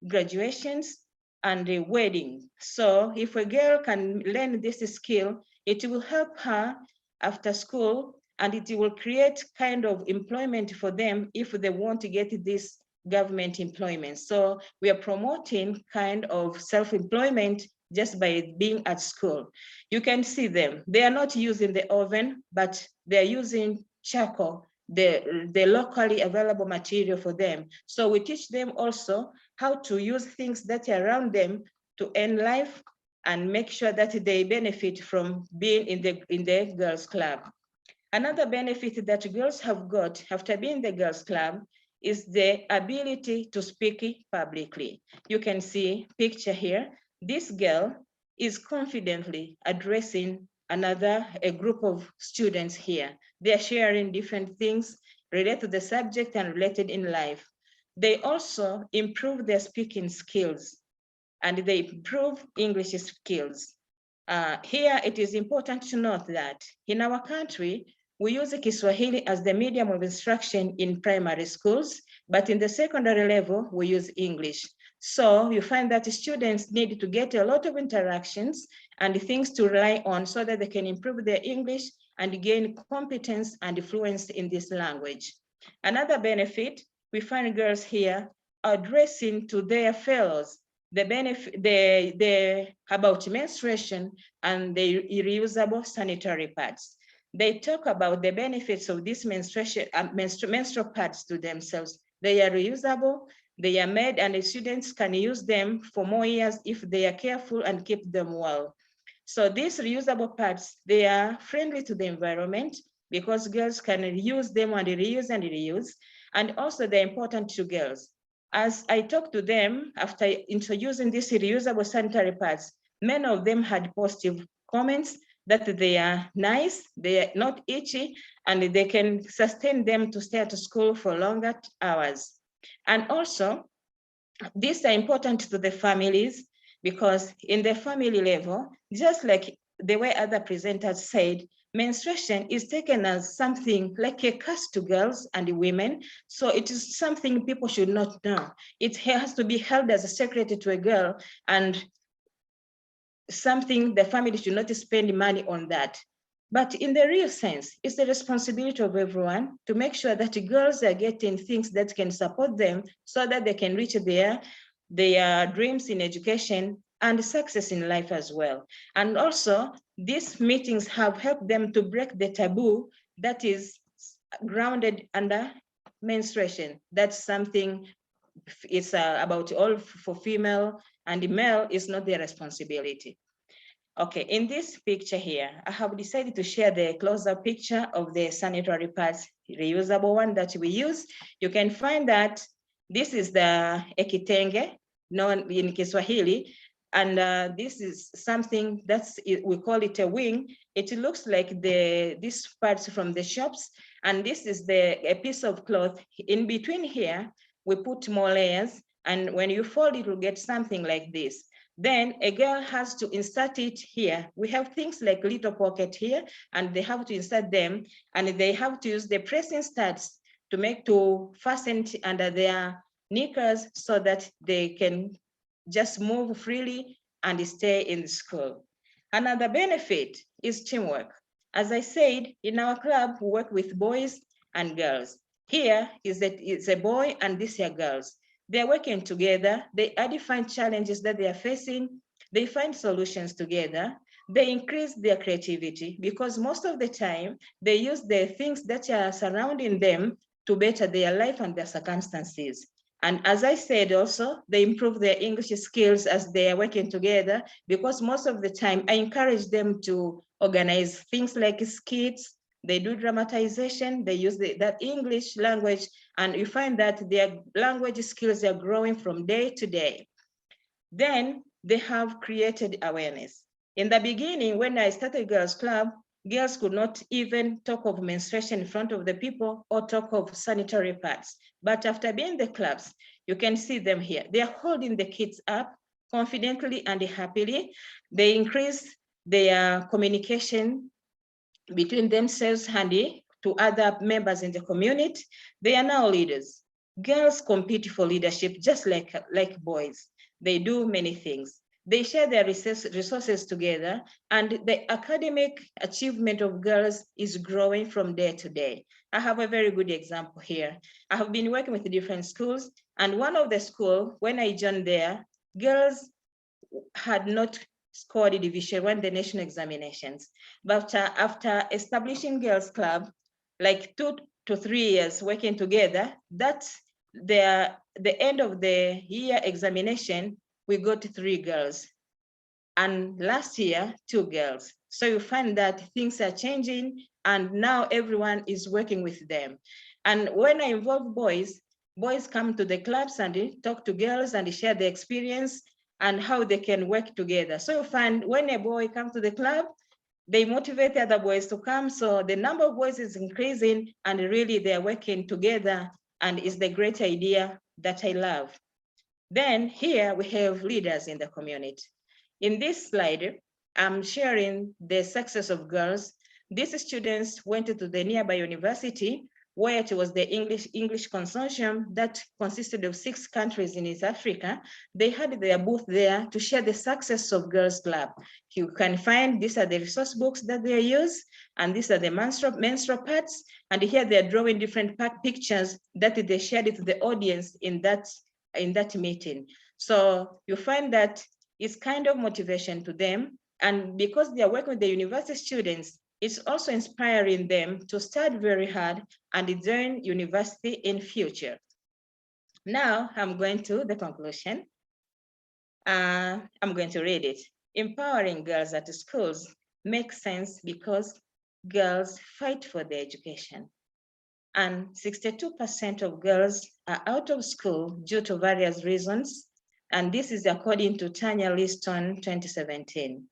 Speaker 7: graduations, and a wedding. So if a girl can learn this skill, it will help her after school, and it will create kind of employment for them if they want to get this government employment. So we are promoting kind of self-employment just by being at school. You can see them. They are not using the oven, but they're using charcoal, the locally available material for them. So we teach them also how to use things that are around them to end life and make sure that they benefit from being in the girls' club. Another benefit that girls have got after being in the girls' club is the ability to speak publicly. You can see picture here. This girl is confidently addressing a group of students here. They're sharing different things related to the subject and related in life. They also improve their speaking skills and they improve English skills. Here, it is important to note that in our country, we use Kiswahili as the medium of instruction in primary schools, but in the secondary level, we use English. So you find that students need to get a lot of interactions and things to rely on so that they can improve their English and gain competence and fluency in this language. Another benefit, we find girls here addressing to their fellows about menstruation and the reusable sanitary pads. They talk about the benefits of these menstrual pads to themselves. They are reusable, they are made, and the students can use them for more years if they are careful and keep them well. So these reusable pads, they are friendly to the environment because girls can use them and reuse and reuse, and also they're important to girls. As I talked to them after introducing these reusable sanitary pads, many of them had positive comments that they are nice, they are not itchy, and they can sustain them to stay at school for longer hours. And also, these are important to the families because in the family level, just like the way other presenters said, menstruation is taken as something like a curse to girls and women. So it is something people should not know. It has to be held as a secret to a girl and something the family should not spend money on that. But in the real sense, it's the responsibility of everyone to make sure that the girls are getting things that can support them so that they can reach their dreams in education and success in life as well. And also, these meetings have helped them to break the taboo that is grounded under menstruation. That's something it's about all for female, and the male is not their responsibility. Okay, in this picture here, I have decided to share the close-up picture of the sanitary pads, reusable one that we use. You can find that this is the ekitenge, known in Kiswahili, and this is something we call it a wing. It looks like these parts from the shops, and this is a piece of cloth. In between here, we put more layers, and when you fold, it will get something like this. Then a girl has to insert it here. We have things like little pocket here, and they have to insert them, and they have to use the pressing studs to fasten it under their knickers so that they can just move freely and stay in the school. Another benefit is teamwork. As I said, in our club, we work with boys and girls. Here is a boy and these are girls. They're working together. They identify challenges that they are facing. They find solutions together. They increase their creativity because most of the time they use the things that are surrounding them to better their life and their circumstances. And as I said also, they improve their English skills as they are working together because most of the time I encourage them to organize things like skits. They do dramatization, they use that English language, and you find that their language skills are growing from day to day. Then they have created awareness. In the beginning, when I started Girls Club, girls could not even talk of menstruation in front of the people or talk of sanitary pads. But after being in the clubs, you can see them here. They are holding the kids up confidently and happily. They increase their communication between themselves and to other members in the community. They are now leaders. Girls compete for leadership just like boys. They do many things. They share their resources together, and the academic achievement of girls is growing from day to day. I have a very good example here. I have been working with different schools, and one of the schools, when I joined there, girls had not scored Division 1, the national examinations. But after establishing Girls Club, like 2 to 3 years working together, that's the end of the year examination, we got 3 girls. And last year, 2 girls. So you find that things are changing and now everyone is working with them. And when I involve boys, boys come to the clubs and they talk to girls and they share their experience and how they can work together. So you find when a boy comes to the club, they motivate the other boys to come. So the number of boys is increasing and really they're working together, and it's the great idea that I love. Then here we have leaders in the community. In this slide, I'm sharing the success of girls. These students went to the nearby university where it was the English consortium that consisted of 6 countries in East Africa. They had their booth there to share the success of Girls Club. You can find, these are the resource books that they use, and these are the menstrual pads, and here they're drawing different pictures that they shared with the audience in that meeting. So you find that it's kind of motivation to them, and because they are working with the university students, it's also inspiring them to study very hard and join university in future. Now I'm going to the conclusion. I'm going to read it. Empowering girls at schools makes sense because girls fight for their education. And 62% of girls are out of school due to various reasons. And this is according to Tanya Liston 2017.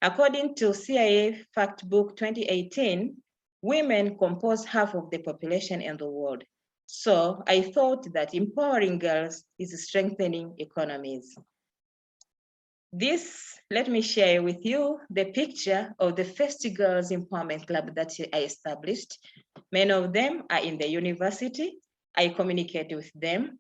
Speaker 7: According to CIA Fact Book 2018, women compose half of the population in the world. So I thought that empowering girls is strengthening economies. Let me share with you the picture of the first Girls Empowerment Club that I established. Many of them are in the university. I communicate with them.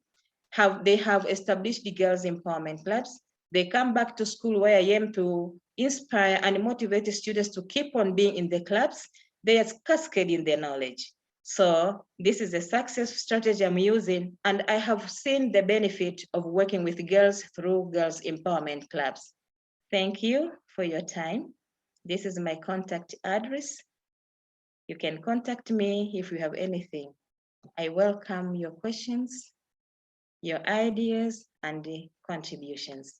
Speaker 7: They have established the Girls Empowerment Clubs. They come back to school where I am to inspire and motivate the students to keep on being in the clubs. They are cascading their knowledge. So this is a success strategy I'm using, and I have seen the benefit of working with girls through Girls Empowerment Clubs. Thank you for your time. This is my contact address. You can contact me if you have anything. I welcome your questions, your ideas, and the contributions.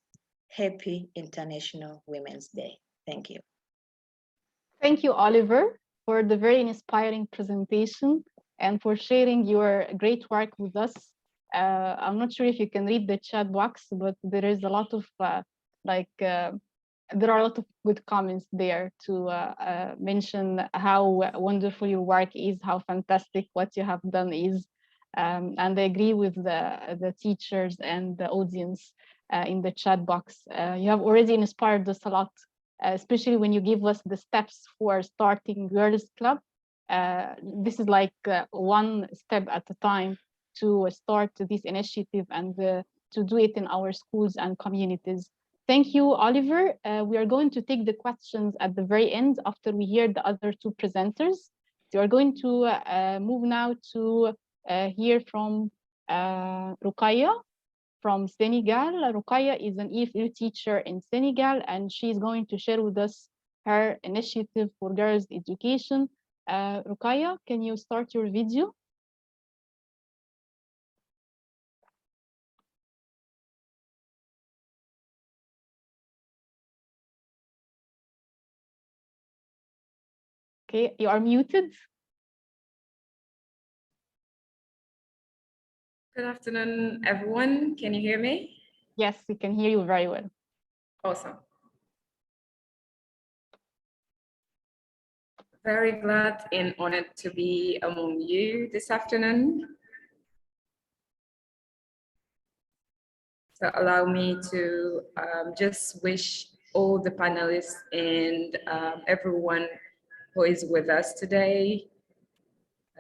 Speaker 7: Happy International Women's Day. Thank you.
Speaker 1: Thank you, Oliver, for the very inspiring presentation and for sharing your great work with us. I'm not sure if you can read the chat box, but there is a lot of there are a lot of good comments there to mention how wonderful your work is, how fantastic what you have done is. And I agree with the teachers and the audience in the chat box. You have already inspired us a lot, especially when you give us the steps for starting Girls Club. This is like one step at a time to start this initiative and to do it in our schools and communities. Thank you, Oliver. We are going to take the questions at the very end after we hear the other 2 presenters. We are going to move now to hear from Ruqayya from Senegal. Ruqayya is an EFL teacher in Senegal, and she's going to share with us her initiative for girls' education. Ruqayya, can you start your video? Okay, you are muted.
Speaker 8: Good afternoon, everyone. Can you hear me?
Speaker 1: Yes, we can hear you very well.
Speaker 8: Awesome. Very glad and honored to be among you this afternoon. So allow me to just wish all the panelists and everyone who is with us today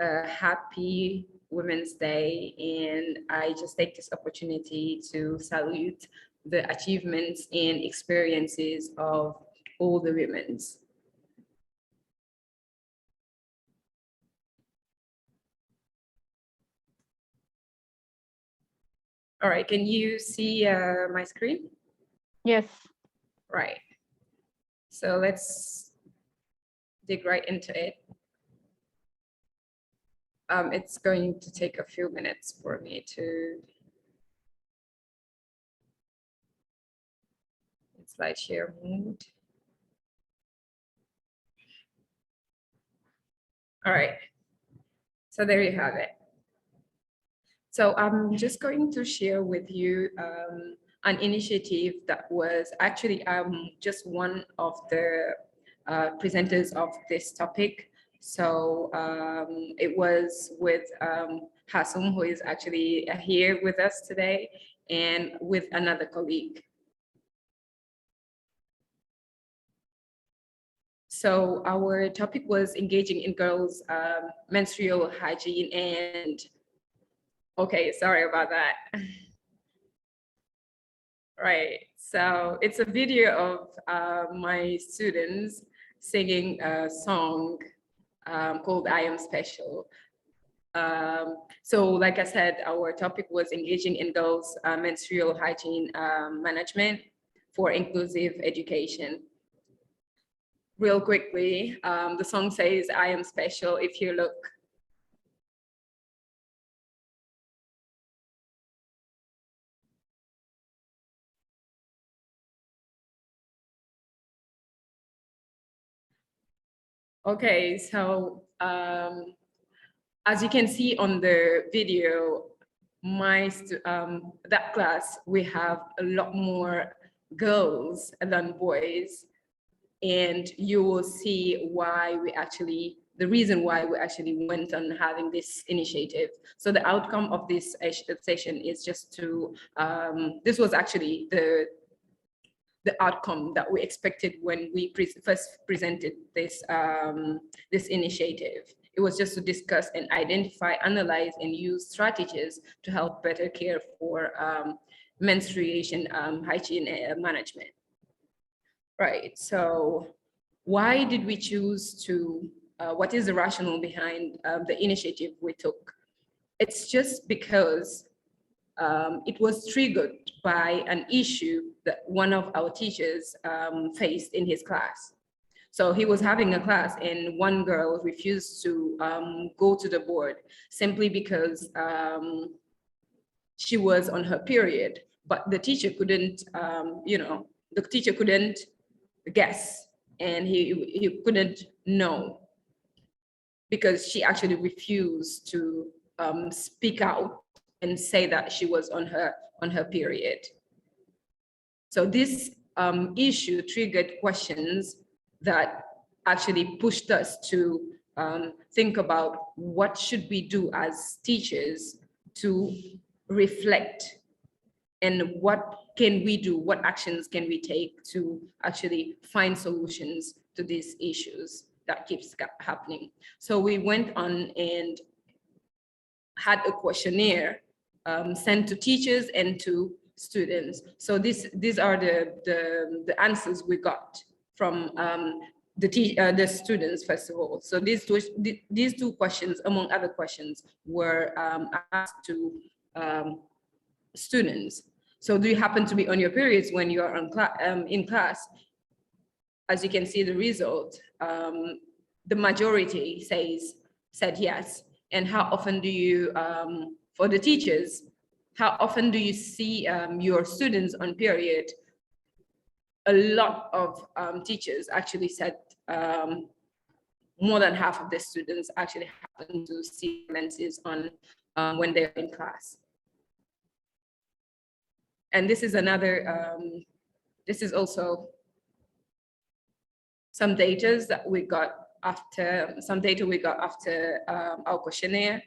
Speaker 8: a happy Women's Day. And I just take this opportunity to salute the achievements and experiences of all the women's. All right, can you see my screen?
Speaker 1: Yes.
Speaker 8: Right. So let's dig right into it. It's going to take a few minutes for me to slide share mode. All right. So there you have it. So I'm just going to share with you an initiative that was actually just one of the presenters of this topic. So it was with Hasum, who is actually here with us today, and with another colleague. So our topic was engaging in girls' menstrual hygiene and okay, sorry about that. Right, so it's a video of my students singing a song called I Am Special. So like I said, our topic was engaging in girls' menstrual hygiene management for inclusive education. Real quickly, the song says, I am special if you look. Okay, so as you can see on the video, that class, we have a lot more girls than boys. And you will see why the reason why we actually went on having this initiative. So the outcome of this session is just to, this was actually the outcome that we expected when we first presented this, this initiative. It was just to discuss and identify, analyze, and use strategies to help better care for menstruation hygiene management. Right, so why did we choose to, what is the rationale behind the initiative we took? It's just because it was triggered by an issue that one of our teachers faced in his class. So he was having a class and one girl refused to go to the board simply because she was on her period, but the teacher couldn't, the teacher couldn't guess, and he couldn't know because she actually refused to speak out and say that she was on her period. So this issue triggered questions that actually pushed us to think about what should we do as teachers to reflect, and what can we do, what actions can we take to actually find solutions to these issues that keeps happening. So we went on and had a questionnaire sent to teachers and to students. So these are the answers we got from the students, first of all. So these two questions, among other questions, were asked to students. So do you happen to be on your periods when you are in class? As you can see the result, the majority said yes. And how often do you, for the teachers, how often do you see your students on period? A lot of teachers actually said more than half of the students actually happen to see menses on when they're in class. And this is another, this is also some data that we got after, our questionnaire.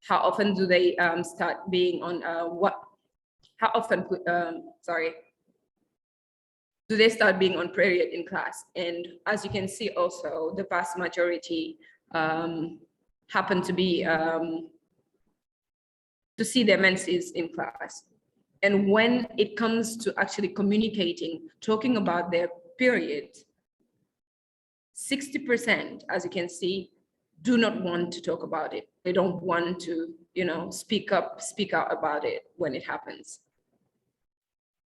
Speaker 8: How often do they start being on how often, do they start being on period in class? And as you can see also, the vast majority happen to be, to see their menses in class. And when it comes to actually communicating, talking about their period, 60%, as you can see, do not want to talk about it. They don't want to, speak out about it when it happens.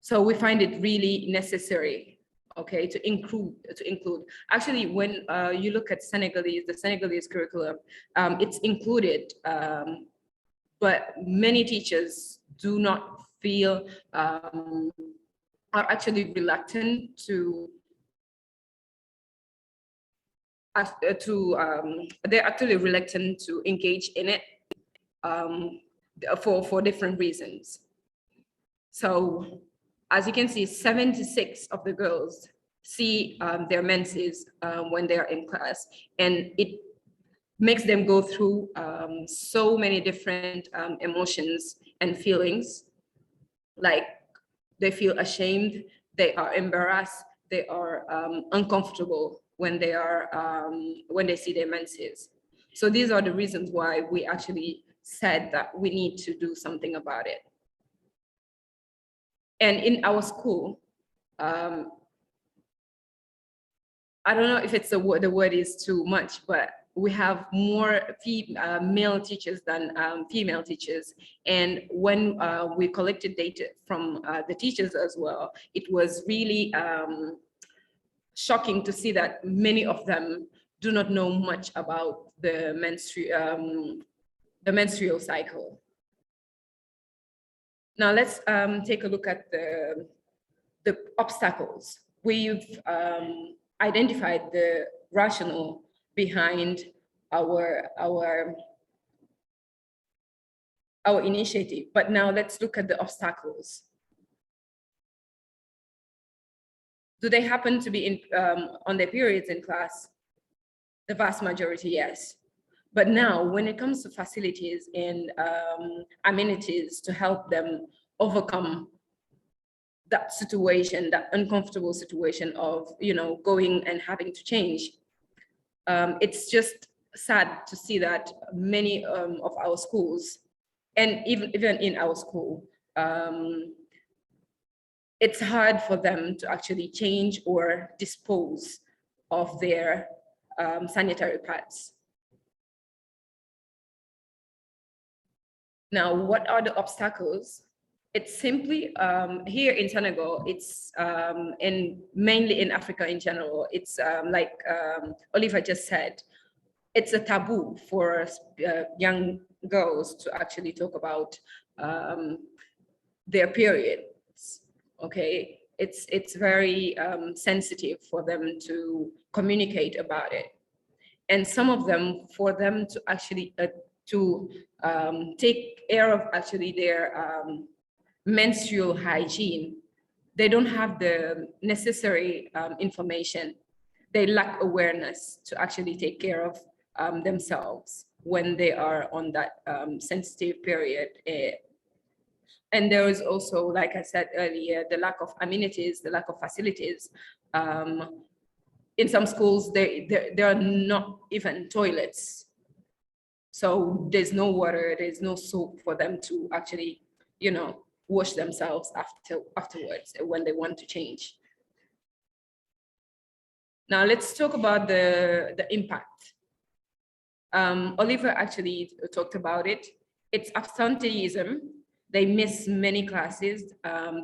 Speaker 8: So we find it really necessary, okay, to include. Actually, when you look at the Senegalese curriculum, it's included, but many teachers do not feel, are actually reluctant to they're actually reluctant to engage in it for different reasons. So as you can see, 76 of the girls see their menses when they're in class, and it makes them go through so many different emotions and feelings. Like they feel ashamed, they are embarrassed, they are uncomfortable when they see their menses. So these are the reasons why we actually said that we need to do something about it. And in our school, I don't know if it's the word is too much, but we have more male teachers than female teachers. And when we collected data from the teachers as well, it was really shocking to see that many of them do not know much about the menstrual cycle. Now let's take a look at the obstacles. We've identified the rationale behind our initiative, but now let's look at the obstacles. Do they happen to be on their periods in class? The vast majority, yes. But now when it comes to facilities and amenities to help them overcome that situation, that uncomfortable situation of, going and having to change, it's just sad to see that many of our schools, and even in our school, it's hard for them to actually change or dispose of their sanitary pads. Now, what are the obstacles? It's simply, here in Senegal, it's, and mainly in Africa in general, it's like Oliver just said, it's a taboo for young girls to actually talk about their periods, okay? It's very sensitive for them to communicate about it. And some of them, for them to actually take care of actually their menstrual hygiene, they don't have the necessary information. They lack awareness to actually take care of themselves when they are on that sensitive period. And there is also, like I said earlier, the lack of amenities, the lack of facilities. In some schools, there are not even toilets. So there's no water, there's no soap for them to actually, wash themselves afterwards when they want to change. Now let's talk about the impact. Oliver actually talked about it. It's absenteeism. They miss many classes.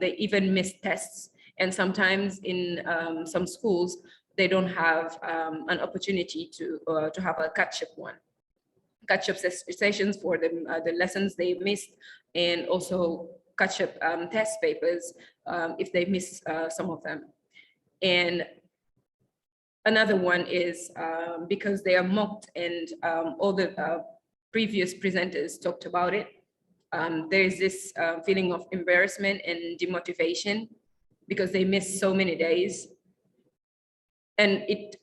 Speaker 8: They even miss tests. And sometimes in some schools, they don't have an opportunity to have a catch-up sessions for the lessons they missed, and also catch-up test papers if they miss some of them. And another one is because they are mocked, and all the previous presenters talked about it. There is this feeling of embarrassment and demotivation because they miss so many days, and it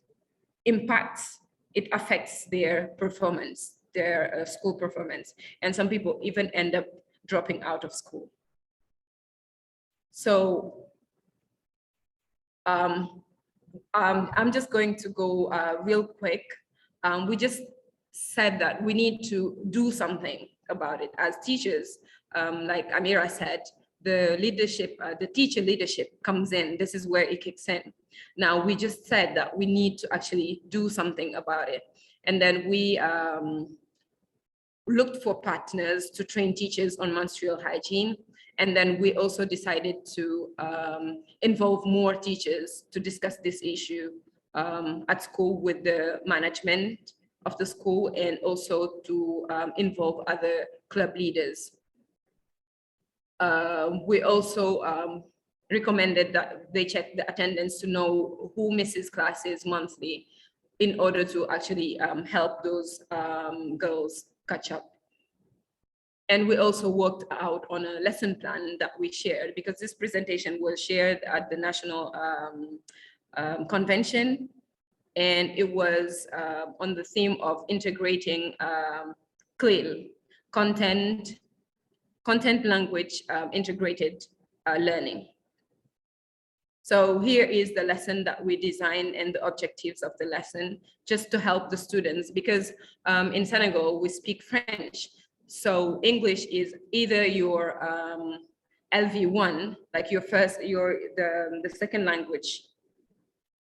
Speaker 8: affects their performance, their school performance. And some people even end up dropping out of school. So I'm just going to go real quick. We just said that we need to do something about it as teachers. Like Amira said, the leadership, the teacher leadership comes in. This is where it kicks in. Now, we just said that we need to actually do something about it. And then we looked for partners to train teachers on menstrual hygiene. And then we also decided to involve more teachers to discuss this issue at school with the management of the school, and also to involve other club leaders. We also recommended that they check the attendance to know who misses classes monthly in order to actually help those girls catch up. And we also worked out on a lesson plan that we shared, because this presentation was shared at the National Convention, and it was on the theme of integrating CLIL, content language integrated learning. So here is the lesson that we designed and the objectives of the lesson, just to help the students, because in Senegal we speak French. So English is either your LV1, like the second language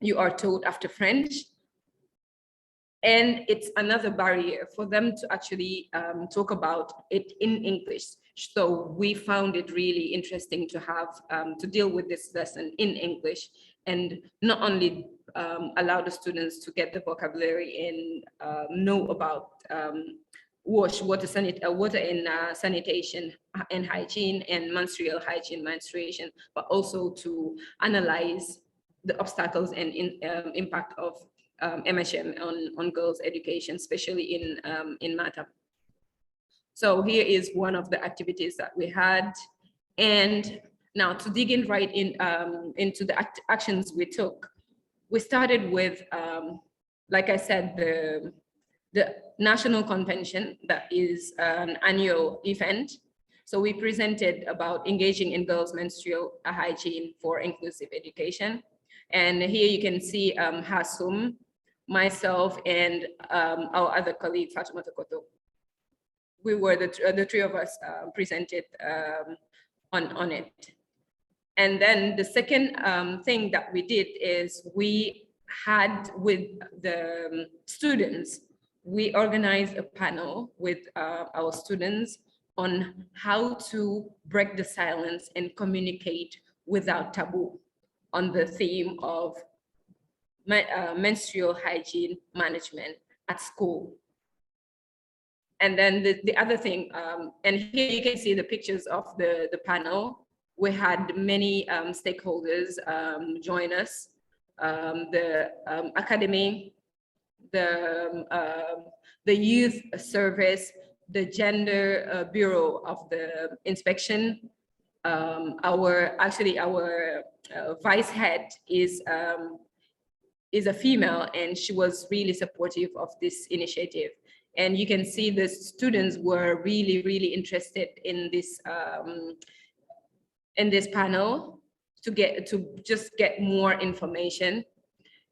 Speaker 8: you are taught after French. And it's another barrier for them to actually talk about it in English. So we found it really interesting to have to deal with this lesson in English, and not only allow the students to get the vocabulary and know about water in sanitation and hygiene, and menstrual hygiene, menstruation, but also to analyze the obstacles and impact of MHM on girls' education, especially in Mata. So here is one of the activities that we had. And now to dig in right into the actions we took, we started with, like I said, the National Convention, that is an annual event. So we presented about engaging in girls' menstrual hygiene for inclusive education. And here you can see Hasum, myself, and our other colleague, Fatima Tokoto. We were the three of us presented on it. And then the second thing that we did is we had with the students, we organized a panel with our students on how to break the silence and communicate without taboo on the theme of menstrual hygiene management at school. And then the other thing, and here you can see the pictures of the panel. We had many stakeholders join us, the academy, the youth service, the gender bureau of the inspection. Our vice head is a female, and she was really supportive of this initiative. And you can see the students were really, really interested in this panel to just get more information.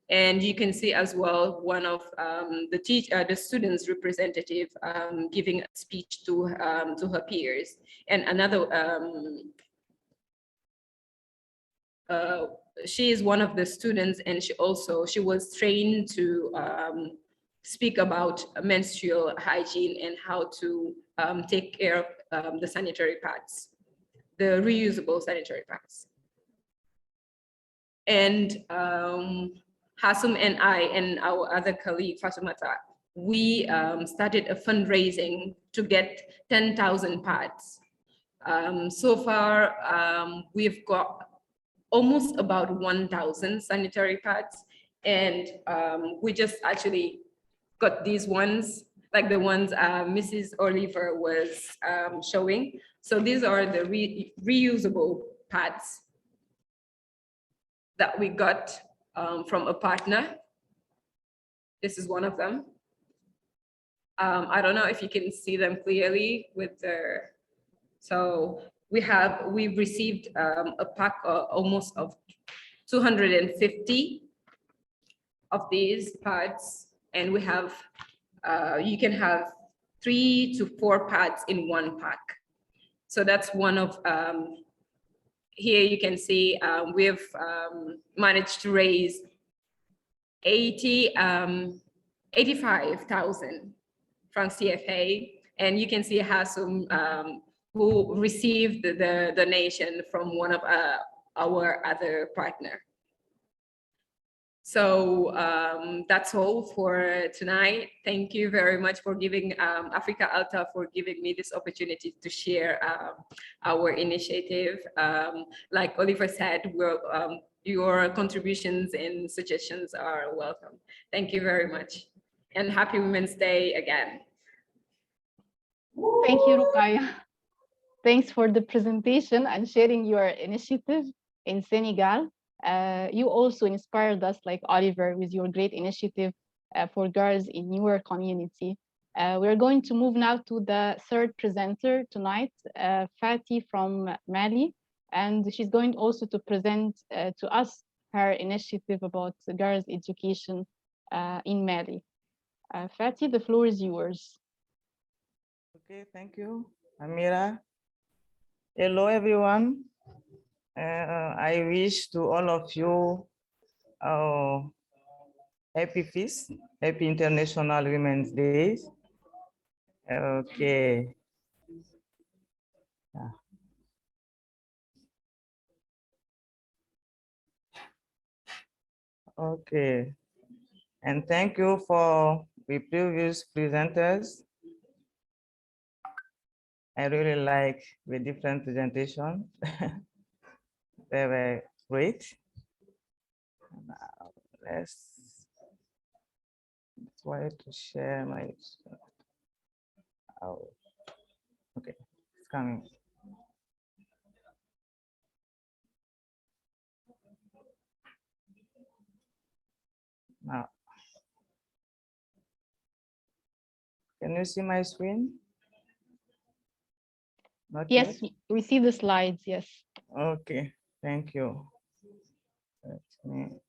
Speaker 8: And you can see as well one of the students' representative giving a speech to her peers, and another she is one of the students, and she was trained to speak about menstrual hygiene and how to take care of the sanitary pads, the reusable sanitary pads. And Hasum and I and our other colleague, Fatumata, we started a fundraising to get 10,000 pads. So far, we've got almost about 1,000 sanitary pads. And we just actually got these ones, like the ones Mrs. Oliver was showing. So these are the reusable pads that we got from a partner. This is one of them. I don't know if you can see them clearly with the, so we've received a pack almost of 250 of these pads, and we have, you can have 3 to 4 pads in one pack. So that's one of, here you can see we've managed to raise 85,000 from CFA, and you can see Hasum who received the donation from one of our other partner. So that's all for tonight. Thank you very much for giving Africa ELTA for giving me this opportunity to share our initiative. Like Oliver said, your contributions and suggestions are welcome. Thank you very much. And happy Women's Day again.
Speaker 1: Thank you, Rukaya. Thanks for the presentation and sharing your initiative in Senegal. You also inspired us, like Oliver, with your great initiative for girls in your community. We're going to move now to the third presenter tonight, Fatih from Mali, and she's going also to present to us her initiative about girls' education in Mali. Fatih, the floor is yours.
Speaker 9: Okay, thank you, Amira. Hello, everyone. I wish to all of you happy feast, happy International Women's Day. Okay. Yeah. Okay. And thank you for the previous presenters. I really like the different presentations. They were great. Now let's try to share my. Oh, okay, it's coming. Now, can you see my screen? Not
Speaker 1: yes,
Speaker 9: yet?
Speaker 1: we see the slides, yes.
Speaker 9: Okay, thank you. Let me.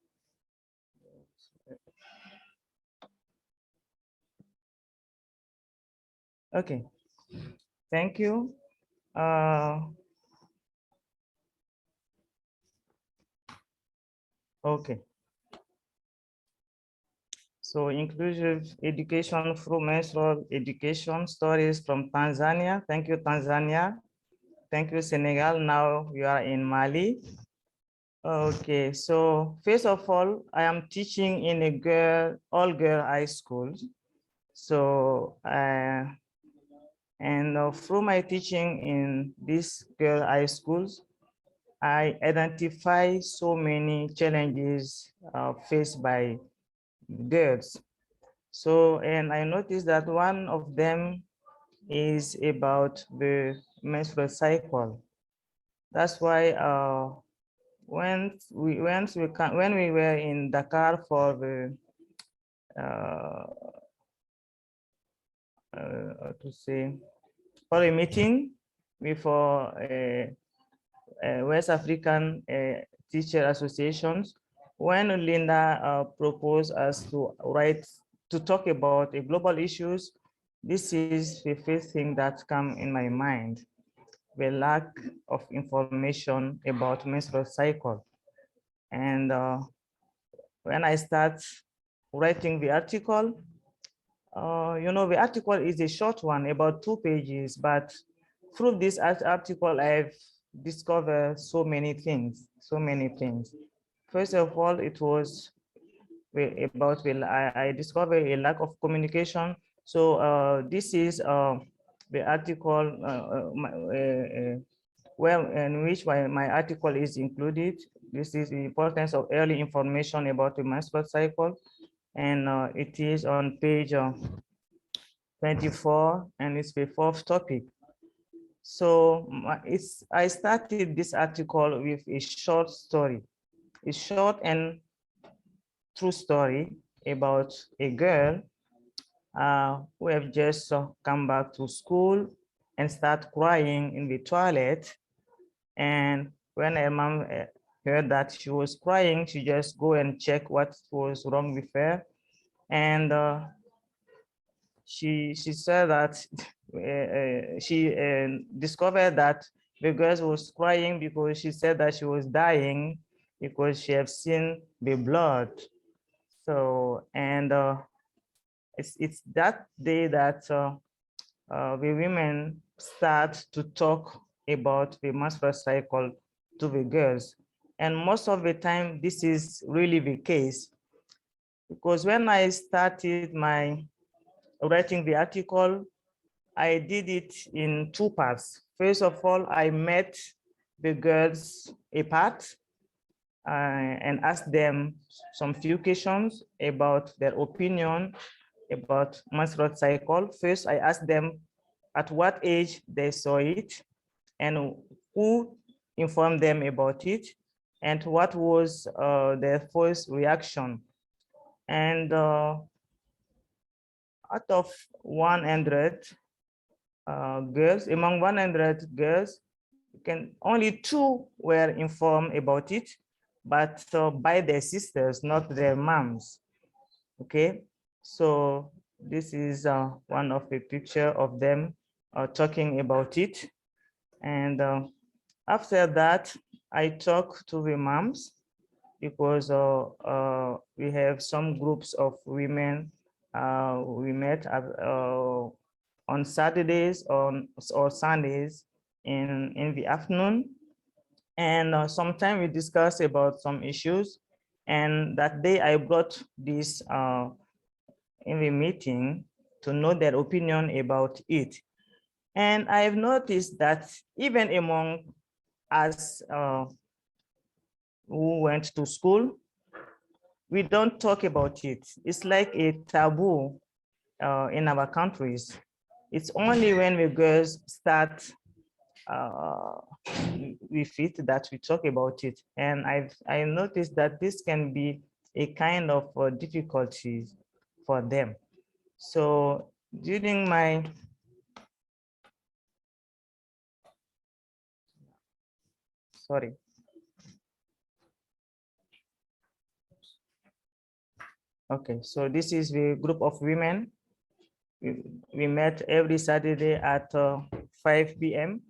Speaker 9: Okay, thank you. Okay. So inclusive education through menstrual education stories from Tanzania. Thank you, Tanzania. Thank you, Senegal. Now you are in Mali. Okay, so first of all, I am teaching in a all-girl high school. So, through my teaching in this girl high schools, I identify so many challenges faced by girls. So, and I noticed that one of them is about the menstrual cycle. That's why when we were in Dakar for the for a meeting before West African teacher associations, when Linda proposed us to talk about global issues, this is the first thing that comes in my mind: the lack of information about menstrual cycle. And when I start writing the article, the article is a short one, about 2 pages, but through this article, I've discovered so many things. First of all, it was about, I discovered a lack of communication. So this is the article in which my article is included. This is the importance of early information about the menstrual cycle. And it is on page 24, and it's the 4th topic. So I started this article with a short story, a short and true story about a girl who have just come back to school and start crying in the toilet. And when her mom heard that she was crying, she just go and check what was wrong with her. And she said that she discovered that the girl was crying because she said that she was dying because she have seen the blood. So, and it's that day that the women start to talk about the menstrual cycle to the girls. And most of the time, this is really the case, because when I started my writing the article, I did it in 2 parts. First of all, I met the girls apart and asked them some few questions about their opinion about menstrual cycle. First, I asked them at what age they saw it and who informed them about it and what was their first reaction. And out of 100 girls, among 100 girls, only 2 were informed about it, but by their sisters, not their moms. Okay, so this is one of the picture of them talking about it. And after that, I talked to the moms, because we have some groups of women we met on Saturdays or Sundays in the afternoon. And sometimes we discuss about some issues. And that day I brought this in the meeting to know their opinion about it. And I have noticed that even among us who went to school, we don't talk about it. It's like a taboo in our countries. It's only when the girls start with it that we talk about it. And I noticed that this can be a kind of difficulties for them. So during my sorry. Okay, so this is the group of women. We met every Saturday at 5 p.m.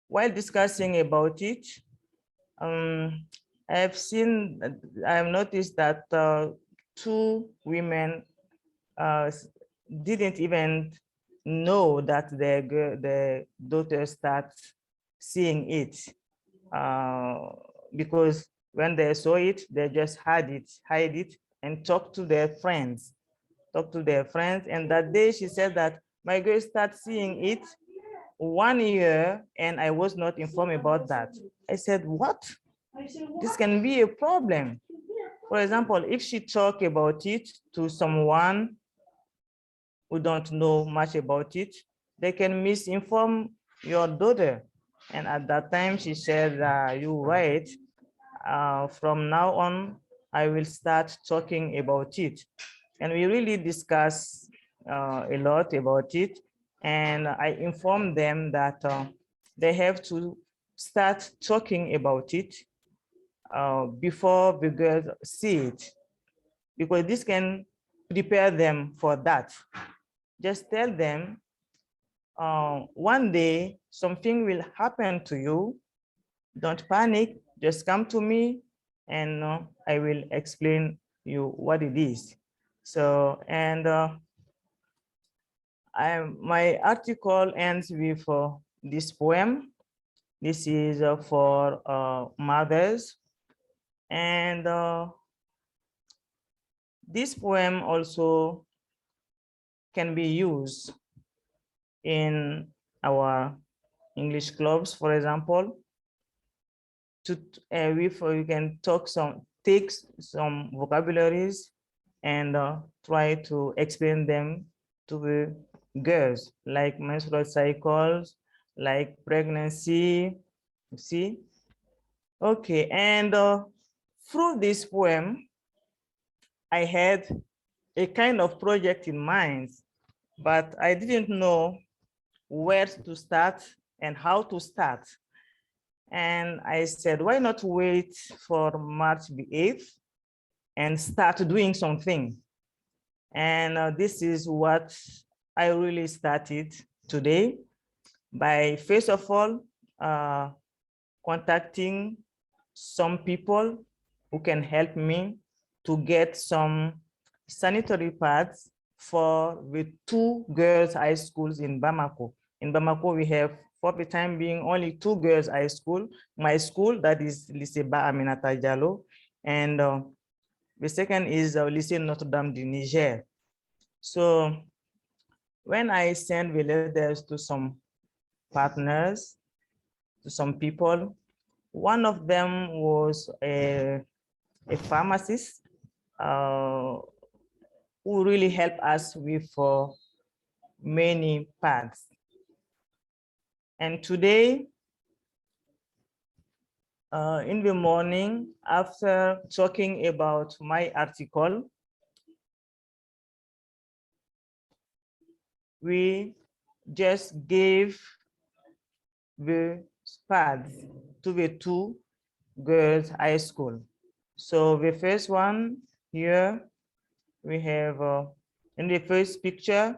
Speaker 9: While discussing about it, I've noticed that 2 women didn't even know that their daughter starts seeing it, because when they saw it, they just hide it and talk to their friends. And that day she said that my girl started seeing it 1 year and I was not informed about that. I said, what? This can be a problem. For example, if she talk about it to someone who don't know much about it, they can misinform your daughter. And at that time she said, you're right. From now on, I will start talking about it. And we really discussed a lot about it. And I informed them that they have to start talking about it before the girls see it, because this can prepare them for that. Just tell them, one day something will happen to you. Don't panic, just come to me and I will explain you what it is. So, and my article ends with this poem. This is for mothers, and this poem also can be used in our English clubs, for example. To we can take some vocabularies and try to explain them to the girls, like menstrual cycles, like pregnancy. You see? Okay, and through this poem, I had a kind of project in mind, but I didn't know where to start and how to start. And I said, why not wait for March the 8th and start doing something? And this is what I really started today by, first of all, contacting some people who can help me to get some sanitary pads for the 2 girls' high schools in Bamako. In Bamako, we have, for the time being, only 2 girls' high school. My school, that is Lycée Ba Aminata Diallo, and the second is Lycée Notre Dame du Niger. So when I send the letters to some partners, to some people, one of them was a pharmacist who really helped us with many pads. And today, in the morning, after talking about my article, we just gave the pads to the 2 girls' high school. So the first one here, we have in the first picture,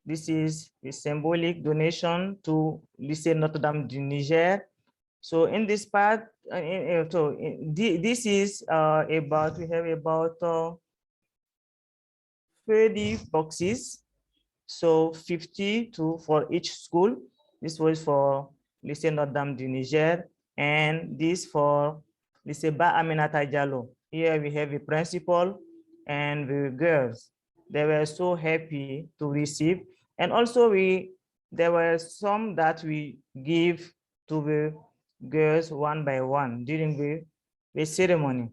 Speaker 9: this is a symbolic donation to Lycée Notre Dame du Niger. So in this part, this is about, we have about 30 boxes. So 50 for each school. This was for Lycée Notre Dame du Niger, and this for Lycée Ba Aminata Diallo. Here we have the principal and the girls. They were so happy to receive. And also there were some that we give to the girls one by one during the ceremony.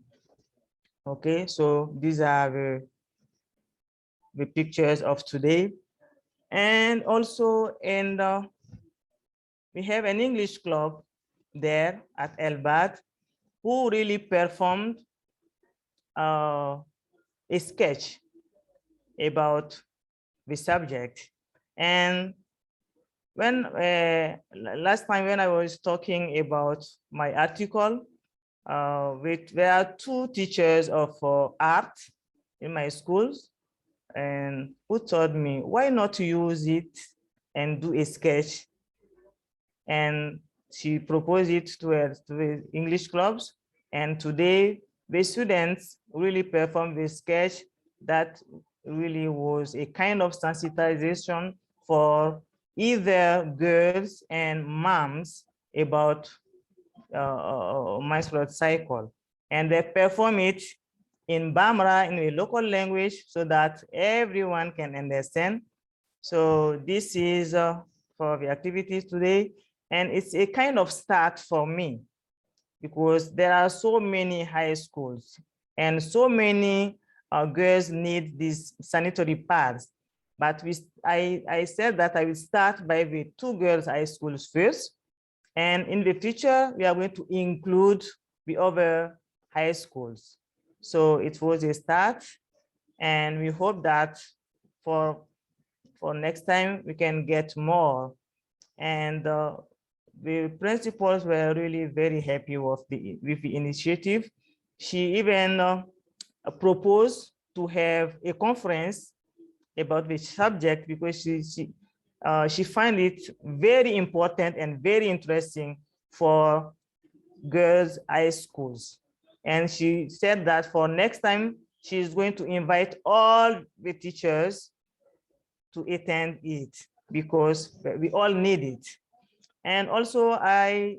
Speaker 9: Okay, so these are the pictures of today. And also we have an English club there at Elbad who really performed a sketch about the subject. And when last time when I was talking about my article, there are 2 teachers of art in my schools, and who told me, why not use it and do a sketch? And she proposed it to the English clubs. And today, the students really performed the sketch that really was a kind of sensitization for either girls and moms about menstrual cycle. And they perform it in Bamara, in a local language, so that everyone can understand. So this is for the activities today. And it's a kind of start for me, because there are so many high schools and so many girls need these sanitary pads. But I said that I will start by the 2 girls' high schools first. And in the future, we are going to include the other high schools. So it was a start, and we hope that for next time we can get more. And the principals were really very happy with the initiative. She even proposed to have a conference about the subject, because she find it very important and very interesting for girls' high schools. And she said that for next time, she is going to invite all the teachers to attend it because we all need it. And also I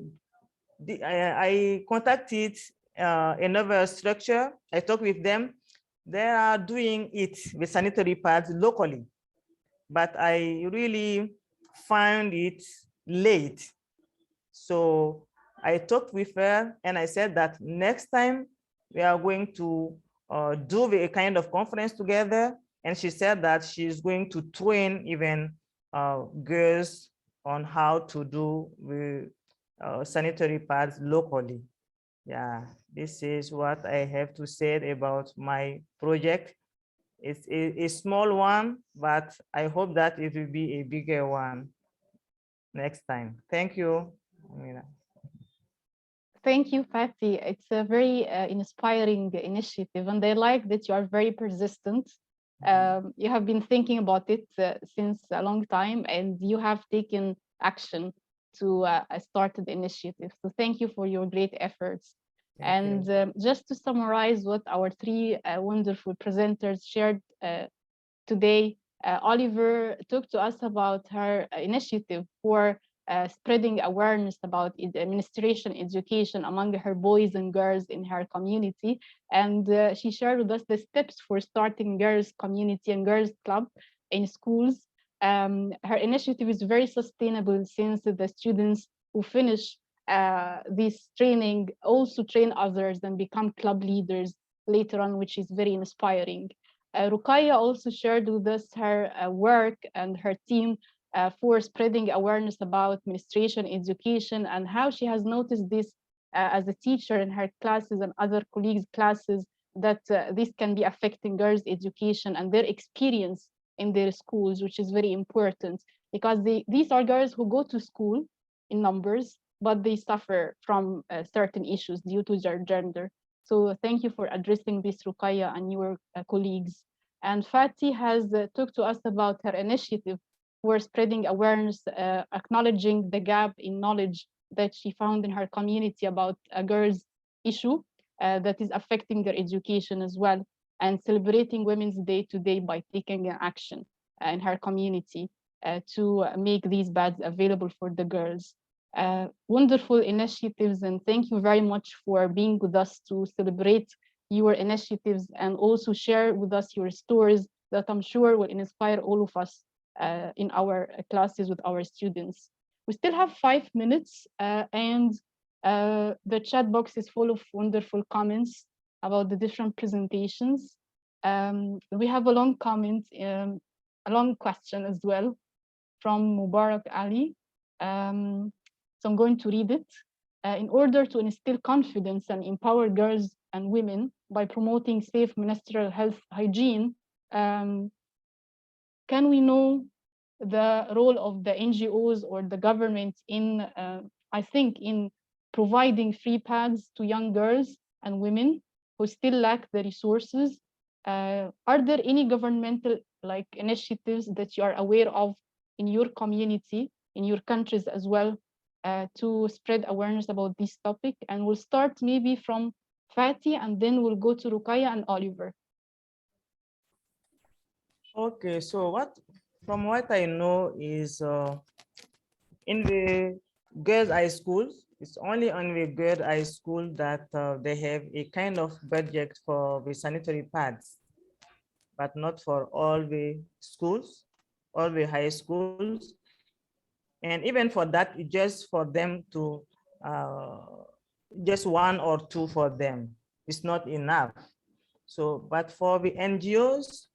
Speaker 9: contacted another structure. I talked with them. They are doing it with sanitary pads locally, but I really found it late. So I talked with her and I said that next time we are going to do a kind of conference together. And she said that she's going to train even girls on how to do the sanitary pads locally. Yeah, this is what I have to say about my project. It's a small one, but I hope that it will be a bigger one next time. Thank you, Amina.
Speaker 1: Thank you, Fatty. It's a very inspiring initiative, and I like that you are very persistent. You have been thinking about it since a long time, and you have taken action to start the initiative. So thank you for your great efforts. And just to summarize what our three wonderful presenters shared today, Oliver talked to us about her initiative for spreading awareness about administration education among her boys and girls in her community. And she shared with us the steps for starting girls community and girls club in schools. Her initiative is very sustainable since the students who finish this training also train others and become club leaders later on, which is very inspiring. Ruqayya also shared with us her work and her team for spreading awareness about menstruation education and how she has noticed this as a teacher in her classes and other colleagues' classes, that this can be affecting girls' education and their experience in their schools, which is very important because these are girls who go to school in numbers, but they suffer from certain issues due to their gender. So thank you for addressing this, Ruqayya, and your colleagues. And Fatty has talked to us about her initiative for spreading awareness, acknowledging the gap in knowledge that she found in her community about a girl's issue that is affecting their education as well, and celebrating Women's Day today by taking action in her community to make these bags available for the girls. Wonderful initiatives, and thank you very much for being with us to celebrate your initiatives and also share with us your stories that I'm sure will inspire all of us in our classes with our students. We still have 5 minutes and the chat box is full of wonderful comments about the different presentations. We have a long comment, a long question as well from Mubarak Ali. So I'm going to read it. In order to instill confidence and empower girls and women by promoting safe menstrual health hygiene, can we know the role of the NGOs or the government in, I think, in providing free pads to young girls and women who still lack the resources? Are there any governmental initiatives that you are aware of in your community, in your countries as well, to spread awareness about this topic? And we'll start maybe from Fatty, and then we'll go to Ruqayya and Oliver.
Speaker 9: Okay, so from what I know is in the girls' high schools, it's only on the girls' high school that they have a kind of budget for the sanitary pads, but not for all the schools, all the high schools. And even for that, it's just for them to, just 1 or 2 for them. It's not enough. So, but for the NGOs,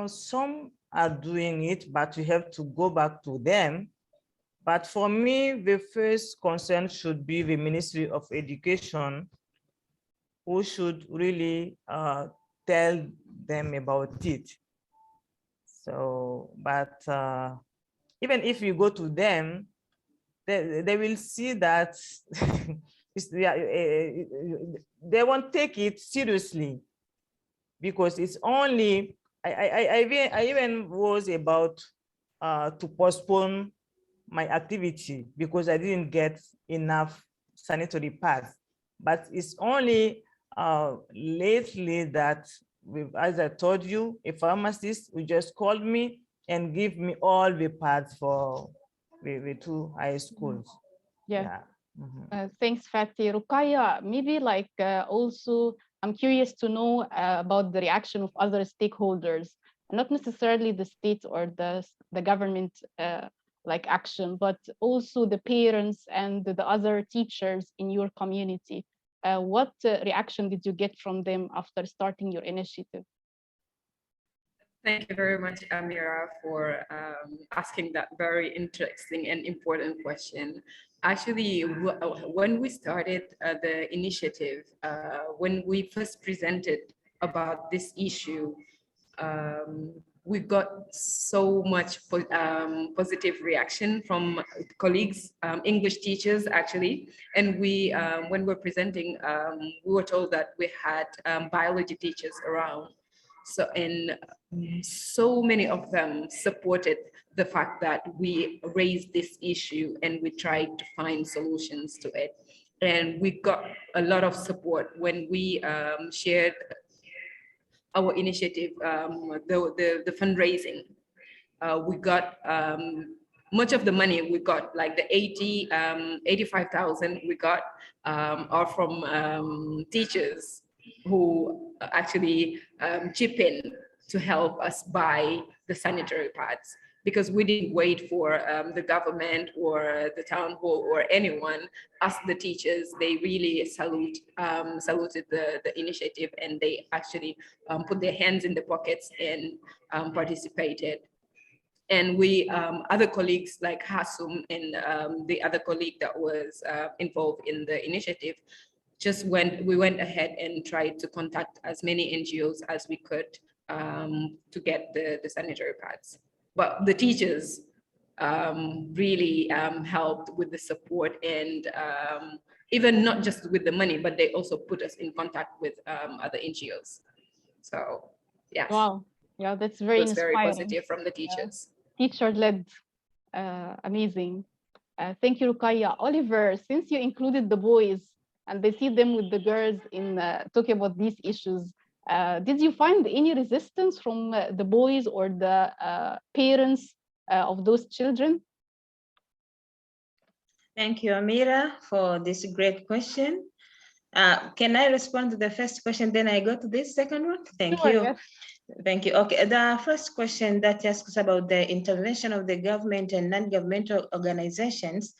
Speaker 9: some are doing it, but you have to go back to them. But for me, the first concern should be the Ministry of Education, who should really tell them about it. So, but even if you go to them, they will see that they won't take it seriously, because it's only, I even was about to postpone my activity because I didn't get enough sanitary pads. But it's only lately that, as I told you, a pharmacist who just called me and give me all the pads for the two high schools.
Speaker 1: Yeah. Thanks, Fatih. Rukaya, maybe like also, I'm curious to know about the reaction of other stakeholders, not necessarily the state or the government like action, but also the parents and the other teachers in your community. What reaction did you get from them after starting your initiative?
Speaker 8: Thank you very much, Amira, for asking that very interesting and important question. Actually, when we started the initiative, when we first presented about this issue, we got so much positive reaction from colleagues, English teachers actually. And we, when we're presenting, we were told that we had biology teachers around. So, and so many of them supported the fact that we raised this issue and we tried to find solutions to it. And we got a lot of support when we shared our initiative, the fundraising. We got much of the money we got, like the 85,000 we got are from teachers who actually chip in to help us buy the sanitary pads, because we didn't wait for the government or the town hall or anyone. Us, the teachers, they really saluted the initiative, and they actually put their hands in the pockets and participated. And we, other colleagues like Hasum and the other colleague that was involved in the initiative, we went ahead and tried to contact as many NGOs as we could to get the sanitary pads. But the teachers really helped with the support, and even not just with the money, but they also put us in contact with other NGOs. So, yeah.
Speaker 1: Wow, yeah, that's very inspiring.
Speaker 8: Very positive from the teachers.
Speaker 1: Yeah. Teacher-led, amazing. Thank you, Rukaya. Oliver, since you included the boys and they see them with the girls in talking about these issues, did you find any resistance from the boys or the parents of those children?
Speaker 7: Thank you, Amira, for this great question. Can I respond to the first question, then I go to this second one? Thank you. Yes. Thank you. Okay, the first question that asks about the intervention of the government and non-governmental organizations.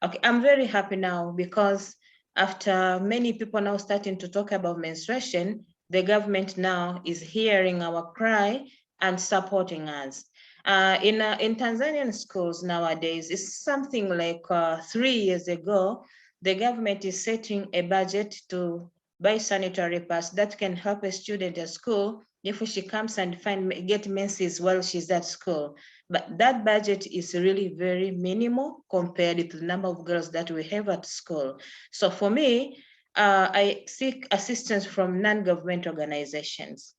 Speaker 7: Okay, I'm very happy now because after many people now starting to talk about menstruation, the government now is hearing our cry and supporting us. In Tanzanian schools nowadays, it's something like 3 years ago, the government is setting a budget to buy sanitary pads that can help a student at school if she comes and get menses while she's at school. But that budget is really very minimal compared to the number of girls that we have at school. So for me, I seek assistance from non-government organizations.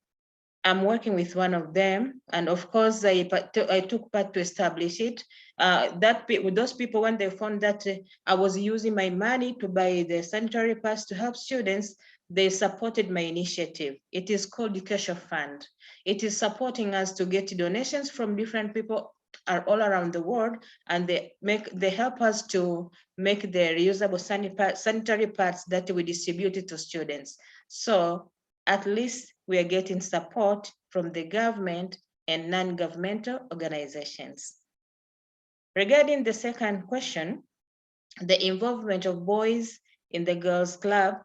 Speaker 7: I'm working with one of them, and of course, I took part to establish it. Those people, when they found that I was using my money to buy the sanitary pads to help students, they supported my initiative. It is called Education Fund. It is supporting us to get donations from different people all around the world, and they help us to make the reusable sanitary pads that we distributed to students. So at least we are getting support from the government and non-governmental organizations. Regarding the second question, the involvement of boys in the girls' club,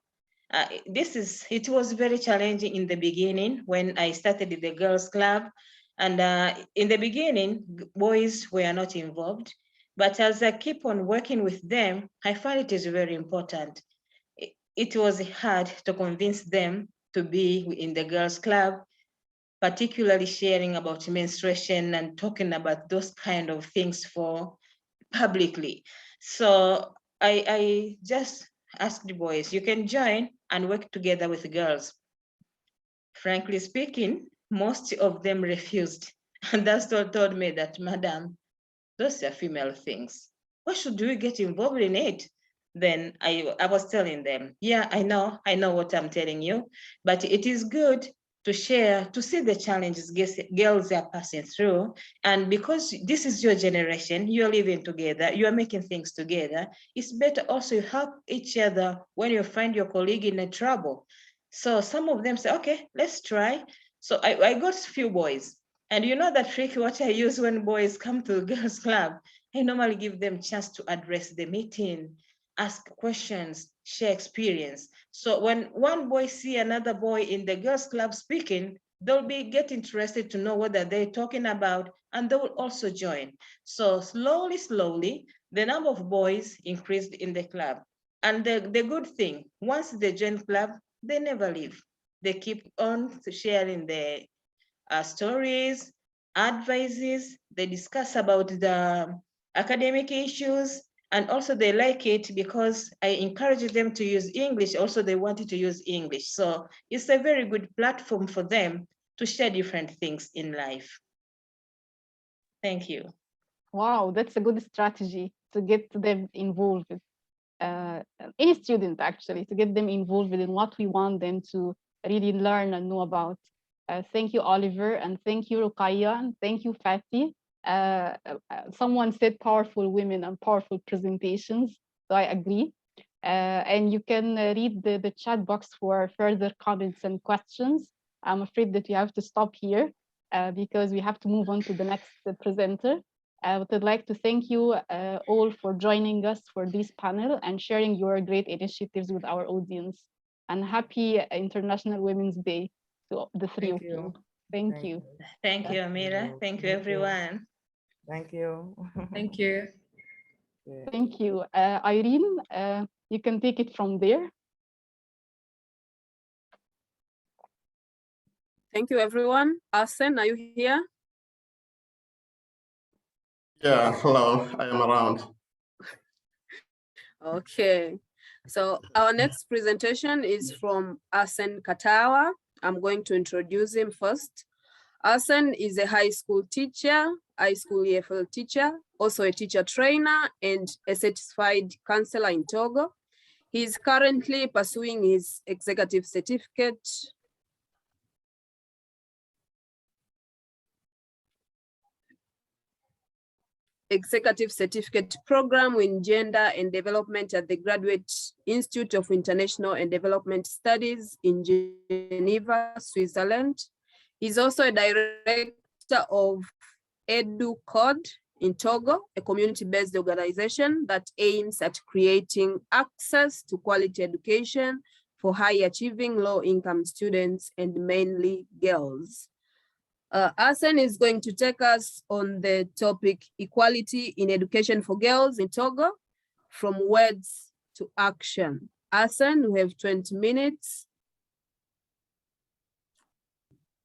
Speaker 7: it was very challenging in the beginning when I started the girls' club. And in the beginning, boys were not involved. But as I keep on working with them, I find it is very important. It was hard to convince them to be in the girls' club, particularly sharing about menstruation and talking about those kind of things for publicly. So I just asked the boys, you can join and work together with the girls. Frankly speaking, most of them refused. And that's what told me that, Madam, those are female things. Why should we get involved in it? then I was telling them, yeah, I know what I'm telling you, but it is good to share, to see the challenges girls are passing through. And because this is your generation, you're living together, you're making things together, it's better also you help each other when you find your colleague in a trouble. So some of them say, okay, let's try. So I got a few boys. And you know that trick what I use when boys come to the girls' club, I normally give them a chance to address the meeting, ask questions, share experience. So when one boy see another boy in the girls' club speaking, they'll get interested to know what they're talking about, and they will also join. So slowly, the number of boys increased in the club. And the good thing, once they join club, they never leave. They keep on sharing the stories, advices, they discuss about the academic issues, and also they like it because I encourage them to use English. Also, they wanted to use English. So it's a very good platform for them to share different things in life. Thank you.
Speaker 1: Wow, that's a good strategy to get them involved. Any student actually, to get them involved in what we want them to really learn and know about. Thank you, Oliver, and thank you, Ruqayya, and thank you, Fatih. Someone said powerful women and powerful presentations, so I agree. And you can read the chat box for further comments and questions. I'm afraid that we have to stop here because we have to move on to the next presenter. But I'd like to thank you all for joining us for this panel and sharing your great initiatives with our audience. And happy International Women's Day to the three of you. Thank you.
Speaker 7: Thank you, Amira. Thank you, everyone.
Speaker 9: Thank you.
Speaker 8: Thank you.
Speaker 1: Thank you. Irene, you can take it from there.
Speaker 10: Thank you, everyone. Arsene, are you here?
Speaker 11: Yeah, hello, I am around.
Speaker 10: Okay, so our next presentation is from Arsene Katawa. I'm going to introduce him first. Arsene is a high school teacher, high school EFL teacher, also a teacher trainer and a certified counselor in Togo. He is currently pursuing his executive certificate program in gender and development at the Graduate Institute of International and Development Studies in Geneva, Switzerland. He's also a director of EduCode in Togo, a community-based organization that aims at creating access to quality education for high-achieving low-income students and mainly girls. Arsene is going to take us on the topic equality in education for girls in Togo, from words to action. Arsene, we have 20 minutes.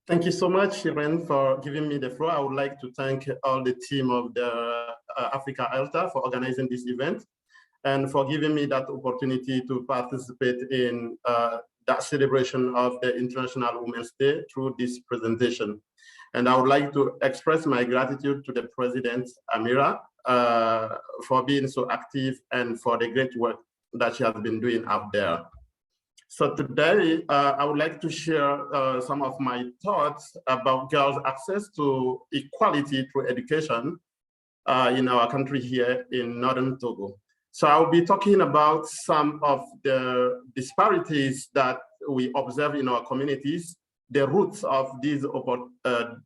Speaker 11: Thank you so much, Shiren, for giving me the floor. I would like to thank all the team of the Africa ELTA for organizing this event and for giving me that opportunity to participate in that celebration of the International Women's Day through this presentation. And I would like to express my gratitude to the President, Amira, for being so active and for the great work that she has been doing out there. So today, I would like to share some of my thoughts about girls' access to equality through education in our country here in Northern Togo. So I'll be talking about some of the disparities that we observe in our communities, the roots of these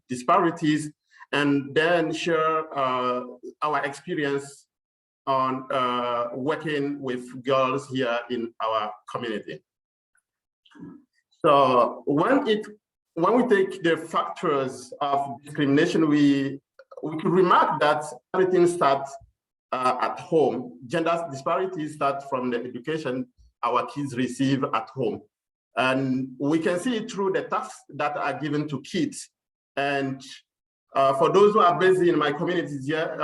Speaker 11: disparities, and then share our experience on working with girls here in our community. So when we take the factors of discrimination, we can remark that everything starts at home. Gender disparities start from the education our kids receive at home. And we can see it through the tasks that are given to kids. And for those who are based in my communities here,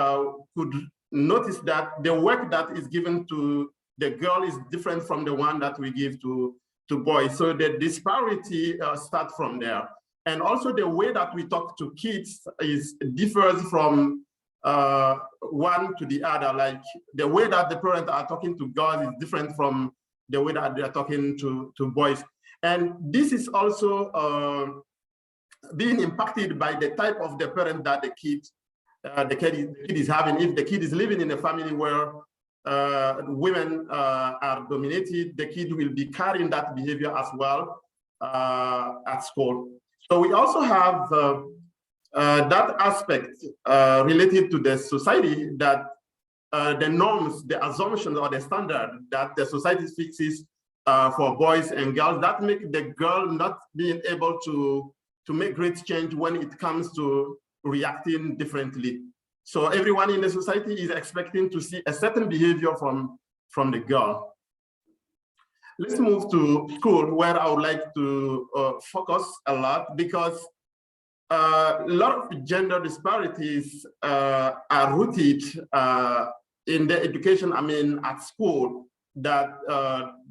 Speaker 11: could notice that the work that is given to the girl is different from the one that we give to boys. So the disparity starts from there. And also the way that we talk to kids differs from one to the other. Like the way that the parents are talking to girls is different from the way that they are talking to boys. And this is also being impacted by the type of the parent that the kid is having. If the kid is living in a family where women are dominated, the kid will be carrying that behavior as well at school. So we also have that aspect related to the society, that the norms, the assumptions, or the standard that the society fixes for boys and girls, that make the girl not being able to make great change when it comes to reacting differently. So everyone in the society is expecting to see a certain behavior from the girl. Let's move to school, where I would like to focus a lot, because a lot of gender disparities are rooted in the education, at school, that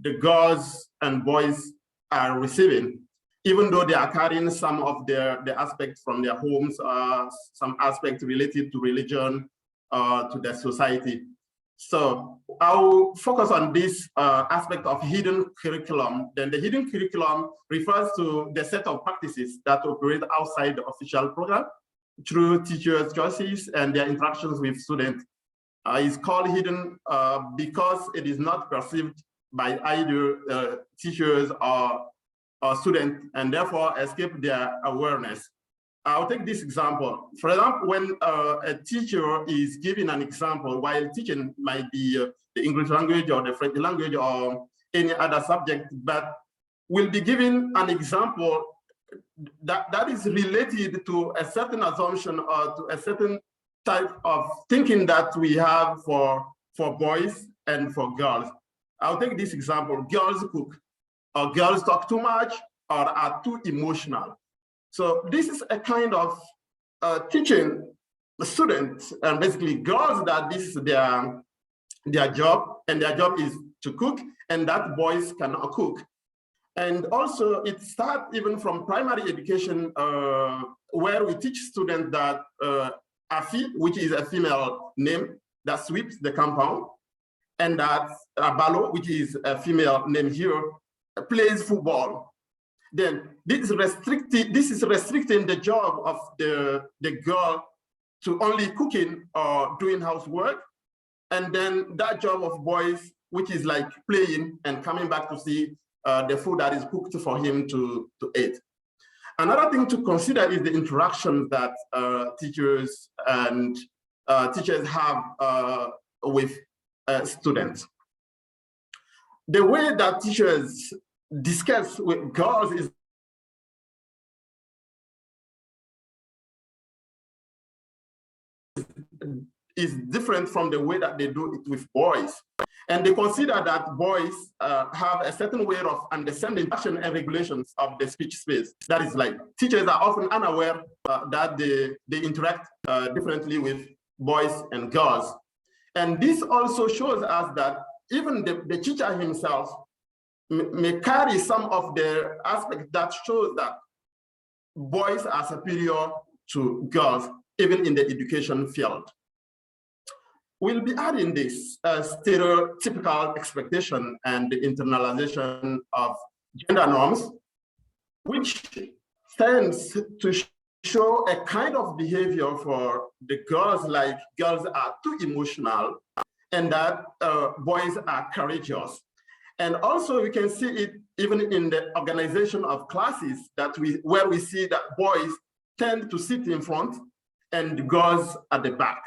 Speaker 11: the girls and boys are receiving, even though they are carrying some of the aspects from their homes, some aspects related to religion, to the society. So I'll focus on this aspect of hidden curriculum. Then the hidden curriculum refers to the set of practices that operate outside the official program through teachers' choices and their interactions with students. It's called hidden because it is not perceived by either teachers or students, and therefore escape their awareness. I'll take this example. For example, when a teacher is giving an example while teaching, might be the English language or the French language or any other subject, but will be giving an example that is related to a certain assumption or to a certain type of thinking that we have for boys and for girls. I'll take this example: girls cook, or girls talk too much, or are too emotional. So this is a kind of teaching the students, and basically girls, that this is their job, and their job is to cook, and that boys cannot cook. And also it starts even from primary education, where we teach students that Afi, which is a female name that sweeps the compound, and that Balo, which is a female name here, plays football. Then this is restricting the job of the girl to only cooking or doing housework. And then that job of boys, which is like playing and coming back to see the food that is cooked for him to eat. Another thing to consider is the interactions that teachers have with students. The way that teachers discuss with girls is different from the way that they do it with boys. And they consider that boys have a certain way of understanding action and regulations of the speech space. That is, like, teachers are often unaware that they interact differently with boys and girls. And this also shows us that even the teacher himself may carry some of the aspects that shows that boys are superior to girls, even in the education field. We'll be adding this stereotypical expectation and the internalization of gender norms, which tends to show a kind of behavior for the girls, like girls are too emotional and that boys are courageous. And also we can see it even in the organization of classes where we see that boys tend to sit in front and girls at the back.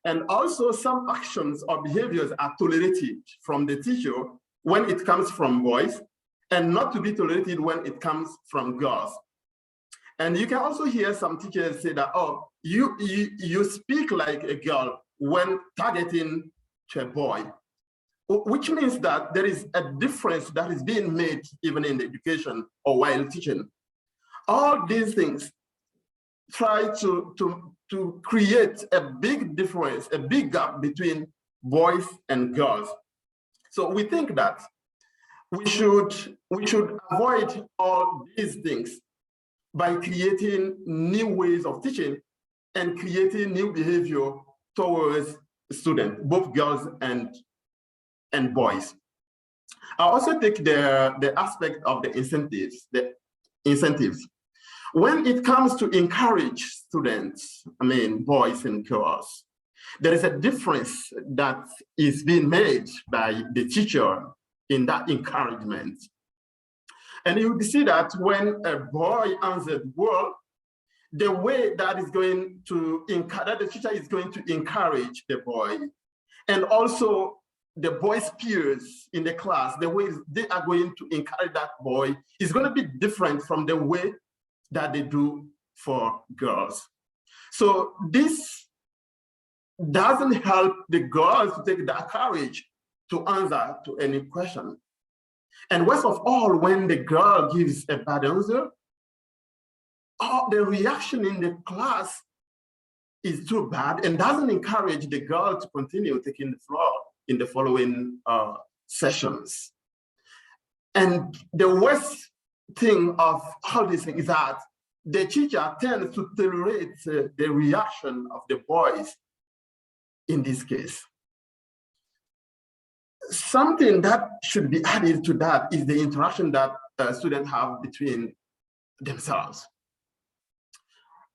Speaker 11: And also some actions or behaviors are tolerated from the teacher when it comes from boys, and not to be tolerated when it comes from girls. And you can also hear some teachers say that, oh, you speak like a girl when targeting to a boy, which means that there is a difference that is being made even in the education or while teaching. All these things try to create a big difference, a big gap between boys and girls. So we think that we should avoid all these things by creating new ways of teaching and creating new behavior towards students, both girls and boys. I also take the aspect of the incentives. When it comes to encourage students, I mean, boys and girls, there is a difference that is being made by the teacher in that encouragement. And you see that when a boy answered well, the way that is going to that the teacher is going to encourage the boy, and also the boy's peers in the class, the way they are going to encourage that boy is going to be different from the way that they do for girls. So this doesn't help the girls to take that courage to answer to any question. And worst of all, when the girl gives a bad answer, the reaction in the class is too bad and doesn't encourage the girl to continue taking the floor in the following sessions. And the worst thing of all this is that the teacher tends to tolerate the reaction of the boys in this case. Something that should be added to that is the interaction that students have between themselves.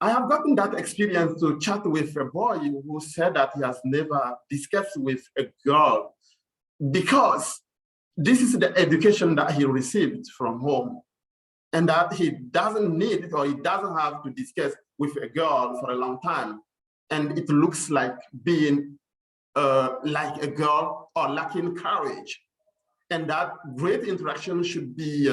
Speaker 11: I have gotten that experience to chat with a boy who said that he has never discussed with a girl because this is the education that he received from home, and that he doesn't need it or he doesn't have to discuss with a girl for a long time. And it looks like being like a girl or lacking courage. And that great interaction should be,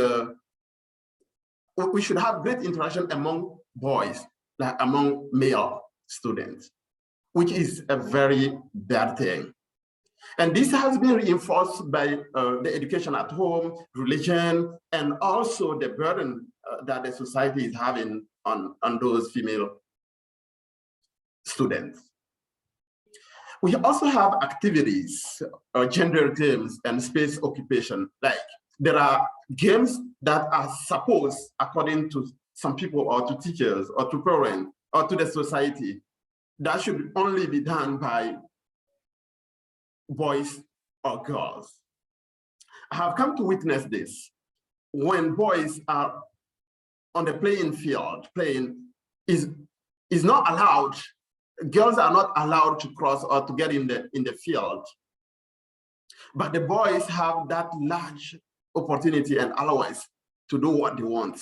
Speaker 11: we should have great interaction among boys, like among male students, which is a very bad thing. And this has been reinforced by the education at home, religion, and also the burden that the society is having on those female students. We also have activities, gender games, and space occupation. Like there are games that are supposed, according to some people or to teachers or to parents or to the society, that should only be done by boys or girls. I have come to witness this. When boys are on the playing field, playing is not allowed, girls are not allowed to cross or to get in the field. But the boys have that large opportunity and allowance to do what they want.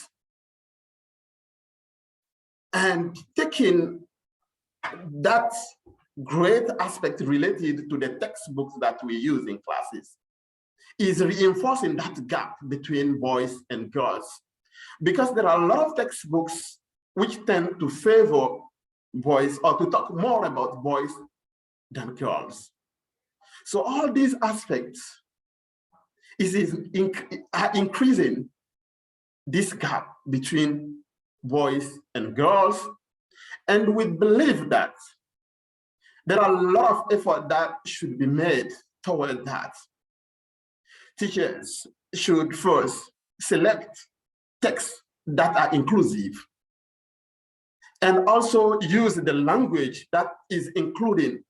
Speaker 11: And taking that great aspect related to the textbooks that we use in classes is reinforcing that gap between boys and girls, because there are a lot of textbooks which tend to favor boys or to talk more about boys than girls. So all these aspects are increasing this gap between boys and girls, and we believe that there are a lot of effort that should be made toward that. Teachers should first select texts that are inclusive and also use the language that is including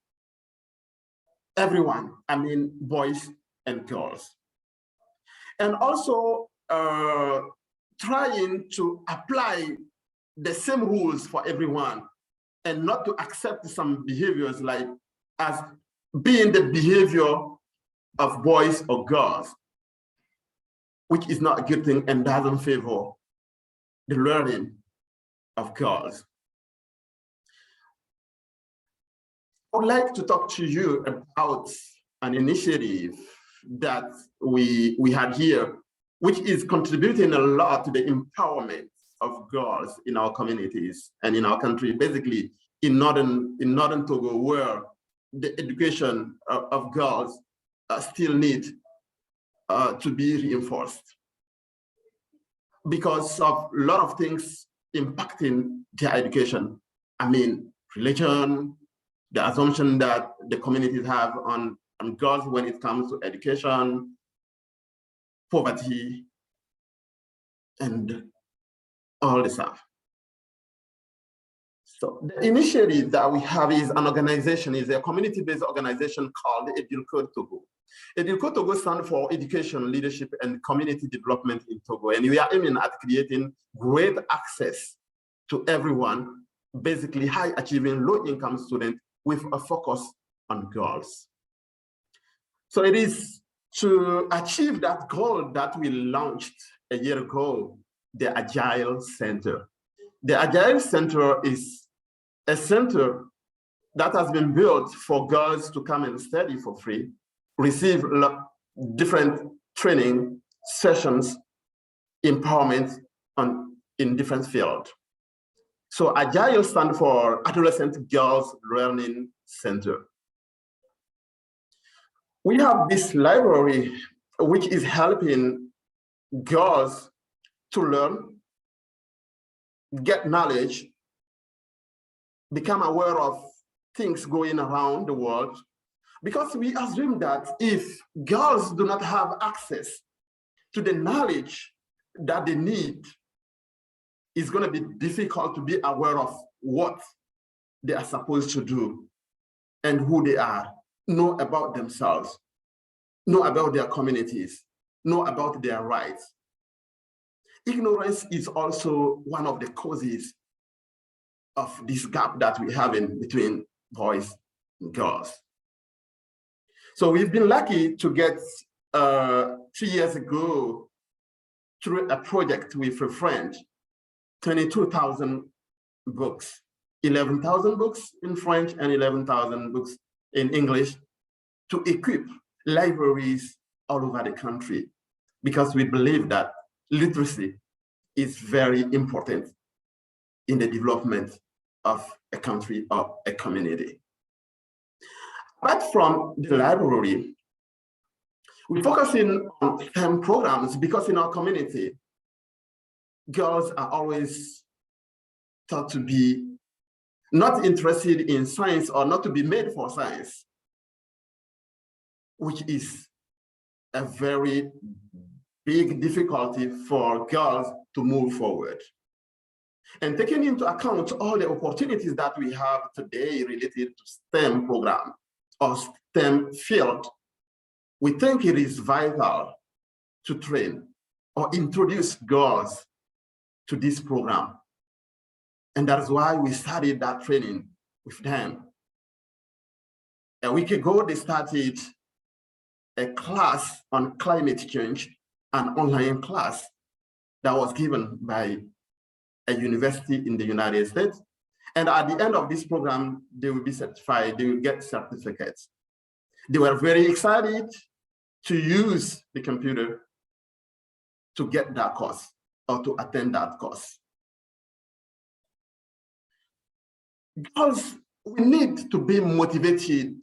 Speaker 11: everyone, I mean boys and girls. And also trying to apply the same rules for everyone and not to accept some behaviors like as being the behavior of boys or girls, which is not a good thing and doesn't favor the learning of girls. I would like to talk to you about an initiative that we had here, which is contributing a lot to the empowerment of girls in our communities and in our country, basically in northern Togo, where the education of girls still need to be reinforced because of a lot of things impacting their education. I mean, religion, the assumption that the communities have on girls when it comes to education, poverty, and all the stuff. So the initiative that we have is an organization, is a community-based organization called EDULCO Togo. EDULCO Togo stands for Education, Leadership, and Community Development in Togo. And we are aiming at creating great access to everyone, basically high-achieving, low-income students with a focus on girls. So it is to achieve that goal that we launched a year ago, the Agile Center. The Agile Center is a center that has been built for girls to come and study for free, receive different training sessions, empowerment in different fields. So Agile stands for Adolescent Girls Learning Center. We have this library which is helping girls to learn, get knowledge, become aware of things going around the world, because we assume that if girls do not have access to the knowledge that they need, it's going to be difficult to be aware of what they are supposed to do and who they are, know about themselves, know about their communities, know about their rights. Ignorance is also one of the causes of this gap that we have in between boys and girls. So we've been lucky to get 3 years ago through a project with a friend, 22,000 books, 11,000 books in French and 11,000 books in English to equip libraries all over the country, because we believe that literacy is very important in the development of a country or a community. Apart from the library, we're focusing on STEM programs because in our community, girls are always thought to be not interested in science or not to be made for science, which is a very big difficulty for girls to move forward. And taking into account all the opportunities that we have today related to STEM program or STEM field, we think it is vital to train or introduce girls to this program. And that's why we started that training with them. A week ago, they started a class on climate change, an online class that was given by a university in the United States. And at the end of this program, they will be certified, they will get certificates. They were very excited to use the computer to get that course or to attend that course. Because we need to be motivated,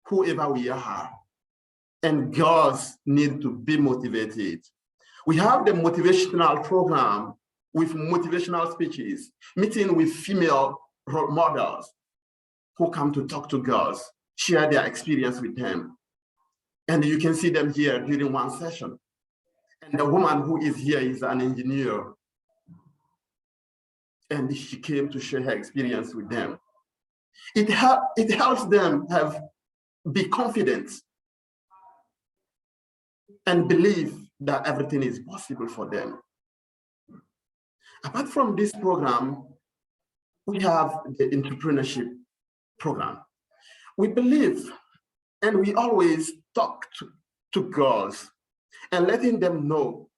Speaker 11: whoever we are, and girls need to be motivated. We have the motivational program with motivational speeches, meeting with female role models who come to talk to girls, share their experience with them. And you can see them here during one session. And the woman who is here is an engineer. And she came to share her experience with them. It helps them be confident and believe that everything is possible for them. Apart from this program, we have the entrepreneurship program. We believe, and we always talk to girls and letting them know,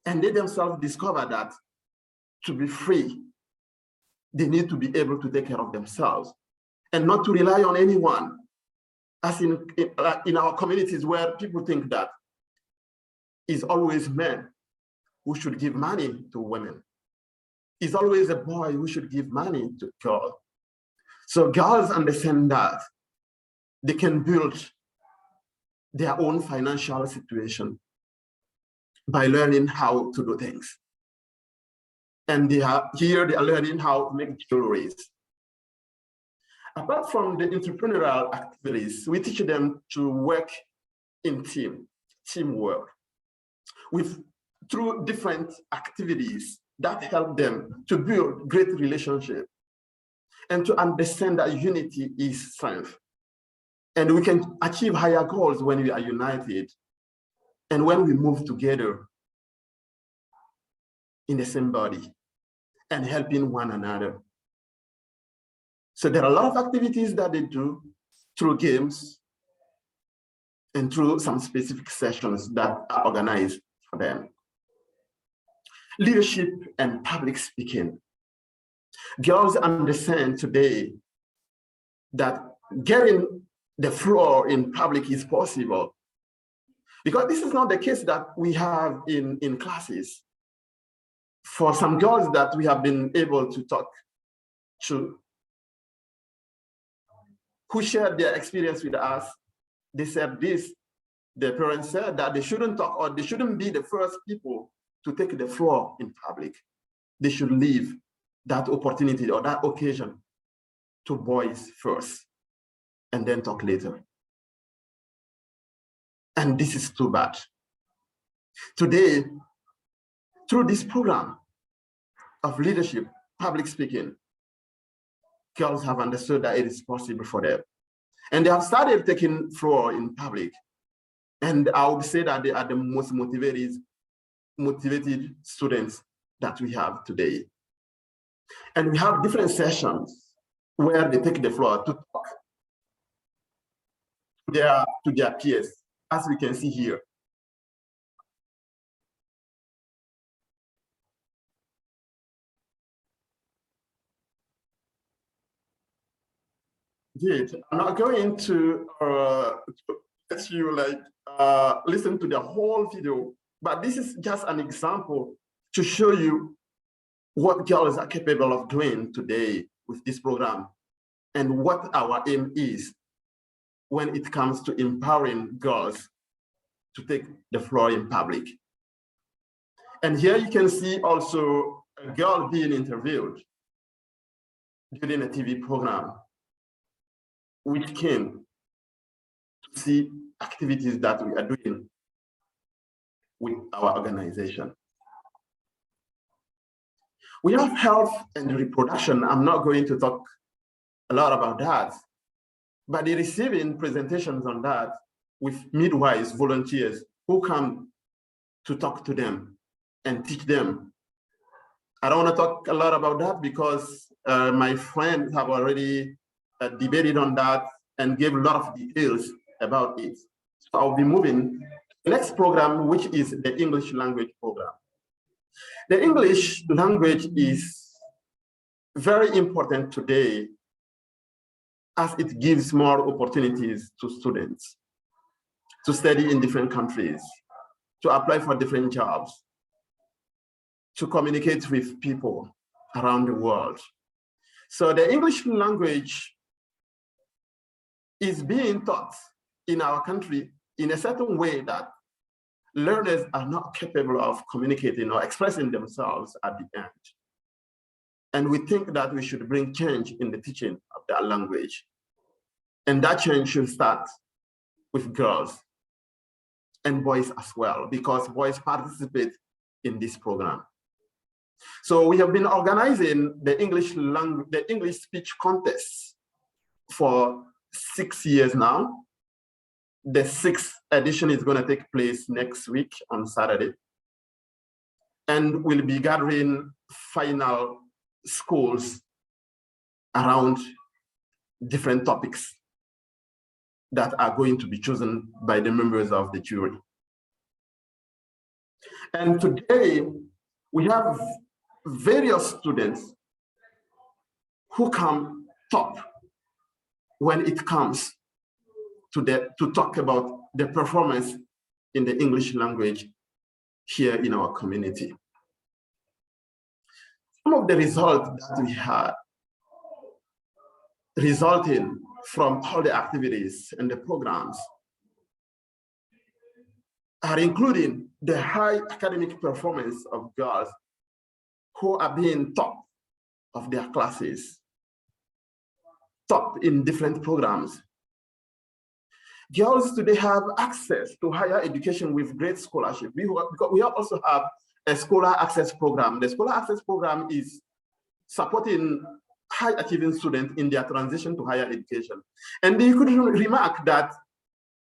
Speaker 11: and they themselves discover that to be free, they need to be able to take care of themselves and not to rely on anyone. As in our communities where people think that it's always men who should give money to women. It's always a boy who should give money to girls. So girls understand that they can build their own financial situation by learning how to do things. And they are learning how to make jewelry. Apart from the entrepreneurial activities, we teach them to work in teamwork, through different activities that help them to build great relationships and to understand that unity is strength. And we can achieve higher goals when we are united and when we move together in the same body and helping one another. So there are a lot of activities that they do through games and through some specific sessions that are organized for them. Leadership and public speaking. Girls understand today that getting the floor in public is possible, because this is not the case that we have in classes. For some girls that we have been able to talk to, who shared their experience with us, they said this, the parents said that they shouldn't talk, or they shouldn't be the first people to take the floor in public. They should leave that opportunity or that occasion to boys first and then talk later. And this is too bad. Today, through this program of leadership, public speaking, girls have understood that it is possible for them. And they have started taking floor in public. And I would say that they are the most motivated students that we have today. And we have different sessions where they take the floor to talk to their peers, as we can see here. Good. I'm not going to let you listen to the whole video, but this is just an example to show you what girls are capable of doing today with this program and what our aim is when it comes to empowering girls to take the floor in public. And here you can see also a girl being interviewed during a TV program, which came to see activities that we are doing with our organization. We have health and reproduction. I'm not going to talk a lot about that, but they're receiving presentations on that with midwives, volunteers who come to talk to them and teach them. I don't want to talk a lot about that because my friends have already debated on that and gave a lot of details about it. So I'll be moving to the next program, which is the English language program. The English language is very important today as it gives more opportunities to students to study in different countries, to apply for different jobs, to communicate with people around the world. So the English language is being taught in our country in a certain way that learners are not capable of communicating or expressing themselves at the end. And we think that we should bring change in the teaching of that language. And that change should start with girls and boys as well, because boys participate in this program. So we have been organizing the English speech contest for 6 years now. The 6th edition is going to take place next week on Saturday. And we'll be gathering final scores around different topics that are going to be chosen by the members of the jury. And today, we have various students who come top when it comes to talk about the performance in the English language here in our community. Some of the results that we had resulting from all the activities and the programs are including the high academic performance of girls who are being top of their classes, top in different programs. Girls today have access to higher education with great scholarship. We also have a scholar access program. The scholar access program is supporting high achieving students in their transition to higher education. And they could remark that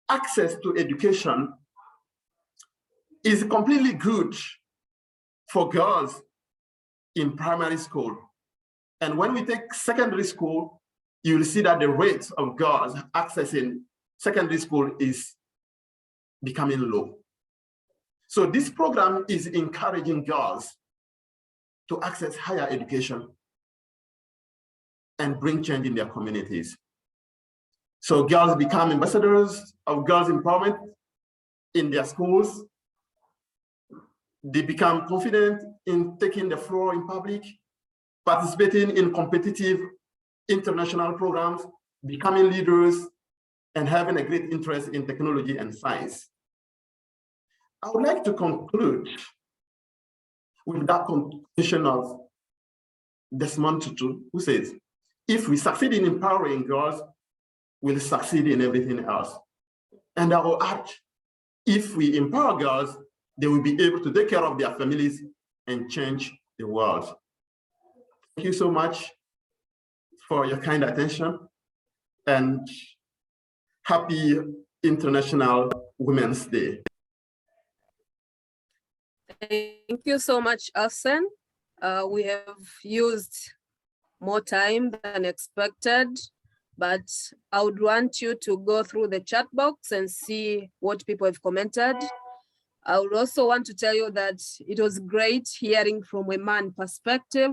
Speaker 11: access to education is completely good for girls in primary school. And when we take secondary school, you will see that the rate of girls accessing secondary school is becoming low. So this program is encouraging girls to access higher education and bring change in their communities. So girls become ambassadors of girls' empowerment in their schools. They become confident in taking the floor in public, participating in competitive international programs, becoming leaders, and having a great interest in technology and science. I would like to conclude with that conclusion of Desmond Tutu, who says, if we succeed in empowering girls, we'll succeed in everything else. And I will add, if we empower girls, they will be able to take care of their families and change the world. Thank you so much for your kind attention, and happy International Women's Day.
Speaker 10: Thank you so much, Arsene. We have used more time than expected, but I would want you to go through the chat box and see what people have commented. I would also want to tell you that it was great hearing from a man perspective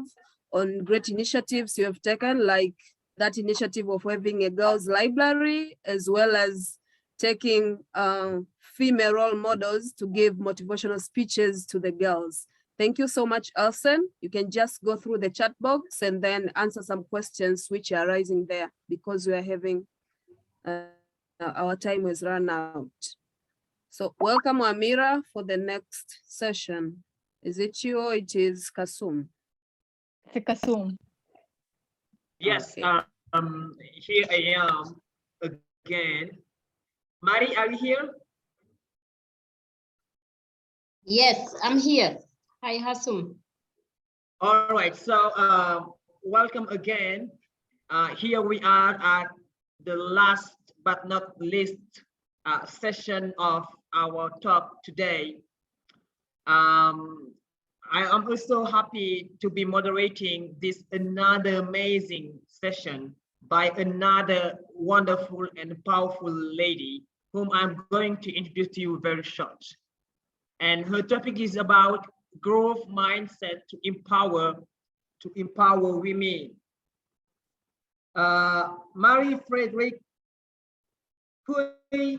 Speaker 10: on great initiatives you have taken, like that initiative of having a girls' library, as well as taking female role models to give motivational speeches to the girls. Thank you so much, Arsene. You can just go through the chat box and then answer some questions which are rising there, because we are having, our time has run out. So welcome, Amira, for the next session. Is it you or it is Kasum?
Speaker 1: It's Kasum.
Speaker 5: Yes,
Speaker 10: Okay.
Speaker 5: here I am again. Mari, are you here?
Speaker 12: Yes, I'm here. Hi, Hasum.
Speaker 5: All right, so welcome again. Here we are at the last but not least session of our talk today. I am also happy to be moderating this another amazing session by another wonderful and powerful lady whom I'm going to introduce to you very short. And her topic is about growth mindset to empower women. Marie Frederick Pouy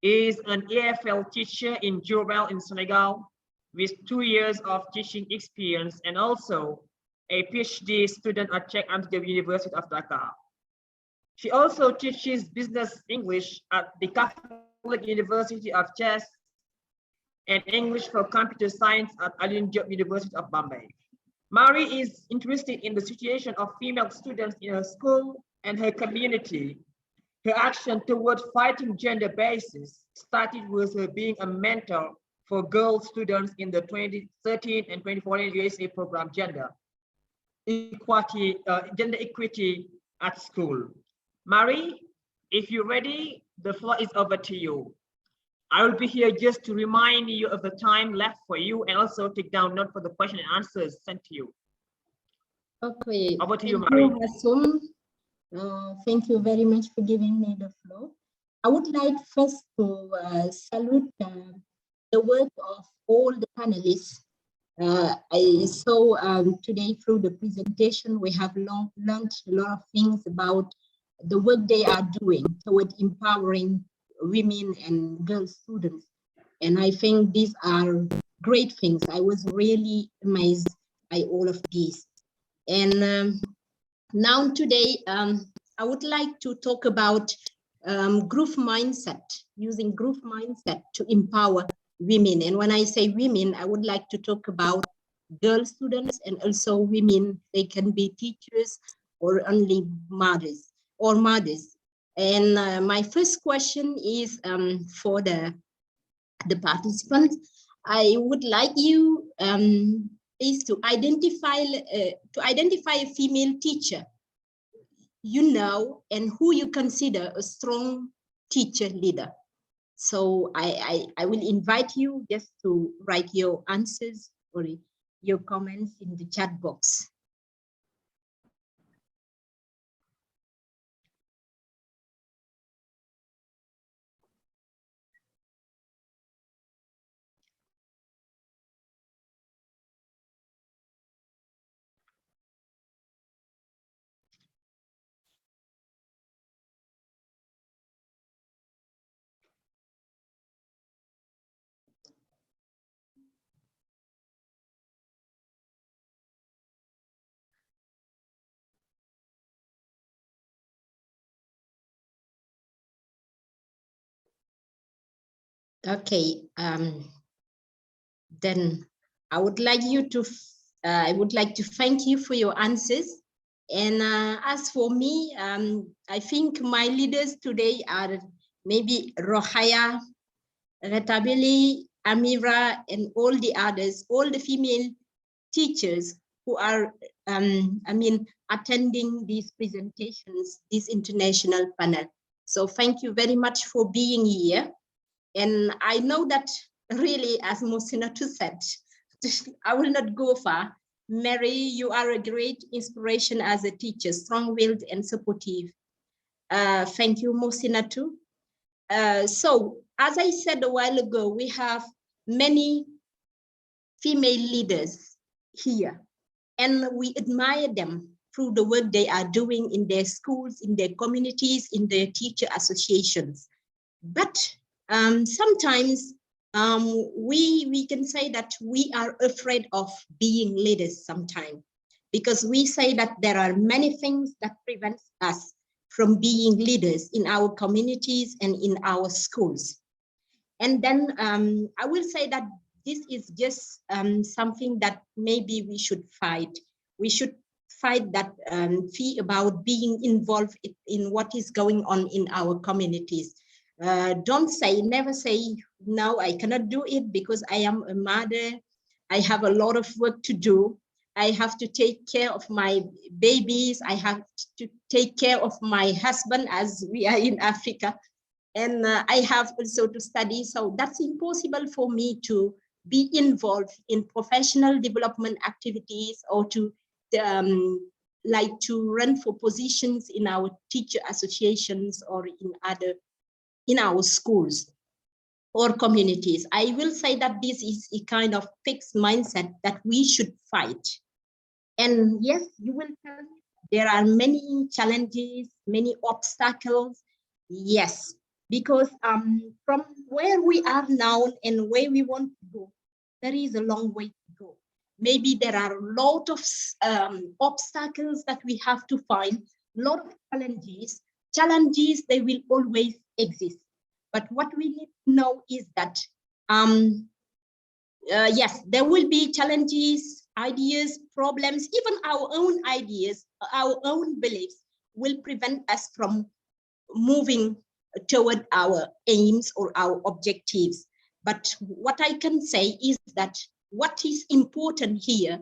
Speaker 5: is an EFL teacher in Diourbel in Senegal with 2 years of teaching experience and also a PhD student at Cheikh Anta Diop University of Dakar. She also teaches business English at the Catholic University of Chess and English for computer science at Alioune Diop University of Bombay. Marie is interested in the situation of female students in her school and her community. Her action towards fighting gender biases started with her being a mentor for girl students in the 2013 and 2014 USA program Gender Equity at School. Marie, if you're ready, the floor is over to you. I will be here just to remind you of the time left for you and also take down note for the question and answers sent to you.
Speaker 12: Okay.
Speaker 5: Over to you, Marie.
Speaker 12: Thank you very much for giving me the floor. I would like first to salute the work of all the panelists. I saw today through the presentation, we have learned a lot of things about the work they are doing toward empowering women and girl students. And I think these are great things. I was really amazed by all of these. And now today, I would like to talk about growth mindset, using growth mindset to empower women. And when I say women, I would like to talk about girl students and also women. They can be teachers or only mothers or mothers. And my first question is for the participants. I would like you is to identify a female teacher you know and who you consider a strong teacher leader. So I will invite you just to write your answers or your comments in the chat box. Okay, then I would like to thank you for your answers. And as for me, I think my leaders today are maybe Rohaya, Retabili, Amira, and all the others, all the female teachers who are, attending these presentations, this international panel. So thank you very much for being here. And I know that really, as Mosinatu said, I will not go far. Mary, you are a great inspiration as a teacher, strong-willed and supportive. Thank you, Mosinatu. So, as I said a while ago, we have many female leaders here, and we admire them through the work they are doing in their schools, in their communities, in their teacher associations. But sometimes we can say that we are afraid of being leaders sometimes, because we say that there are many things that prevent us from being leaders in our communities and in our schools. And then I will say that this is just something that maybe we should fight. We should fight that fear about being involved in what is going on in our communities. Never say, no, I cannot do it because I am a mother. I have a lot of work to do. I have to take care of my babies. I have to take care of my husband, as we are in Africa. And I have also to study. So that's impossible for me to be involved in professional development activities or to like to run for positions in our teacher associations or in our schools or communities. I will say that this is a kind of fixed mindset that we should fight. And yes, you will tell me there are many challenges, many obstacles. Yes, because from where we are now and where we want to go, there is a long way to go. Maybe there are a lot of obstacles that we have to find, a lot of challenges. Challenges, they will always exist. But what we need to know is that, yes, there will be challenges, ideas, problems, even our own ideas, our own beliefs will prevent us from moving toward our aims or our objectives. But what I can say is that what is important here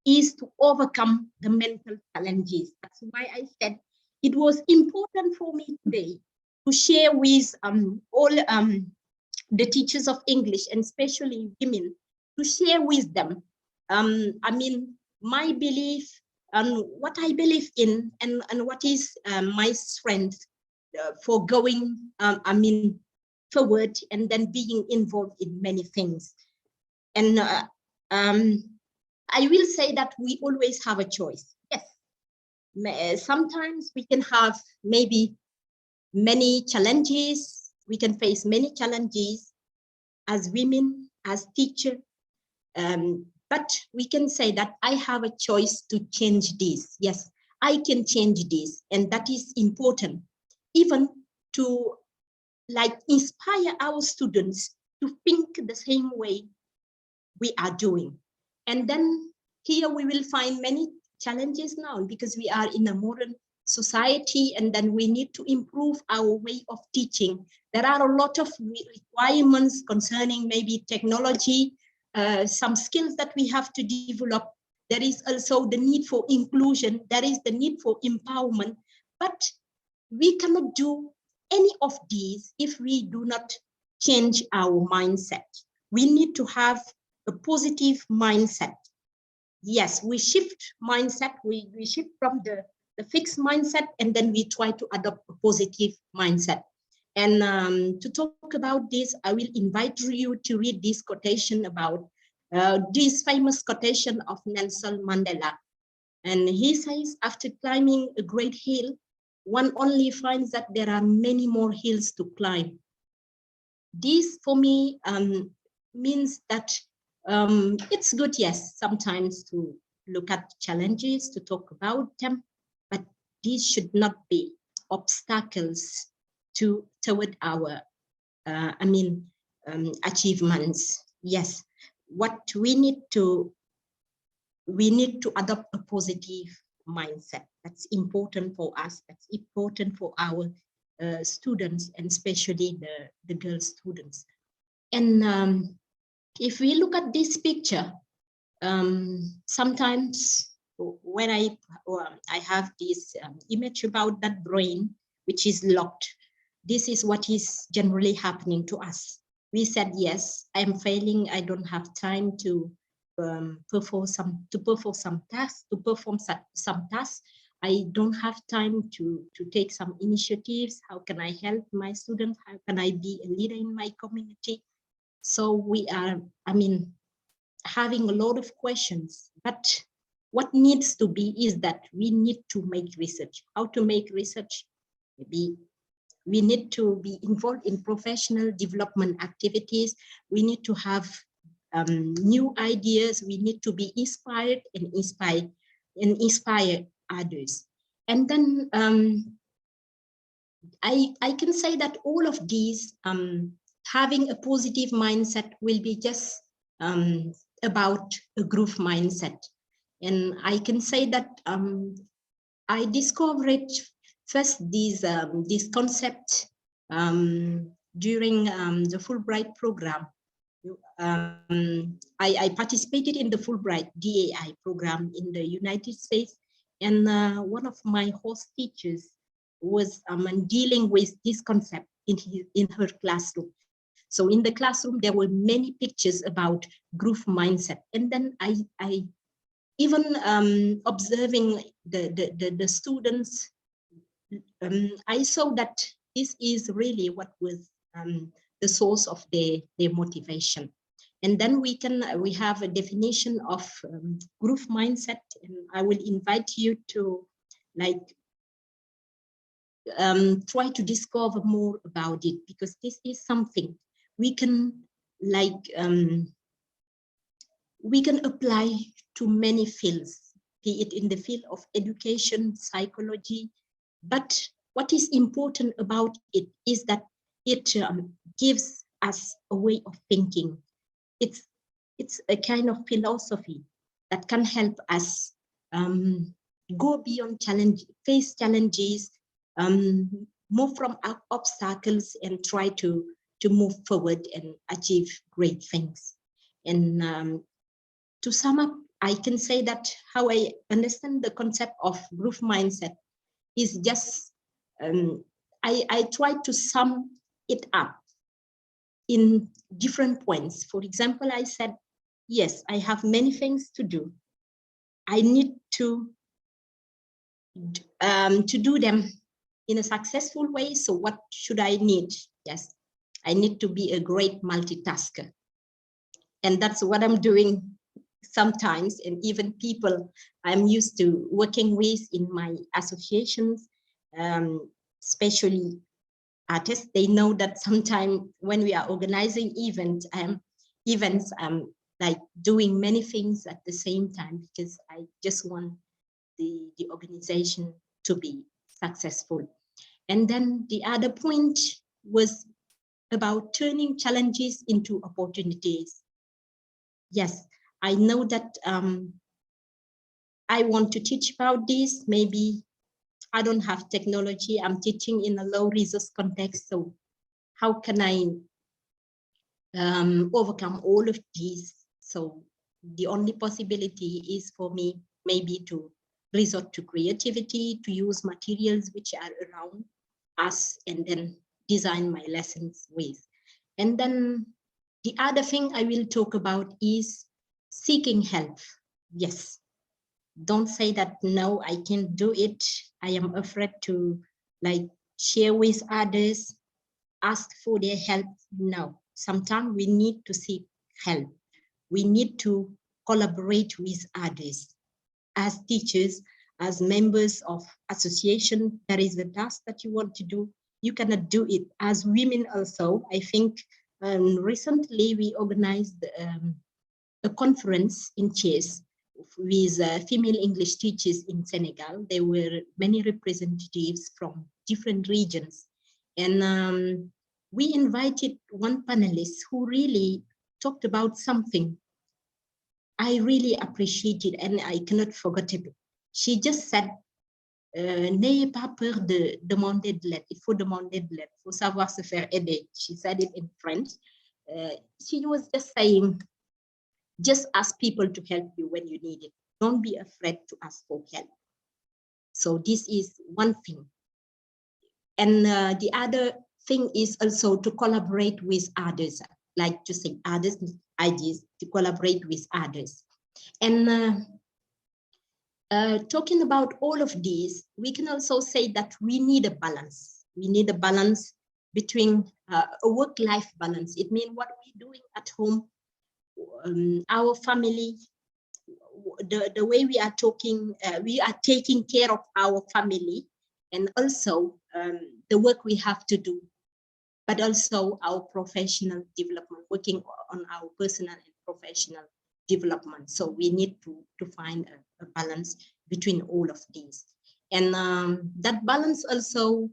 Speaker 12: is to overcome the mental challenges. That's why I said it was important for me today to share with all the teachers of English, and especially women, to share with them, my belief and what I believe in, and what is my strength for going, forward and then being involved in many things. And I will say that we always have a choice. Yes, sometimes we can have maybe many challenges. We can face many challenges as women, as teachers. But we can say that I have a choice to change this. Yes, I can change this. And that is important, even to like inspire our students to think the same way we are doing. And then here we will find many challenges now because we are in a modern society, and then we need to improve our way of teaching. There are a lot of requirements concerning maybe technology, some skills that we have to develop. There is also the need for inclusion. There is the need for empowerment. But we cannot do any of these if we do not change our mindset. We need to have a positive mindset. Yes, we shift mindset. We shift from the fixed mindset, and then we try to adopt a positive mindset. And to talk about this, I will invite you to read this quotation about this famous quotation of Nelson Mandela. And he says, after climbing a great hill, one only finds that there are many more hills to climb. This for me means that it's good, yes, sometimes to look at challenges, to talk about them, but these should not be obstacles toward our, achievements. Yes, what we need to adopt a positive mindset. That's important for us. That's important for our students, and especially the girl students. And if we look at this picture, sometimes when I have this image about that brain, which is locked, this is what is generally happening to us. We said, yes, I'm failing. I don't have time to perform some tasks. I don't have time to take some initiatives. How can I help my students? How can I be a leader in my community? So we are, having a lot of questions, but what needs to be is that we need to make research. How to make research? Maybe we need to be involved in professional development activities. We need to have new ideas. We need to be inspired and inspire others. And then I can say that all of these, having a positive mindset will be just about a growth mindset. And I can say that I discovered first this concept during the Fulbright program. I participated in the Fulbright DAI program in the United States, and one of my host teachers was dealing with this concept in her classroom. So in the classroom, there were many pictures about growth mindset. And then I even observing the students, I saw that this is really what was the source of their motivation. And then we have a definition of growth mindset, and I will invite you to try to discover more about it, because this is something we can apply to many fields, be it in the field of education, psychology. But what is important about it is that it gives us a way of thinking. It's a kind of philosophy that can help us go beyond face challenges, move from obstacles, and try to move forward and achieve great things. And to sum up, I can say that how I understand the concept of growth mindset is just, I try to sum it up in different points. For example, I said, yes, I have many things to do. I need to do them in a successful way. So what should I need? Yes, I need to be a great multitasker. And that's what I'm doing sometimes. And even people I'm used to working with in my associations, especially artists, they know that sometimes when we are organizing events, I'm like doing many things at the same time, because I just want the organization to be successful. And then the other point was about turning challenges into opportunities. Yes, I know that I want to teach about this. Maybe I don't have technology. I'm teaching in a low resource context. So how can I overcome all of these So the only possibility is for me maybe to resort to creativity, to use materials which are around us, and then design my lessons with. And then the other thing I will talk about is seeking help. Yes, don't say that, no, I can't do it. I am afraid to like share with others, ask for their help. No, sometimes we need to seek help. We need to collaborate with others. As teachers, as members of association, there is a task that you want to do, you cannot do it. As women also, I think recently we organized a conference in Chess with female English teachers in Senegal. There were many representatives from different regions. And we invited one panelist who really talked about something I really appreciated and I cannot forget it. She just said, n'ayez pas peur de demander de l'aide. Il faut demander de l'aide. Il faut savoir se faire aider. She said it in French. She was just saying, just ask people to help you when you need it. Don't be afraid to ask for help. So this is one thing. And the other thing is also to collaborate with others, like to say others' ideas, to collaborate with others. And talking about all of these, we can also say that we need a balance. We need a balance between a work-life balance. It means what we're doing at home, our family, the way we are talking, we are taking care of our family, and also the work we have to do, but also our professional development, working on our personal and professional development. So we need to find a balance between all of these. And that balance also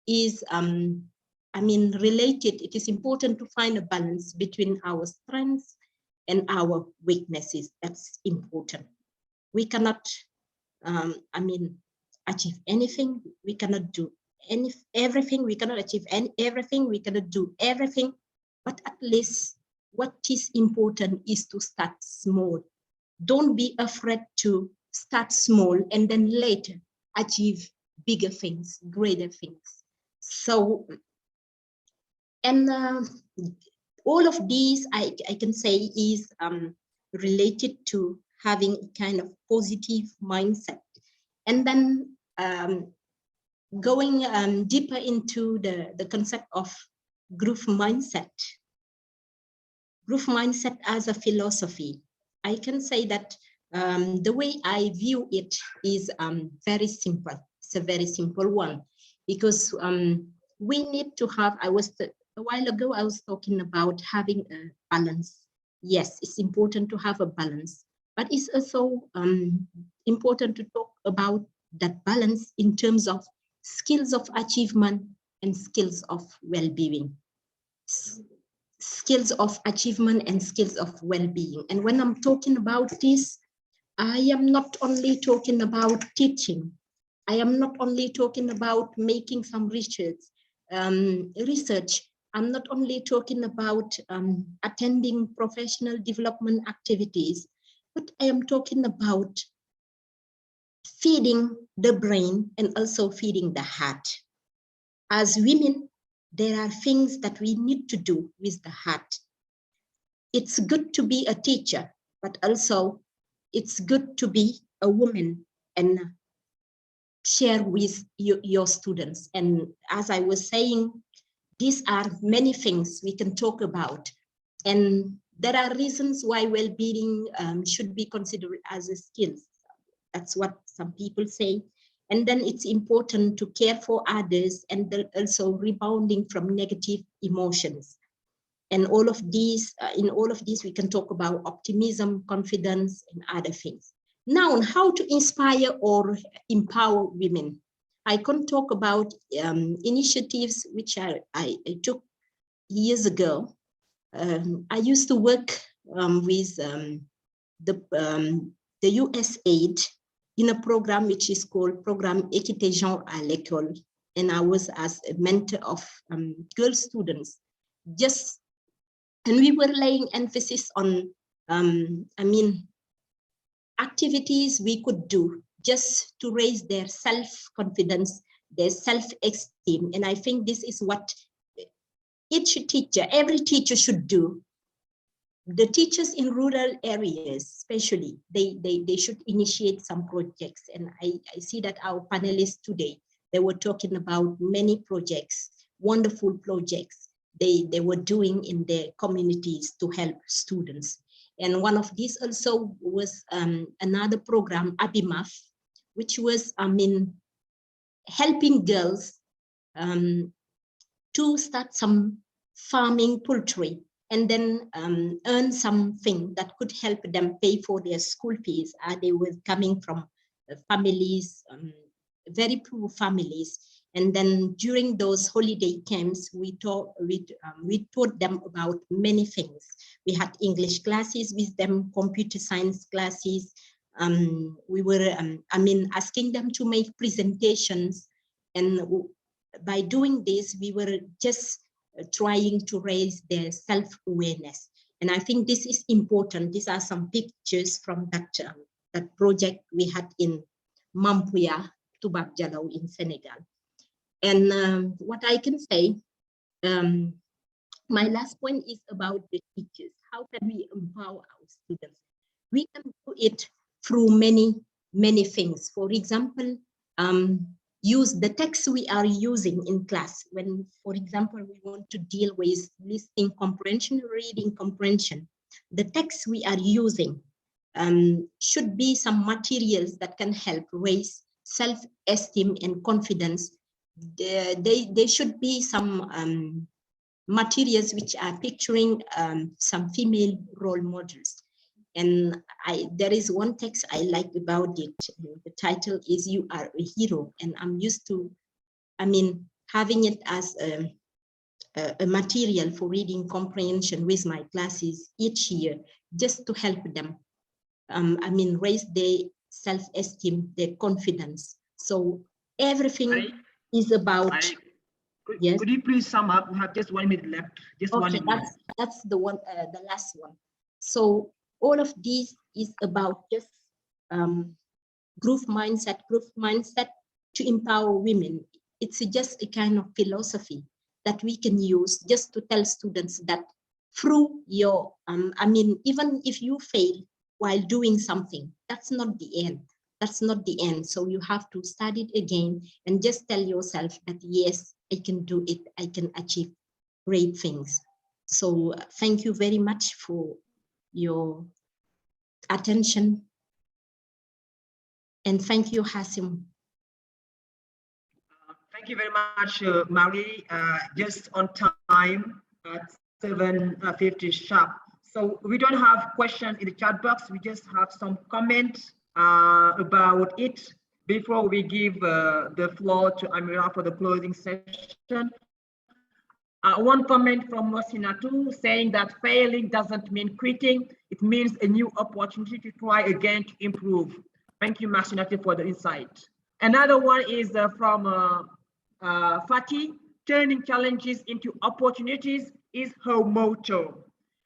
Speaker 12: is, I mean, related. It is important to find a balance between our strengths and our weaknesses. That's important. We cannot, I mean, achieve anything. We cannot do everything. We cannot achieve everything. We cannot do everything. But at least what is important is to start small. Don't be afraid to start small and then later achieve bigger things, greater things. So, and all of these I can say is related to having a kind of positive mindset. And then going deeper into the concept of growth mindset. Growth mindset as a philosophy, I can say that the way I view it is very simple. It's a very simple one, because we need to have, a while ago I was talking about having a balance. Yes, it's important to have a balance, but it's also important to talk about that balance in terms of skills of achievement and skills of well-being. Skills of achievement and skills of well-being. And when I'm talking about this, I am not only talking about teaching. I am not only talking about making some research. I'm not only talking about attending professional development activities, but I am talking about feeding the brain and also feeding the heart. As women, there are things that we need to do with the heart. It's good to be a teacher, but also it's good to be a woman and share with your students. And as I was saying, these are many things we can talk about. And there are reasons why well-being should be considered as a skill. That's what some people say. And then it's important to care for others and also rebounding from negative emotions. And all of these, in all of these, we can talk about optimism, confidence, and other things. Now, how to inspire or empower women. I can talk about initiatives which I took years ago. I used to work with the USAID in a program which is called Program Équité Genre à l'école. And I was as a mentor of girl students, just And we were laying emphasis on, activities we could do just to raise their self-confidence, their self-esteem. And I think this is what each teacher, every teacher should do. The teachers in rural areas, especially, they should initiate some projects. And I see that our panelists today, they were talking about many projects, wonderful projects they were doing in their communities to help students. And one of these also was another program, ABIMAF, which was, helping girls to start some farming poultry and then earn something that could help them pay for their school fees. They were coming from families, very poor families. And then during those holiday camps, we taught them about many things. We had English classes with them, computer science classes. We were, asking them to make presentations. And by doing this, we were just trying to raise their self-awareness. And I think this is important. These are some pictures from that project we had in Mampuya, Toubab Jallow in Senegal. And what I can say, my last point is about the teachers. How can we empower our students? We can do it through many things. For example, use the text we are using in class. When, for example, we want to deal with listening comprehension, reading comprehension, the text we are using should be some materials that can help raise self-esteem and confidence. They should be some materials which are picturing some female role models. And there is one text I like about it. The title is "You Are a Hero," and I'm used to, having it as a material for reading comprehension with my classes each year, just to help them, raise their self-esteem, their confidence. So everything is about. Yes.
Speaker 5: Could you please sum up? We have just 1 minute left. Just
Speaker 12: okay,
Speaker 5: 1 minute.
Speaker 12: That's the one, the last one. So all of these is about just group mindset to empower women. It's just a kind of philosophy that we can use just to tell students that through your, even if you fail while doing something, that's not the end. That's not the end. So you have to start it again and just tell yourself that, yes, I can do it. I can achieve great things. So thank you very much for your attention. And thank you, Hasim.
Speaker 5: Thank you very much, Marie. Just on time at 7:50 sharp. So we don't have questions in the chat box. We just have some comments about it before we give the floor to Amira for the closing session. One comment from Mosinatu saying that failing doesn't mean quitting. It means a new opportunity to try again to improve. Thank you, Mosinatu, for the insight. Another one is from Fatih. Turning challenges into opportunities is her motto.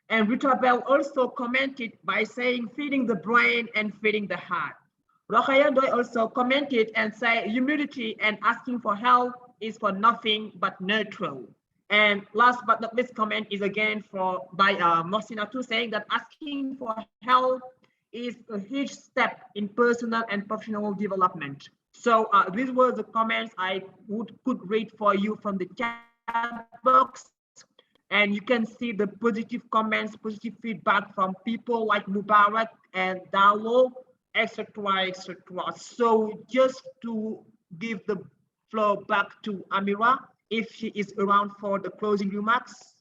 Speaker 5: And Rita Bell also commented by saying feeding the brain and feeding the heart. Rokhaya Doi also commented and said humility and asking for help is for nothing but neutral. And last but not least comment is again by Mosinatu saying that asking for help is a huge step in personal and professional development. So these were the comments I could read for you from the chat box. And you can see the positive comments, positive feedback from people like Mubarak and Dalo, etc., etc. So just to give the floor back to Amira, if she is around for the closing remarks.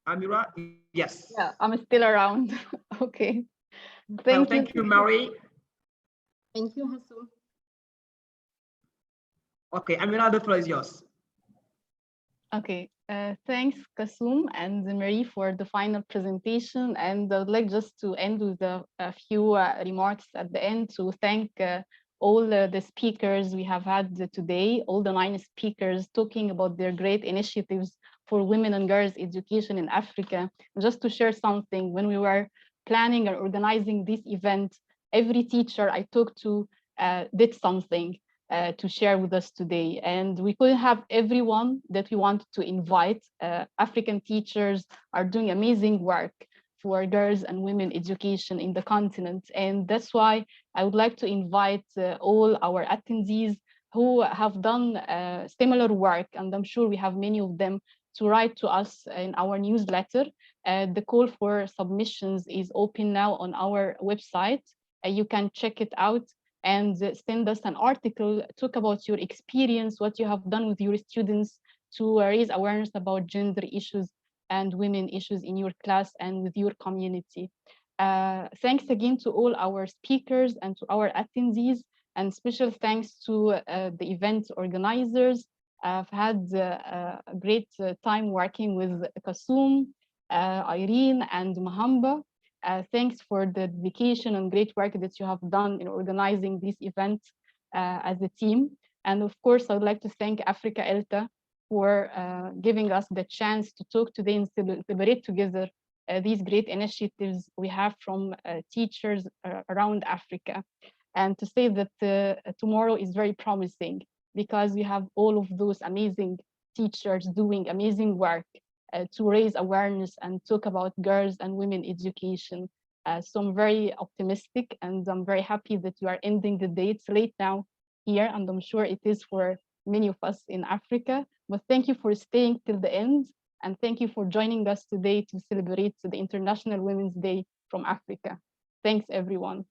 Speaker 5: Amira, yes.
Speaker 1: Yeah, I'm still around. Okay. Thank
Speaker 5: you, Mary.
Speaker 12: Thank you, Hassam.
Speaker 5: Okay, Amira, the floor is yours.
Speaker 1: Okay, thanks Kasum and Marie for the final presentation. And I'd like just to end with a few remarks at the end to thank all the speakers we have had today, all the 9 speakers talking about their great initiatives for women and girls education in Africa. Just to share something, when we were planning or organizing this event, every teacher I talked to did something to share with us today. And we couldn't have everyone that we wanted to invite. African teachers are doing amazing work for girls and women education in the continent. And that's why I would like to invite all our attendees who have done similar work, and I'm sure we have many of them, to write to us in our newsletter. The call for submissions is open now on our website. You can check it out and send us an article, talk about your experience, what you have done with your students to raise awareness about gender issues and women issues in your class and with your community. Thanks again to all our speakers and to our attendees, and special thanks to the event organizers. I've had a great time working with Kasum, Irene, and Mahamba. Thanks for the dedication and great work that you have done in organizing this event as a team. And of course, I would like to thank Africa ELTA for giving us the chance to talk today and celebrate together these great initiatives we have from teachers around Africa. And to say that tomorrow is very promising because we have all of those amazing teachers doing amazing work to raise awareness and talk about girls and women education. So I'm very optimistic and I'm very happy that you are ending the day. It's late now here, and I'm sure it is for many of us in Africa. But thank you for staying till the end, and thank you for joining us today to celebrate the International Women's Day from Africa. Thanks, everyone.